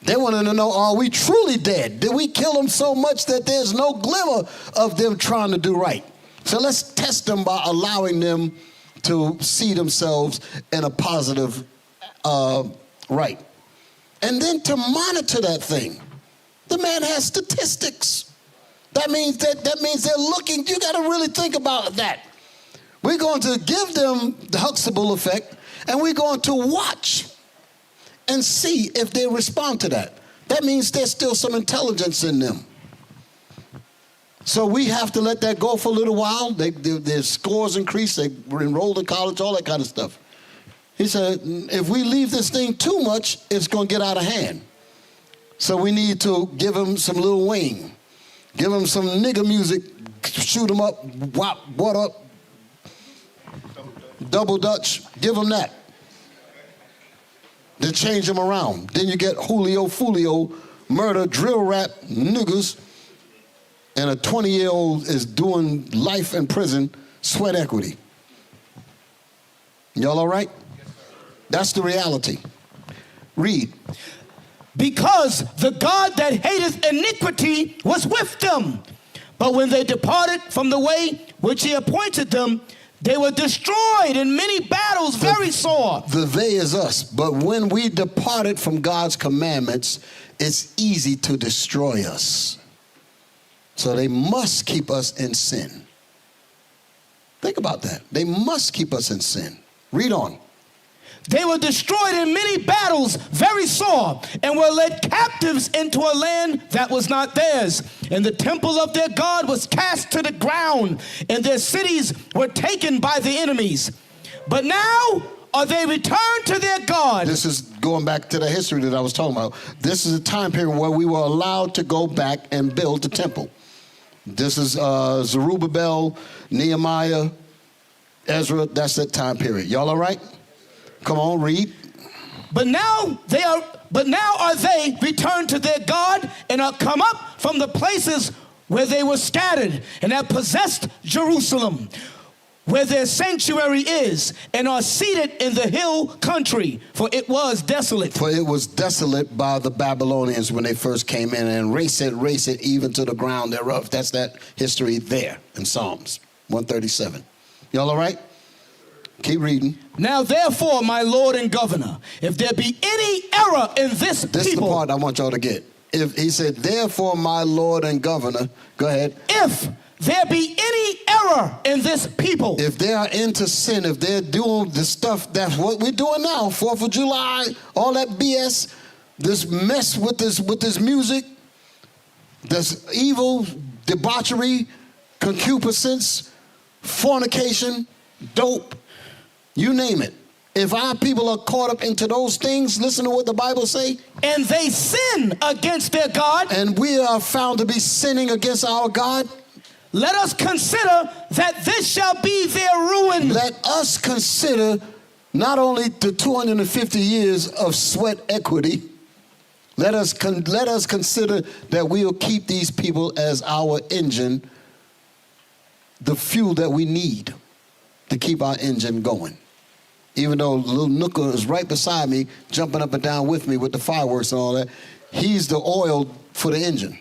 They wanted to know, are we truly dead? Did we kill them so much that there's no glimmer of them trying to do right? So let's test them by allowing them to see themselves in a positive right. And then to monitor that thing. The man has statistics. That means they're looking. You got to really think about that. We're going to give them the Huxtable effect, and we're going to watch and see if they respond to that. That means there's still some intelligence in them. So we have to let that go for a little while. Their scores increase. They were enrolled in college, all that kind of stuff. He said, if we leave this thing too much, it's going to get out of hand. So we need to give them some Lil Wayne. Give them some nigga music, shoot them up, what up, double Dutch, give them that. Then change them around. Then you get Julio, Fulio, murder, drill rap, niggas, and a 20-year-old is doing life in prison, sweat equity. Y'all all right? That's the reality. Read. Because the God that hateth iniquity was with them. But when they departed from the way which he appointed them, they were destroyed in many battles, very sore. The they is us. But when we departed from God's commandments, it's easy to destroy us. So they must keep us in sin. Think about that. They must keep us in sin. Read on. They were destroyed in many battles, very sore, and were led captives into a land that was not theirs. And the temple of their God was cast to the ground, and their cities were taken by the enemies. But now are they returned to their God. This is going back to the history that I was talking about. This is a time period where we were allowed to go back and build the temple. This is Zerubbabel, Nehemiah, Ezra. That's that time period. Y'all all right? Come on, read. But now are they returned to their God and are come up from the places where they were scattered and have possessed Jerusalem, where their sanctuary is, and are seated in the hill country, for it was desolate. For it was desolate by the Babylonians when they first came in, and race it even to the ground thereof. That's that history there in Psalms 137. Y'all all right? Keep reading. Now therefore, my Lord and Governor, if there be any error in this is the part I want y'all to get. If he said, therefore, my Lord and Governor, go ahead. If there be any error in this people. If they are into sin, if they're doing the stuff that's what we're doing now, 4th of July, all that BS, this mess with this music, this evil, debauchery, concupiscence, fornication, dope, you name it. If our people are caught up into those things, listen to what the Bible say. And they sin against their God. And we are found to be sinning against our God. Let us consider that this shall be their ruin. Let us consider not only the 250 years of sweat equity, let us consider that we'll keep these people as our engine, the fuel that we need to keep our engine going. Even though little Nooker is right beside me, jumping up and down with me with the fireworks and all that, he's the oil for the engine.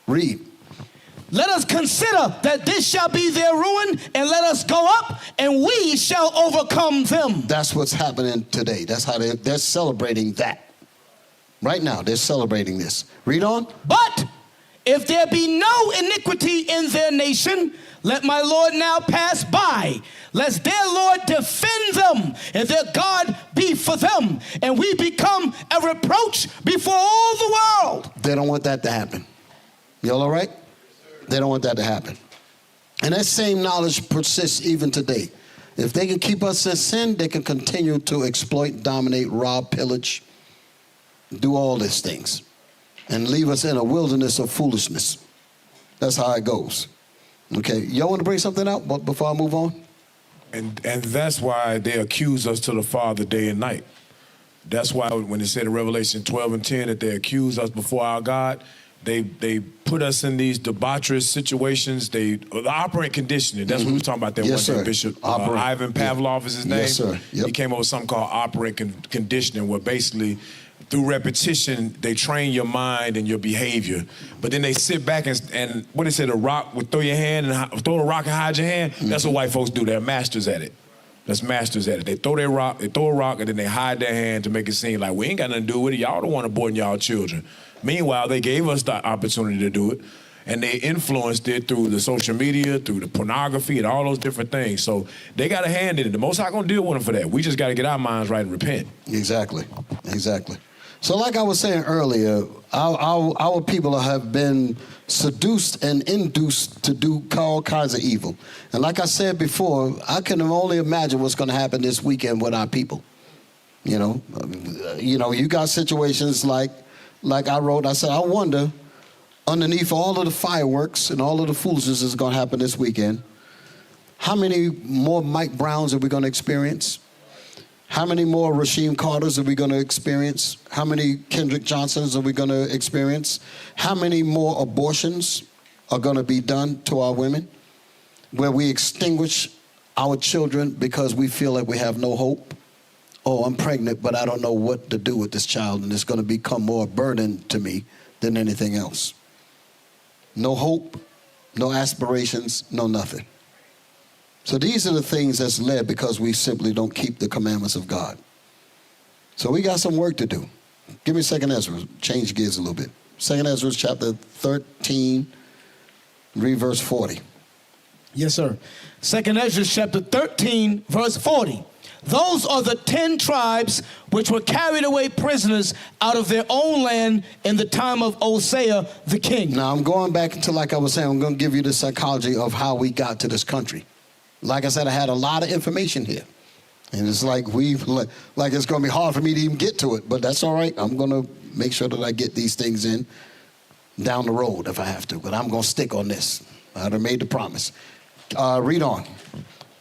Read. Let us consider that this shall be their ruin, and let us go up, and we shall overcome them. That's what's happening today. That's how they're celebrating that. Right now, they're celebrating this. Read on. But if there be no iniquity in their nation, let my Lord now pass by, lest their Lord defend them, and their God be for them, and we become a reproach before all the world. They don't want that to happen. Y'all all right? They don't want that to happen. And that same knowledge persists even today. If they can keep us in sin, they can continue to exploit, dominate, rob, pillage, do all these things, and leave us in a wilderness of foolishness. That's how it goes. Okay, y'all want to bring something out before I move on? And that's why they accuse us to the Father day and night. That's why when it said in Revelation 12 and 10 that they accuse us before our God, they put us in these debaucherous situations. The operant conditioning, that's what we were talking about that yes, one sir. day, Bishop. Operant. Ivan Pavlov is his name. Yes, sir. Yep. He came up with something called operant conditioning, where basically through repetition, they train your mind and your behavior. But then they sit back and what they say, the rock would throw your hand and throw a rock and hide your hand. That's what white folks do. They're masters at it. That's masters at it. They throw a rock, and then they hide their hand to make it seem like we ain't got nothing to do with it. Y'all don't want to abort y'all children. Meanwhile, they gave us the opportunity to do it, and they influenced it through the social media, through the pornography, and all those different things. So they got a hand in it. The Most High gonna deal with them for that. We just got to get our minds right and repent. Exactly. So like I was saying earlier, our people have been seduced and induced to do all kinds of evil. And like I said before, I can only imagine what's going to happen this weekend with our people. You know, you got situations like I wrote, I said, I wonder, underneath all of the fireworks and all of the foolishness that's going to happen this weekend, how many more Mike Browns are we going to experience? How many more Rasheem Carters are we going to experience? How many Kendrick Johnsons are we going to experience? How many more abortions are going to be done to our women, where we extinguish our children because we feel like we have no hope? Oh, I'm pregnant, but I don't know what to do with this child, and it's going to become more a burden to me than anything else. No hope, no aspirations, no nothing. So these are the things that's led because we simply don't keep the commandments of God. So we got some work to do. Give me 2nd Ezra, change gears a little bit. 2nd Ezra chapter 13, read verse 40. Yes, sir. 2nd Ezra chapter 13, verse 40. Those are the 10 tribes which were carried away prisoners out of their own land in the time of Hosea the king. Now I'm going back to, like I was saying, I'm going to give you the psychology of how we got to this country. Like I said, I had a lot of information here. And it's like it's going to be hard for me to even get to it, but that's all right. I'm going to make sure that I get these things in down the road if I have to, but I'm going to stick on this. I done made the promise. Read on.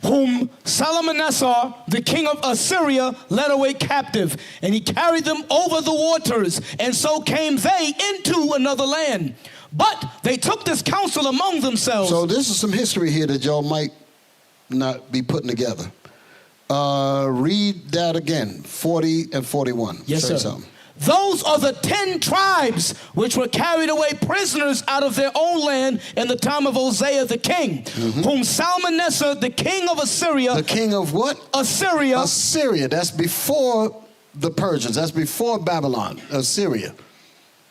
Whom Salmanassar, the king of Assyria, led away captive, and he carried them over the waters, and so came they into another land. But they took this counsel among themselves. So this is some history here that y'all might not be putting together. Read that again, 40 and 41. Yes, say sir. Something. Those are the 10 tribes which were carried away prisoners out of their own land in the time of Hosea the king, whom Salmanassar, the king of Assyria. The king of what? Assyria. Assyria. That's before the Persians. That's before Babylon. Assyria.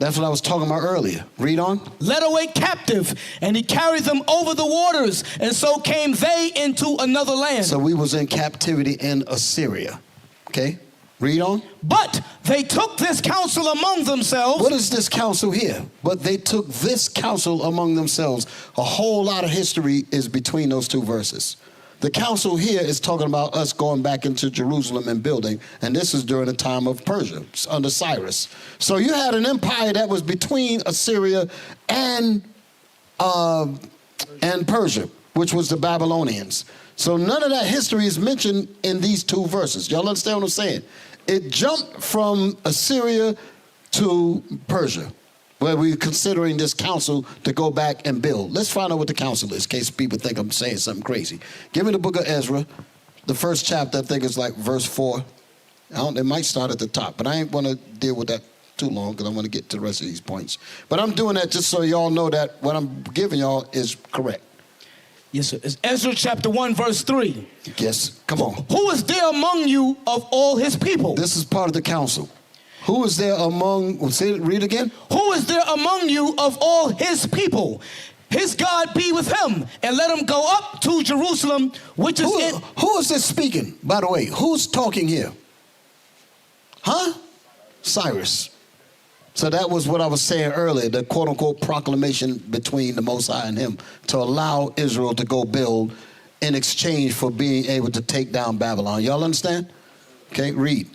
That's what I was talking about earlier. Read on. Led away captive, and he carried them over the waters, and so came they into another land. So we was in captivity in Assyria. Okay, read on. But they took this counsel among themselves. What is this counsel here? But they took this counsel among themselves. A whole lot of history is between those two verses. The council here is talking about us going back into Jerusalem and building, and this is during the time of Persia, under Cyrus. So you had an empire that was between Assyria and Persia, which was the Babylonians. So none of that history is mentioned in these two verses. Y'all understand what I'm saying? It jumped from Assyria to Persia, where we're considering this council to go back and build. Let's find out what the council is, in case people think I'm saying something crazy. Give me the book of Ezra, the first chapter, I think it's like verse 4. It might start at the top, but I ain't want to deal with that too long because I want to get to the rest of these points. But I'm doing that just so y'all know that what I'm giving y'all is correct. Yes, sir. It's Ezra chapter 1, verse 3. Yes, come on. Who is there among you of all his people? This is part of the council. Who is there among, read again? Who is there among you of all his people? His God be with him, and let him go up to Jerusalem, which is Who is this speaking, by the way? Who's talking here? Huh? Cyrus. So that was what I was saying earlier, the quote-unquote proclamation between the Most High and him to allow Israel to go build in exchange for being able to take down Babylon. Y'all understand? Okay, read.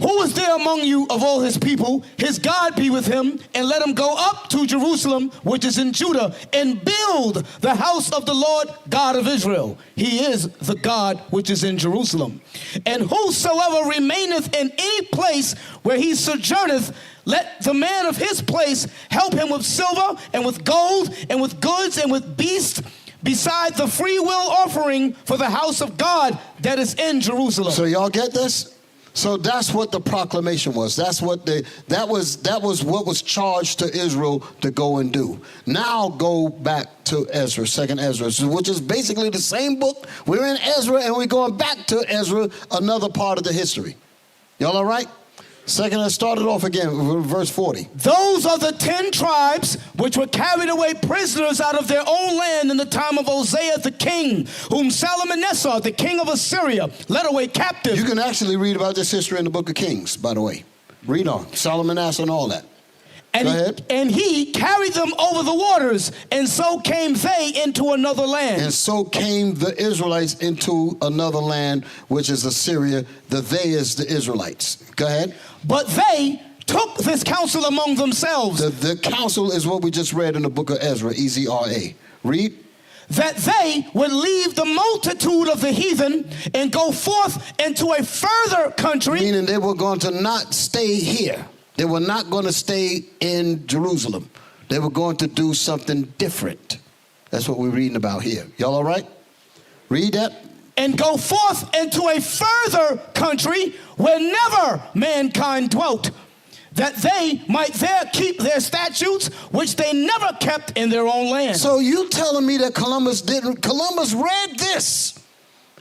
Who is there among you of all his people? His God be with him, and let him go up to Jerusalem, which is in Judah, and build the house of the Lord God of Israel. He is the God which is in Jerusalem. And whosoever remaineth in any place where he sojourneth, let the man of his place help him with silver and with gold and with goods and with beasts, beside the free will offering for the house of God that is in Jerusalem. So y'all get this? So that's what the proclamation was. That's what that was what was charged to Israel to go and do. Now go back to Ezra, second Ezra, which is basically the same book. We're in Ezra and we're going back to Ezra, another part of the history. Y'all all right? Second, let's start it off again, verse 40. Those are the 10 tribes which were carried away prisoners out of their own land in the time of Hosea the king, whom Salmanassar, the king of Assyria, led away captive. You can actually read about this history in the book of Kings, by the way. Read on. Salmanassar and all that. And he carried them over the waters, and so came they into another land. And so came the Israelites into another land, which is Assyria. The they is the Israelites. Go ahead. But they took this counsel among themselves. The counsel is what we just read in the book of Ezra, Ezra. Read. That they would leave the multitude of the heathen and go forth into a further country. Meaning they were going to not stay here. They were not going to stay in Jerusalem. They were going to do something different. That's what we're reading about here. Y'all all right? Read that. And go forth into a further country where never mankind dwelt, that they might there keep their statutes, which they never kept in their own land. So you telling me that Columbus didn't? Columbus read this,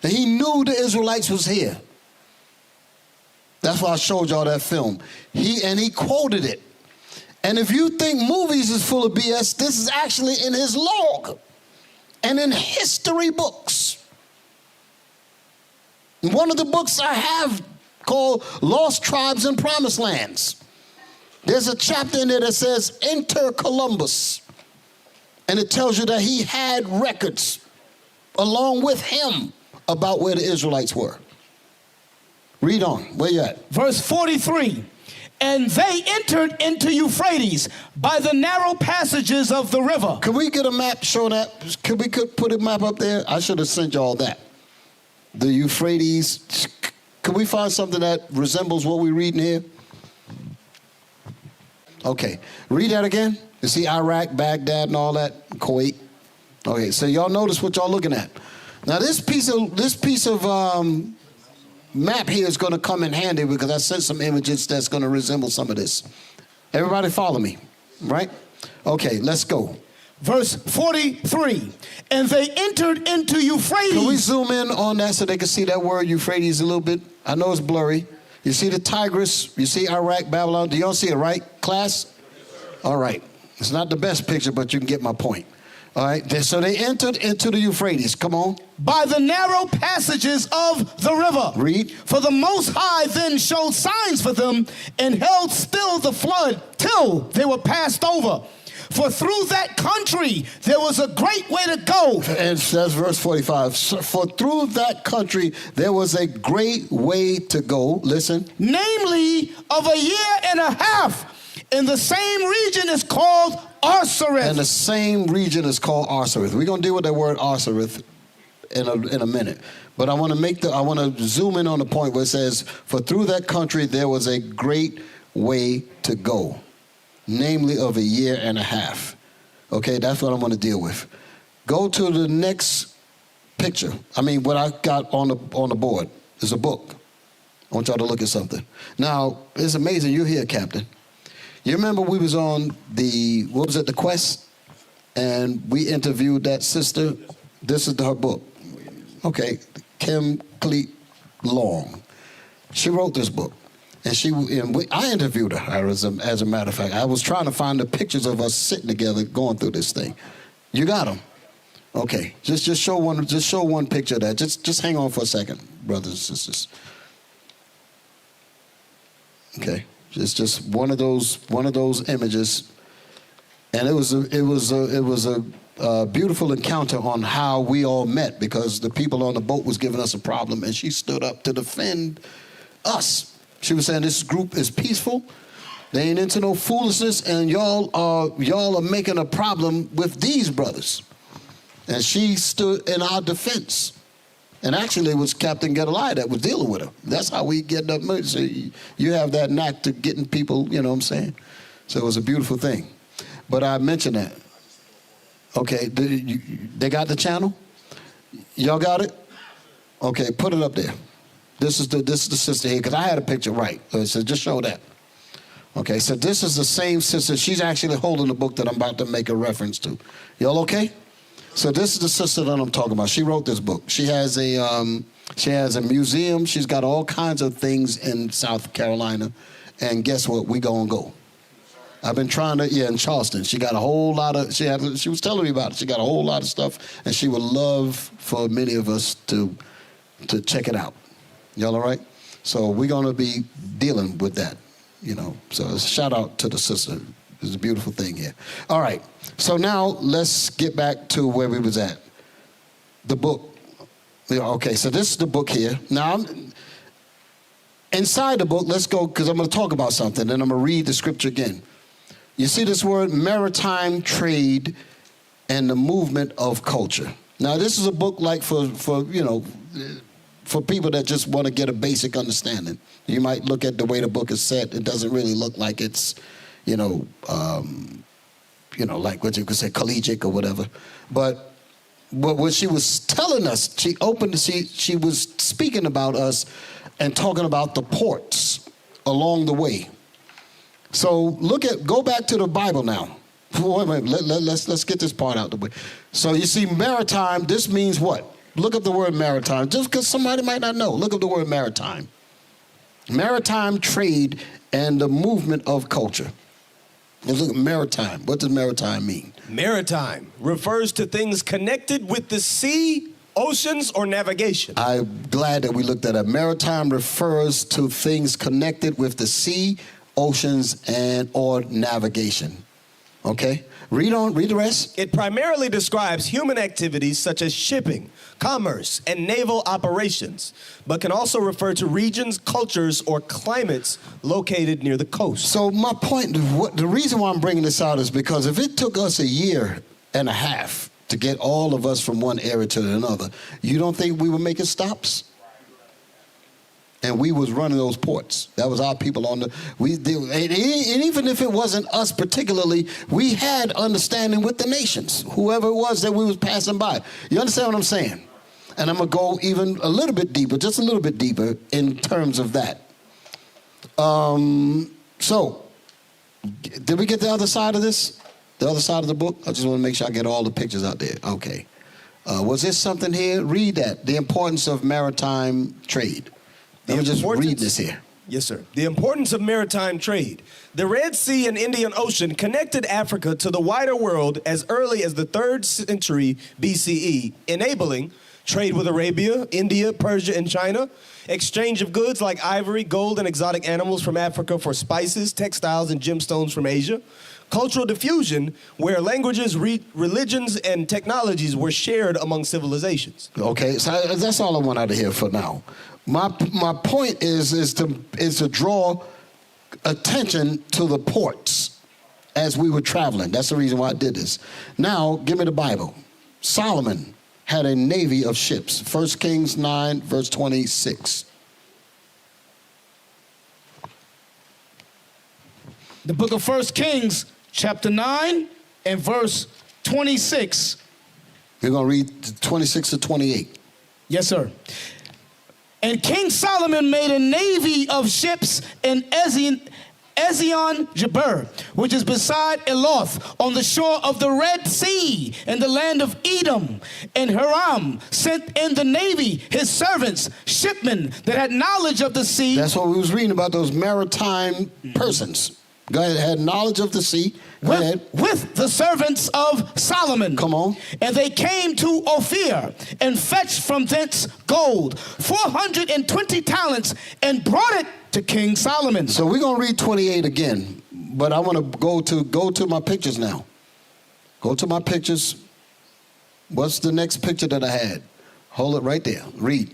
and he knew the Israelites was here. That's why I showed y'all that film. He quoted it. And if you think movies is full of BS, this is actually in his log and in history books. One of the books I have called Lost Tribes and Promised Lands. There's a chapter in there that says, Enter Columbus. And it tells you that he had records along with him about where the Israelites were. Read on. Where you at? Verse 43. And they entered into Euphrates by the narrow passages of the river. Could we get a map showing that? Could we put a map up there? I should have sent y'all that. The Euphrates. Could we find something that resembles what we're reading here? Okay. Read that again. You see Iraq, Baghdad, and all that, Kuwait. Okay. So y'all notice what y'all looking at. Now this piece of map here is going to come in handy because I sent some images that's going to resemble some of this. Everybody follow me, right? Okay, let's go. Verse 43, and they entered into Euphrates. Can we zoom in on that so they can see that word Euphrates a little bit? I know it's blurry. You see the Tigris, you see Iraq, Babylon. Do y'all see it, right, class? All right. It's not the best picture, but you can get my point. All right. So they entered into the Euphrates. Come on. By the narrow passages of the river. Read. For the Most High then showed signs for them and held still the flood till they were passed over. For through that country there was a great way to go. And that's verse 45. For through that country there was a great way to go. Listen. Namely of a year and a half. And the same region is called Arsareth. And the same region is called Arsareth. We're going to deal with that word Arsareth in a minute. But I want to zoom in on the point where it says, for through that country there was a great way to go. Namely of a year and a half. Okay, that's what I'm going to deal with. Go to the next picture. What I got on the board is a book. I want y'all to look at something. Now, it's amazing you're here, Captain. You remember we was on the Quest? And we interviewed that sister. This is her book. Okay, Kim Cleet Long. She wrote this book. And I interviewed her, as a matter of fact. I was trying to find the pictures of us sitting together going through this thing. You got them? Okay. Just show one picture of that. Just hang on for a second, brothers and sisters. Okay. It's just one of those images. And it was a beautiful encounter on how we all met, because the people on the boat was giving us a problem and she stood up to defend us. She was saying this group is peaceful. They ain't into no foolishness, and y'all are making a problem with these brothers. And she stood in our defense. And actually it was Captain Gedaliah that was dealing with her. That's how we get up. So you have that knack to getting people, you know what I'm saying? So it was a beautiful thing. But I mentioned that. Okay, they got the channel? Y'all got it? Okay, put it up there. This is the sister here, because I had a picture right. So just show that. Okay, so this is the same sister. She's actually holding the book that I'm about to make a reference to. Y'all okay? So this is the sister that I'm talking about. She wrote this book. She has a museum. She's got all kinds of things in South Carolina. And guess what? We gonna go. I've been trying to, in Charleston. She got a whole lot of, she was telling me about it. She got a whole lot of stuff, and she would love for many of us to check it out. Y'all all right? So we're going to be dealing with that, So shout out to the sister. It's a beautiful thing here. All right. So now let's get back to where we was at. The book. Okay, so this is the book here. Now, inside the book, let's go, because I'm going to talk about something, and I'm going to read the scripture again. You see this word, maritime trade and the movement of culture. Now, this is a book like for people that just want to get a basic understanding. You might look at the way the book is set. It doesn't really look like it's, like what you could say, collegiate or whatever. But what she was telling us, she was speaking about us and talking about the ports along the way. So go back to the Bible now. Wait a minute, let's get this part out the way. So you see, maritime, this means what? Look up the word maritime, just because somebody might not know. Look up the word maritime. Maritime trade and the movement of culture. Let's look at maritime. What does maritime mean? Maritime refers to things connected with the sea, oceans, or navigation. I'm glad that we looked at it. Maritime refers to things connected with the sea, oceans, or navigation. Okay? Read the rest. It primarily describes human activities such as shipping, commerce, and naval operations, but can also refer to regions, cultures, or climates located near the coast. So my point, the reason why I'm bringing this out is because if it took us a year and a half to get all of us from one area to another, you don't think we were making stops? And we was running those ports. That was our people and even if it wasn't us particularly, we had understanding with the nations, whoever it was that we was passing by. You understand what I'm saying? And I'm going to go even a little bit deeper, just a little bit deeper in terms of that. So, did we get the other side of this? The other side of the book? I just want to make sure I get all the pictures out there. Okay. Was there something here? Read that. The importance of maritime trade. Let me just read this here. Yes, sir. The importance of maritime trade. The Red Sea and Indian Ocean connected Africa to the wider world as early as the 3rd century BCE, enabling trade with Arabia, India, Persia, and China, exchange of goods like ivory, gold, and exotic animals from Africa for spices, textiles, and gemstones from Asia, cultural diffusion, where languages, religions, and technologies were shared among civilizations. Okay, so that's all I want out of here for now. My point is to draw attention to the ports as we were traveling. That's the reason why I did this. Now, give me the Bible. Solomon had a navy of ships. 1 Kings 9, verse 26. The book of 1 Kings, chapter 9 and verse 26. We're going to read 26 to 28. Yes, sir. And King Solomon made a navy of ships in Ezion-Geber, which is beside Eloth, on the shore of the Red Sea, in the land of Edom. And Hiram sent in the navy his servants, shipmen that had knowledge of the sea. That's what we was reading about, those maritime persons. Go ahead, had knowledge of the sea. Go ahead. With the servants of Solomon. Come on. And they came to Ophir and fetched from thence gold, 420 talents, and brought it to King Solomon. So we're going to read 28 again, but I want to go to my pictures now. Go to my pictures. What's the next picture that I had? Hold it right there. Read.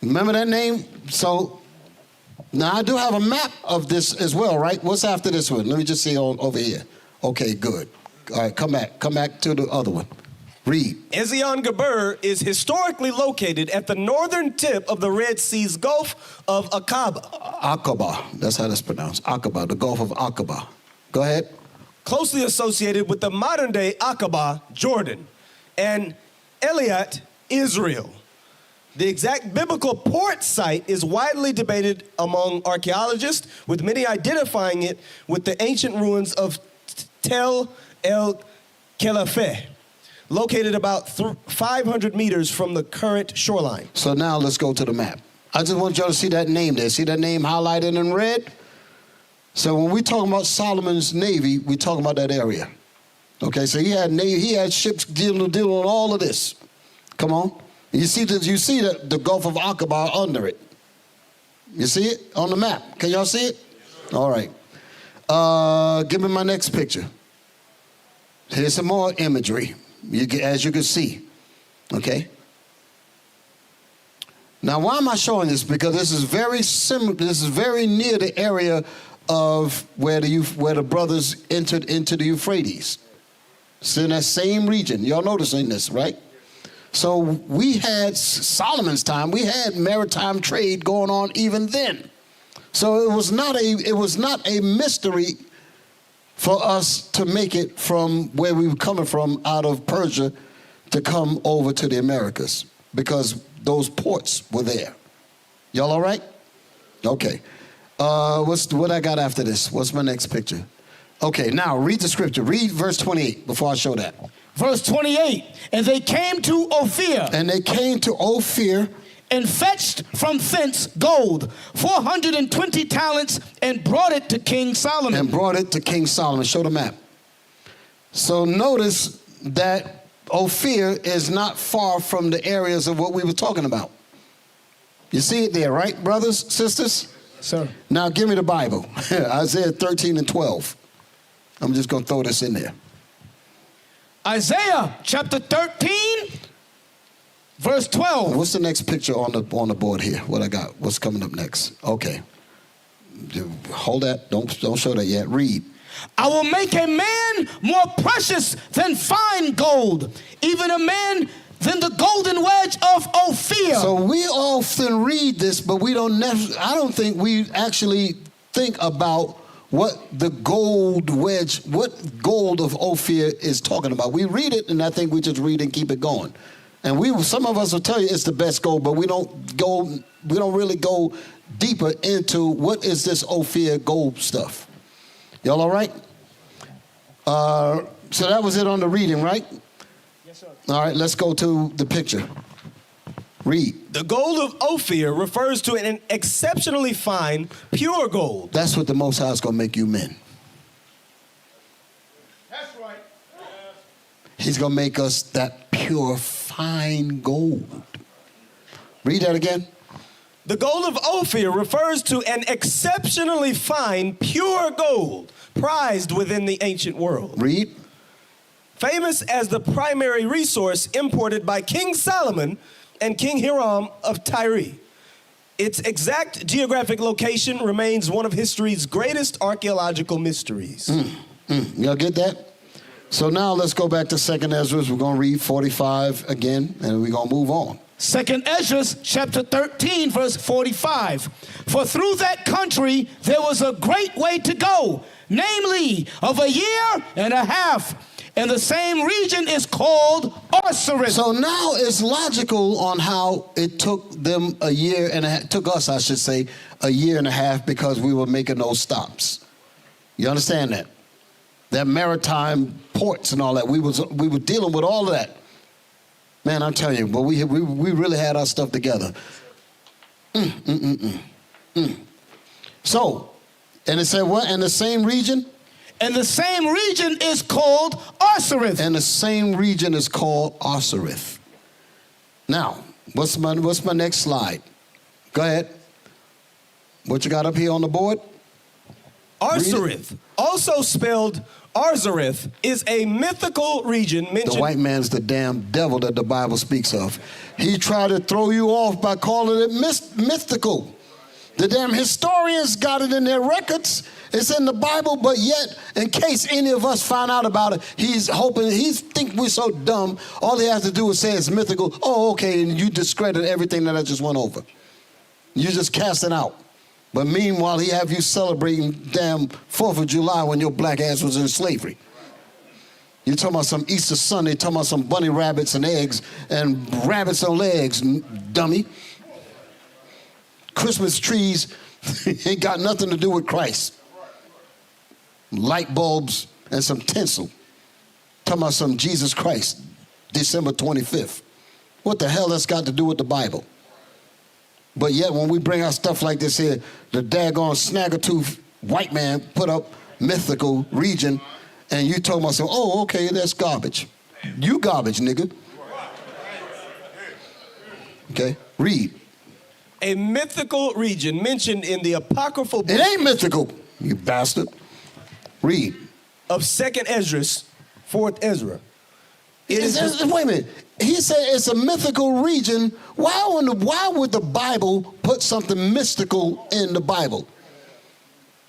Remember that name? So now I do have a map of this as well, right? What's after this one? Let me just see over here. Okay, good. All right, come back to the other one. Read. Ezion-Geber is historically located at the northern tip of the Red Sea's Gulf of Aqaba. Aqaba, that's how that's pronounced. Aqaba, the Gulf of Aqaba. Go ahead. Closely associated with the modern-day Aqaba, Jordan, and Eliat, Israel. The exact biblical port site is widely debated among archaeologists, with many identifying it with the ancient ruins of Tel el-Khelafeh, located about 500 meters from the current shoreline. So now let's go to the map. I just want y'all to see that name there. See that name highlighted in red? So when we talk about Solomon's navy, we talk about that area. Okay, so he had ships dealing with all of this. Come on. You see the Gulf of Aqaba under it. You see it on the map? Can y'all see it? All right. Give me my next picture. Here's some more imagery, as you can see. Okay. Now, why am I showing this? Because this is very similar. This is very near the area of where the brothers entered into the Euphrates. It's in that same region. Y'all noticing this, right? So we had Solomon's time. We had maritime trade going on even then. So it was not a mystery for us to make it from where we were coming from, out of Persia, to come over to the Americas, because those ports were there. Y'all all right? Okay. What I got after this? What's my next picture? Okay, now read the scripture. Read verse 28 before I show that. Verse 28, and they came to Ophir. And they came to Ophir. And fetched from thence gold, 420 talents, and brought it to King Solomon. And brought it to King Solomon. Show the map. So notice that Ophir is not far from the areas of what we were talking about. You see it there, right, brothers, sisters? Sir. Now give me the Bible. Isaiah 13 and 12. I'm just going to throw this in there. Isaiah chapter 13, verse 12. What's the next picture on the board here? What I got? What's coming up next? Okay. Hold that. Don't show that yet. Read. I will make a man more precious than fine gold, even a man than the golden wedge of Ophir. So we often read this, but we don't. I don't think we actually think about what the gold wedge, what gold of Ophir is talking about. We read it, and I think we just read and keep it going. And some of us will tell you it's the best gold, but we don't really go deeper into what is this Ophir gold stuff. Y'all all right? So that was it on the reading, right? Yes, sir. All right, let's go to the picture. Read. The gold of Ophir refers to an exceptionally fine, pure gold. That's what the Most High is going to make you men. That's right. He's going to make us that pure, fine gold. Read that again. The gold of Ophir refers to an exceptionally fine, pure gold prized within the ancient world. Read. Famous as the primary resource imported by King Solomon and King Hiram of Tyre. Its exact geographic location remains one of history's greatest archaeological mysteries. Y'all get that? So now let's go back to 2nd Ezra. We're going to read 45 again, and we're going to move on. 2nd Ezra, chapter 13, verse 45. For through that country there was a great way to go, namely of a year and a half. And the same region is called Osiris. So now it's logical on how it took them a year and a half, took us, I should say, a year and a half because we were making those stops. You understand that? That maritime ports and all that. We were dealing with all of that. Man, I'm telling you, but we really had our stuff together. So, and it said what? In the same region? And the same region is called Osiris. And the same region is called Osiris. Now, what's my next slide? Go ahead. What you got up here on the board? Osiris, also spelled Arzareth, is a mythical region mentioned. The white man's the damn devil that the Bible speaks of. He tried to throw you off by calling it mythical. The damn historians got it in their records. It's in the Bible, but yet, in case any of us find out about it, he think we're so dumb, all he has to do is say it's mythical. Oh, okay, and you discredit everything that I just went over. You just cast it out. But meanwhile, he have you celebrating damn 4th of July when your black ass was in slavery. You're talking about some Easter Sunday, talking about some bunny rabbits and eggs and rabbits on legs, dummy. Christmas trees ain't got nothing to do with Christ. Light bulbs and some tinsel. Talking about some Jesus Christ, December 25th. What the hell that's got to do with the Bible? But yet when we bring out stuff like this here, the daggone snagger-tooth white man put up mythical region, and you talking about, oh, okay, that's garbage. You garbage, nigga. Okay, read. A mythical region mentioned in the apocryphal book. It ain't mythical, you bastard. Read. Of 2nd Ezra, 4th Ezra. Wait a minute. He said it's a mythical region. Why would the Bible put something mystical in the Bible?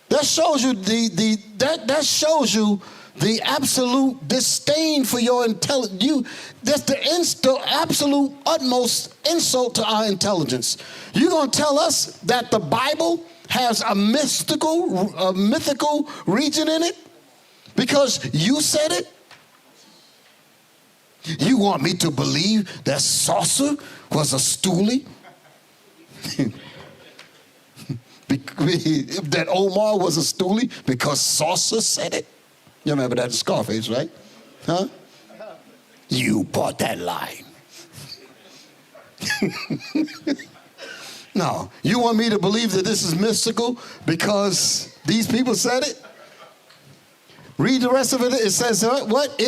That shows you that shows you the absolute disdain for your intelligence. That's the absolute utmost insult to our intelligence. You're gonna tell us that the Bible has a mythical region in it because you said it? You want me to believe that saucer was a stoolie? That Omar was a stoolie because saucer said it? You remember that in Scarface, right? Huh? You bought that line. No, you want me to believe that this is mystical because these people said it? Read the rest of it. It says what?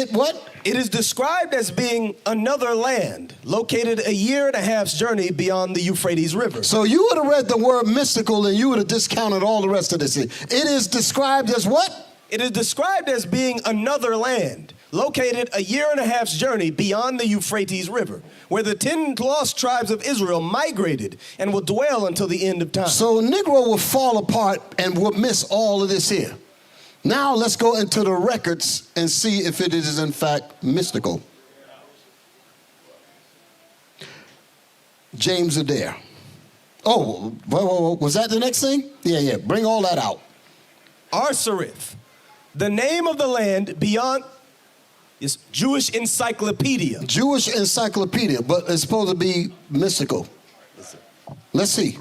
It is described as being another land located a year and a half's journey beyond the Euphrates River. So you would have read the word mystical and you would have discounted all the rest of this. It is described as what? It is described as being another land located a year and a half's journey beyond the Euphrates River, where the 10 lost tribes of Israel migrated and will dwell until the end of time. So Negro will fall apart and will miss all of this here. Now let's go into the records and see if it is in fact mystical. James Adair. Oh, was that the next thing? Yeah. Bring all that out. Arzareth, the name of the land beyond is Jewish encyclopedia. Jewish encyclopedia, but it's supposed to be mystical. Let's see.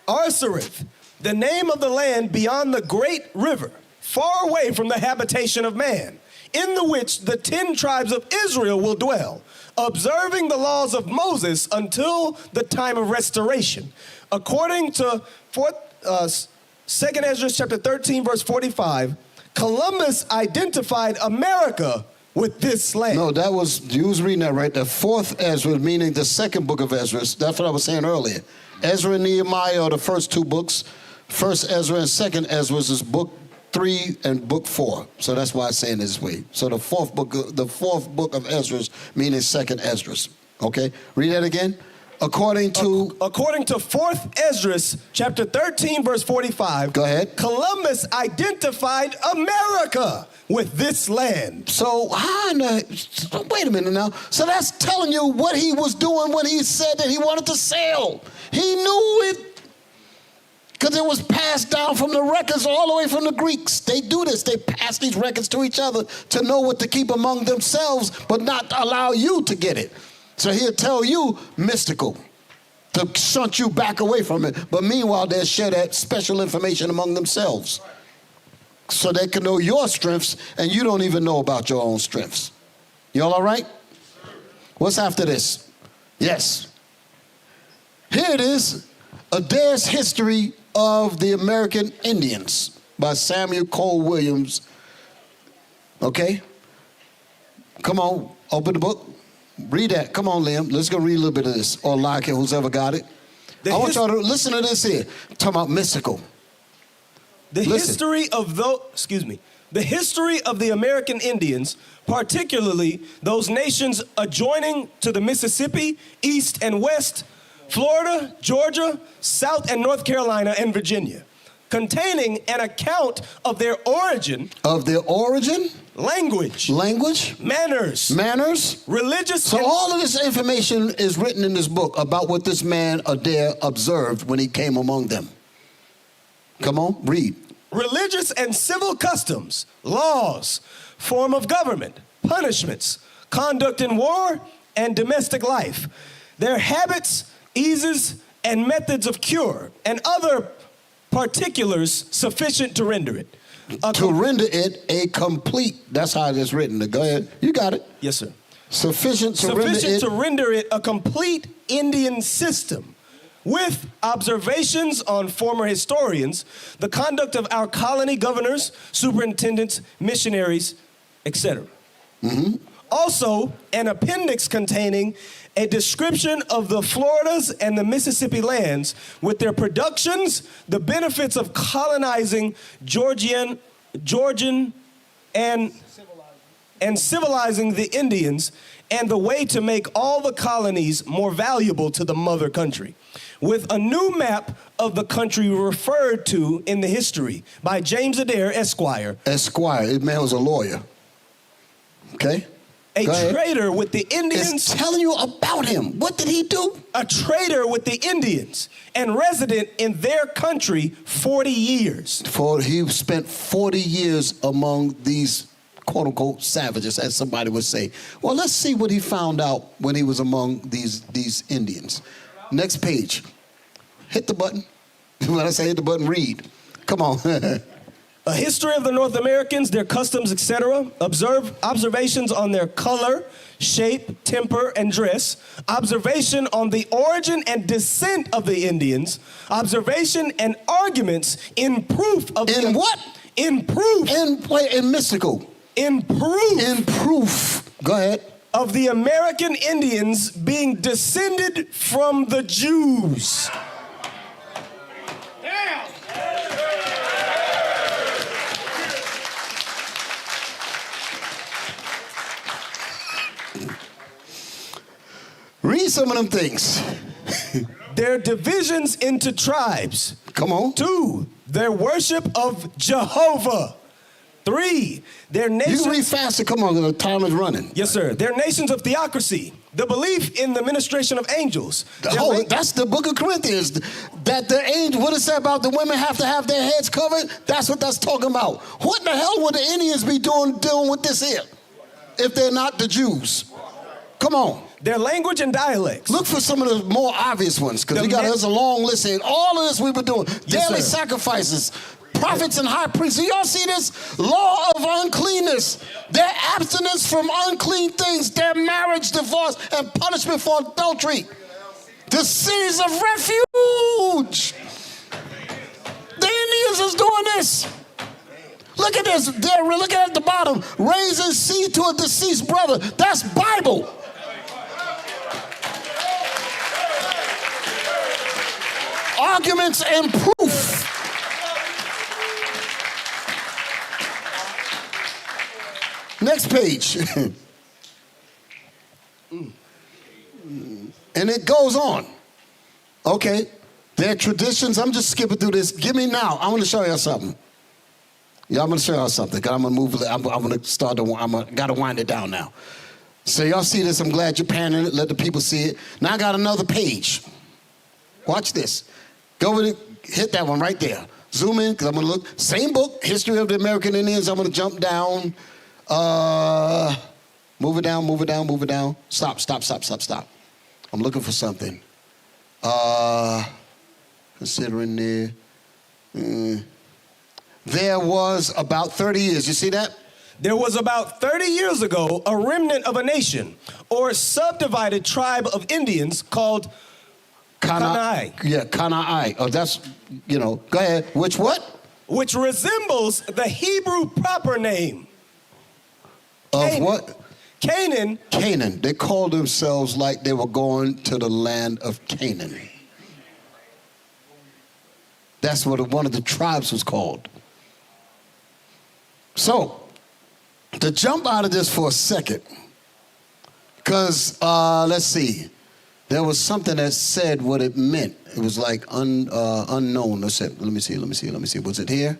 Arzareth, the name of the land beyond the great river, far away from the habitation of man. in the which the 10 tribes of Israel will dwell, observing the laws of Moses until the time of restoration. According to 2nd Ezra chapter 13, verse 45, Columbus identified America with this land. No, you was reading that right. The 4th Ezra, meaning the 2nd book of Ezra. That's what I was saying earlier. Ezra and Nehemiah are the first 2 books. 1st Ezra and 2nd Ezra is book 3 and book 4. So that's why I'm saying it this way. So the 4th book of Ezra, meaning 2nd Ezra. Okay? Read that again. According to 4th Ezra, chapter 13, verse 45. Go ahead. Columbus identified America with this land. So wait a minute now. So that's telling you what he was doing when he said that he wanted to sail. He knew it because it was passed down from the records all the way from the Greeks. They do this. They pass these records to each other to know what to keep among themselves, but not allow you to get it. So he'll tell you mystical to shunt you back away from it. But meanwhile, they'll share that special information among themselves so they can know your strengths and you don't even know about your own strengths. Y'all all right? What's after this? Yes. Here it is, A Day's History of the American Indians by Samuel Cole Williams. Okay? Come on, open the book. Read that. Come on, Liam. Let's go read a little bit of this. Or like it, who's ever got it. I want y'all to listen to this here. Talking about mystical. The history of the American Indians, particularly those nations adjoining to the Mississippi, East and West, Florida, Georgia, South and North Carolina, and Virginia, containing an account of their origin. Of their origin? Language. Manners. Religious. So all of this information is written in this book about what this man Adair observed when he came among them. Come on, read. Religious and civil customs, laws, form of government, punishments, conduct in war, and domestic life, their habits, eases, and methods of cure, and other particulars sufficient to render it. Render it a complete, that's how it is written. Go ahead. You got it. Yes, sir. Sufficient to render it a complete Indian system with observations on former historians, the conduct of our colony governors, superintendents, missionaries, etc. Mm-hmm. Also, an appendix containing a description of the Floridas and the Mississippi lands with their productions, the benefits of colonizing Georgian and civilizing the Indians, and the way to make all the colonies more valuable to the mother country, with a new map of the country referred to in the history by James Adair, Esquire. Esquire, this man was a lawyer. Okay? A trader with the Indians. It's telling you about him. What did he do? A trader with the Indians and resident in their country 40 years. He spent 40 years among these quote-unquote savages, as somebody would say. Well, let's see what he found out when he was among these Indians. Next page. Hit the button. When I say hit the button, read. Come on. A history of the North Americans, their customs, etc. Observations on their color, shape, temper, and dress. Observation on the origin and descent of the Indians. Observation and arguments in proof of... In what? In proof. In mystical. In proof. In proof. Go ahead. Of the American Indians being descended from the Jews. Read some of them things. Their divisions into tribes. Come on. 2, their worship of Jehovah. 3, their nations. You can read faster. Come on, the time is running. Yes, sir. Their nations of theocracy. The belief in the ministration of angels. That's the book of Corinthians. That the angel, what it said about the women have to have their heads covered, that's what that's talking about. What the hell would the Indians be dealing with this here if they're not the Jews? Come on. Their language and dialects. Look for some of the more obvious ones, because there's a long list here. All of this we've been doing. Yes, daily sir. sacrifices, prophets and high priests. Do y'all see this? Law of uncleanness. Their abstinence from unclean things, their marriage, divorce, and punishment for adultery. The cities of refuge. The Indians is doing this. Look at this. They're looking at the bottom. Raising seed to a deceased brother. That's Bible. Arguments and proof. Next page. And it goes on. Okay. Their traditions. I'm just skipping through this. Give me now. I want to show y'all something. Yeah, I'm going to show y'all something. Cause I'm going to move. I'm going to start. Got to wind it down now. So y'all see this. I'm glad you're panning it. Let the people see it. Now I got another page. Watch this. Go with it. Hit that one right there. Zoom in, because I'm going to look. Same book, History of the American Indians. I'm going to jump down. Move it down, move it down, move it down. Stop. I'm looking for something. Considering there. There was about 30 years. You see that? There was about 30 years ago a remnant of a nation or subdivided tribe of Indians called Kanai. Yeah, Kanai. Oh, that's, go ahead. Which what? Which resembles the Hebrew proper name. Of Canaan. what? Canaan. Canaan. They called themselves like they were going to the land of Canaan. That's what one of the tribes was called. So, to jump out of this for a second, because, let's see, there was something that said what it meant. It was like unknown. Let me see. Was it here?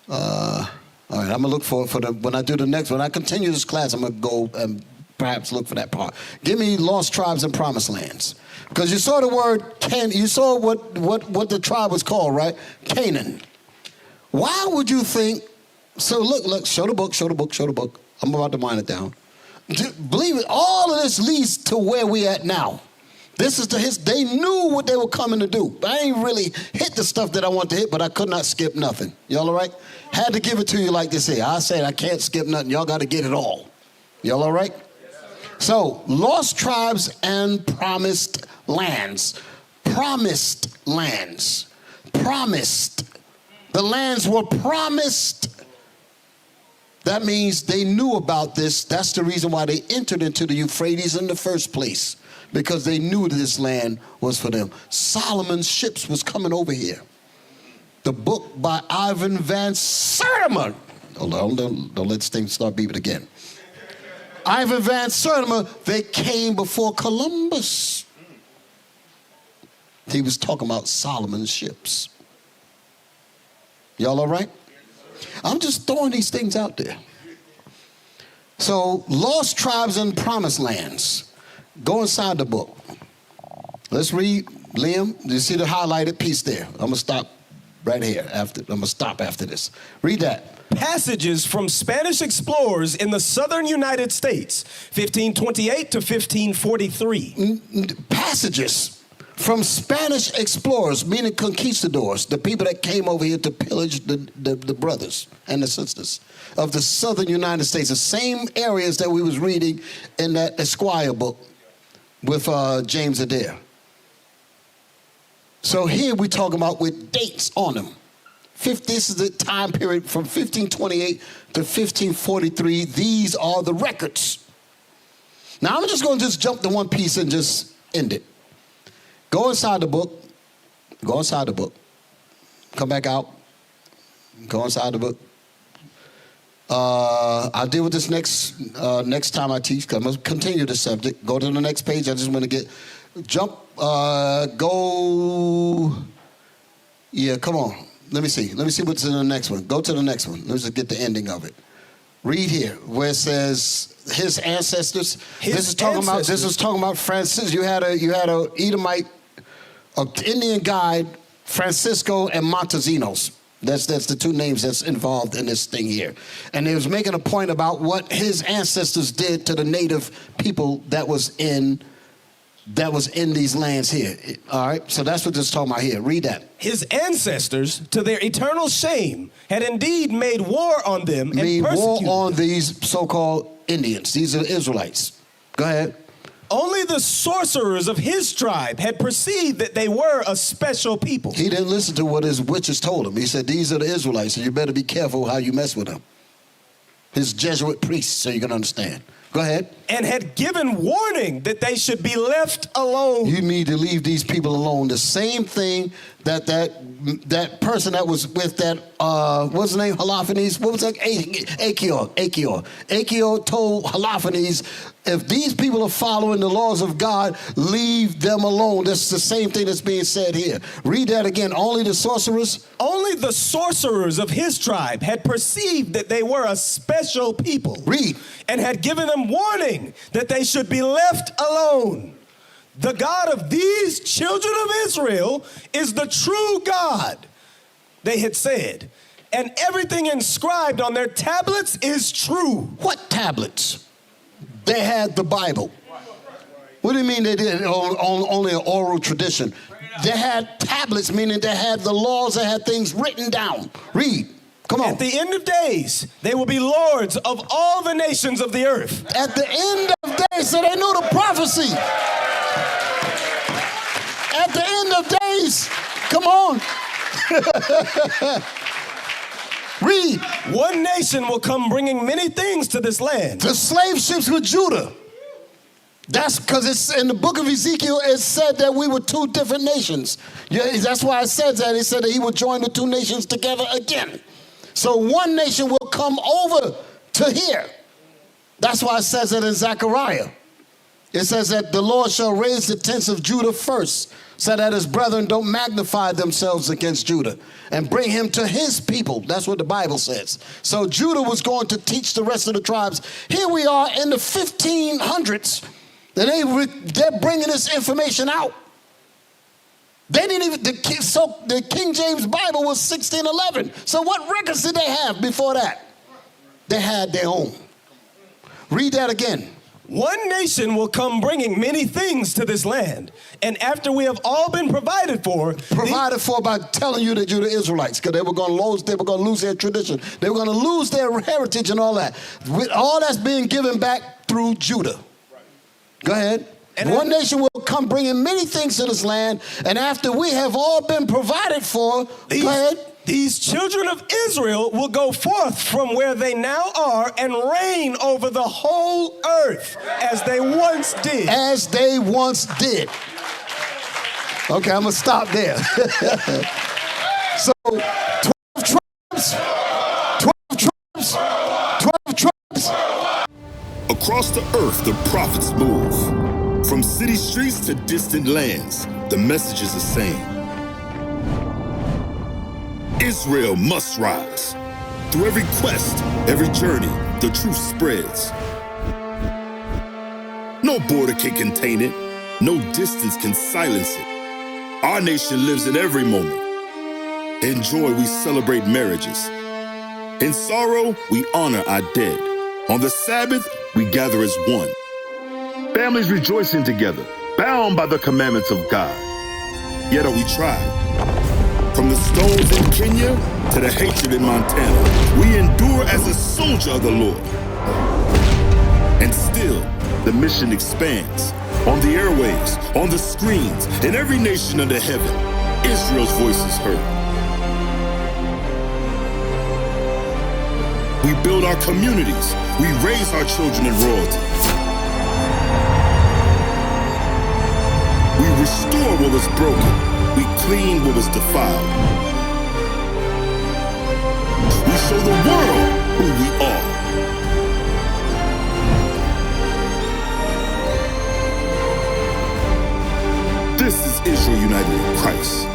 All right, I'm going to look for when I do the next, when I continue this class, I'm going to go and perhaps look for that part. Give me lost tribes and promised lands. Because you saw the word Canaan, you saw what the tribe was called, right? Canaan. Why would you think, so look, show the book. I'm about to wind it down. Believe it, all of this leads to where we at now. This is they knew what they were coming to do. I ain't really hit the stuff that I want to hit, but I could not skip nothing. Y'all all right? Had to give it to you like this here. I said I can't skip nothing. Y'all got to get it all. Y'all all right? So, lost tribes and promised lands. Promised lands. Promised. The lands were promised. That means they knew about this. That's the reason why they entered into the Euphrates in the first place. Because they knew this land was for them. Solomon's ships was coming over here. The book by Ivan Van Sertima. Hold on, don't let this thing start beeping again. Ivan Van Sertima, they came before Columbus. He was talking about Solomon's ships. Y'all all right? I'm just throwing these things out there. So, lost tribes and promised lands. Go inside the book. Let's read, Liam. You see the highlighted piece there? I'm going to stop right here. I'm going to stop after this. Read that. Passages from Spanish explorers in the southern United States, 1528 to 1543. Passages from Spanish explorers, meaning conquistadors, the people that came over here to pillage the brothers and the sisters of the southern United States, the same areas that we was reading in that Esquire book with James Adair. So here we talking about with dates on them. This is the time period from 1528 to 1543. These are the records. Now I'm just going to jump to one piece and just end it. Go inside the book. Come back out. Go inside the book. I'll deal with this next time I teach, because I'm going to continue the subject. Go to the next page. I just want to come on. Let me see what's in the next one. Go to the next one. Let's just get the ending of it. Read here where it says his ancestors. This is talking about Francis. You had a Edomite, Indian guide, Francisco and Montesinos. That's the two names that's involved in this thing here. And he was making a point about what his ancestors did to the native people that was in that was in these lands here. All right, so that's what this is talking about here. Read that. His ancestors, to their eternal shame, had indeed made war on them and persecuted war on these so-called Indians. These are the Israelites. Go ahead. Only the sorcerers of his tribe had perceived that they were a special people. He didn't listen to what his witches told him. He said, these are the Israelites, so you better be careful how you mess with them. His Jesuit priests, so you can understand. Go ahead. And had given warning that they should be left alone. You need to leave these people alone. The same thing that person that was with that, what's his name, Holofernes? What was that? Achior. Achior told Holofernes, if these people are following the laws of God, leave them alone. That's the same thing that's being said here. Read that again. Only the sorcerers of his tribe had perceived that they were a special people. Read. And had given them warning that they should be left alone. The God of these children of Israel is the true God, they had said. And everything inscribed on their tablets is true. What tablets? They had the Bible. What do you mean they did only an oral tradition? They had tablets, meaning they had the laws, they had things written down. Read. Come on. At the end of days, they will be lords of all the nations of the earth. At the end of days, so they knew the prophecy. At the end of days, come on. Read. One nation will come bringing many things to this land. The slave ships with Judah. That's because it's in the book of Ezekiel, it said that we were two different nations. Yeah, that's why it says that. It said that he would join the two nations together again. So one nation will come over to here. That's why it says it in Zechariah. It says that the Lord shall raise the tents of Judah first, so that his brethren don't magnify themselves against Judah, and bring him to his people. That's what the Bible says. So Judah was going to teach the rest of the tribes. Here we are in the 1500s, and they're bringing this information out. They didn't even, the King James Bible was 1611. So what records did they have before that? They had their own. Read that again. One nation will come bringing many things to this land. And after we have all been provided for. Provided for by telling you that you're the Israelites, because they were going to lose their tradition. They were going to lose their heritage and all that. With all that's being given back through Judah. Go ahead. And one nation will come bringing many things to this land, and after we have all been provided for, these children of Israel will go forth from where they now are and reign over the whole earth as they once did. As they once did. Okay, I'm going to stop there. So, 12 tribes. Across the earth, the prophets move. From city streets to distant lands, the message is the same. Israel must rise. Through every quest, every journey, the truth spreads. No border can contain it. No distance can silence it. Our nation lives in every moment. In joy, we celebrate marriages. In sorrow, we honor our dead. On the Sabbath, we gather as one. Families rejoicing together, bound by the commandments of God. Yet are we tried. From the stones in Kenya to the hatred in Montana, we endure as a soldier of the Lord. And still, the mission expands. On the airwaves, on the screens, in every nation under heaven, Israel's voice is heard. We build our communities. We raise our children in royalty. We restore what was broken. We clean what was defiled. We show the world who we are. This is Israel united in Christ.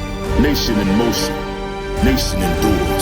Nation in motion. Nation endures.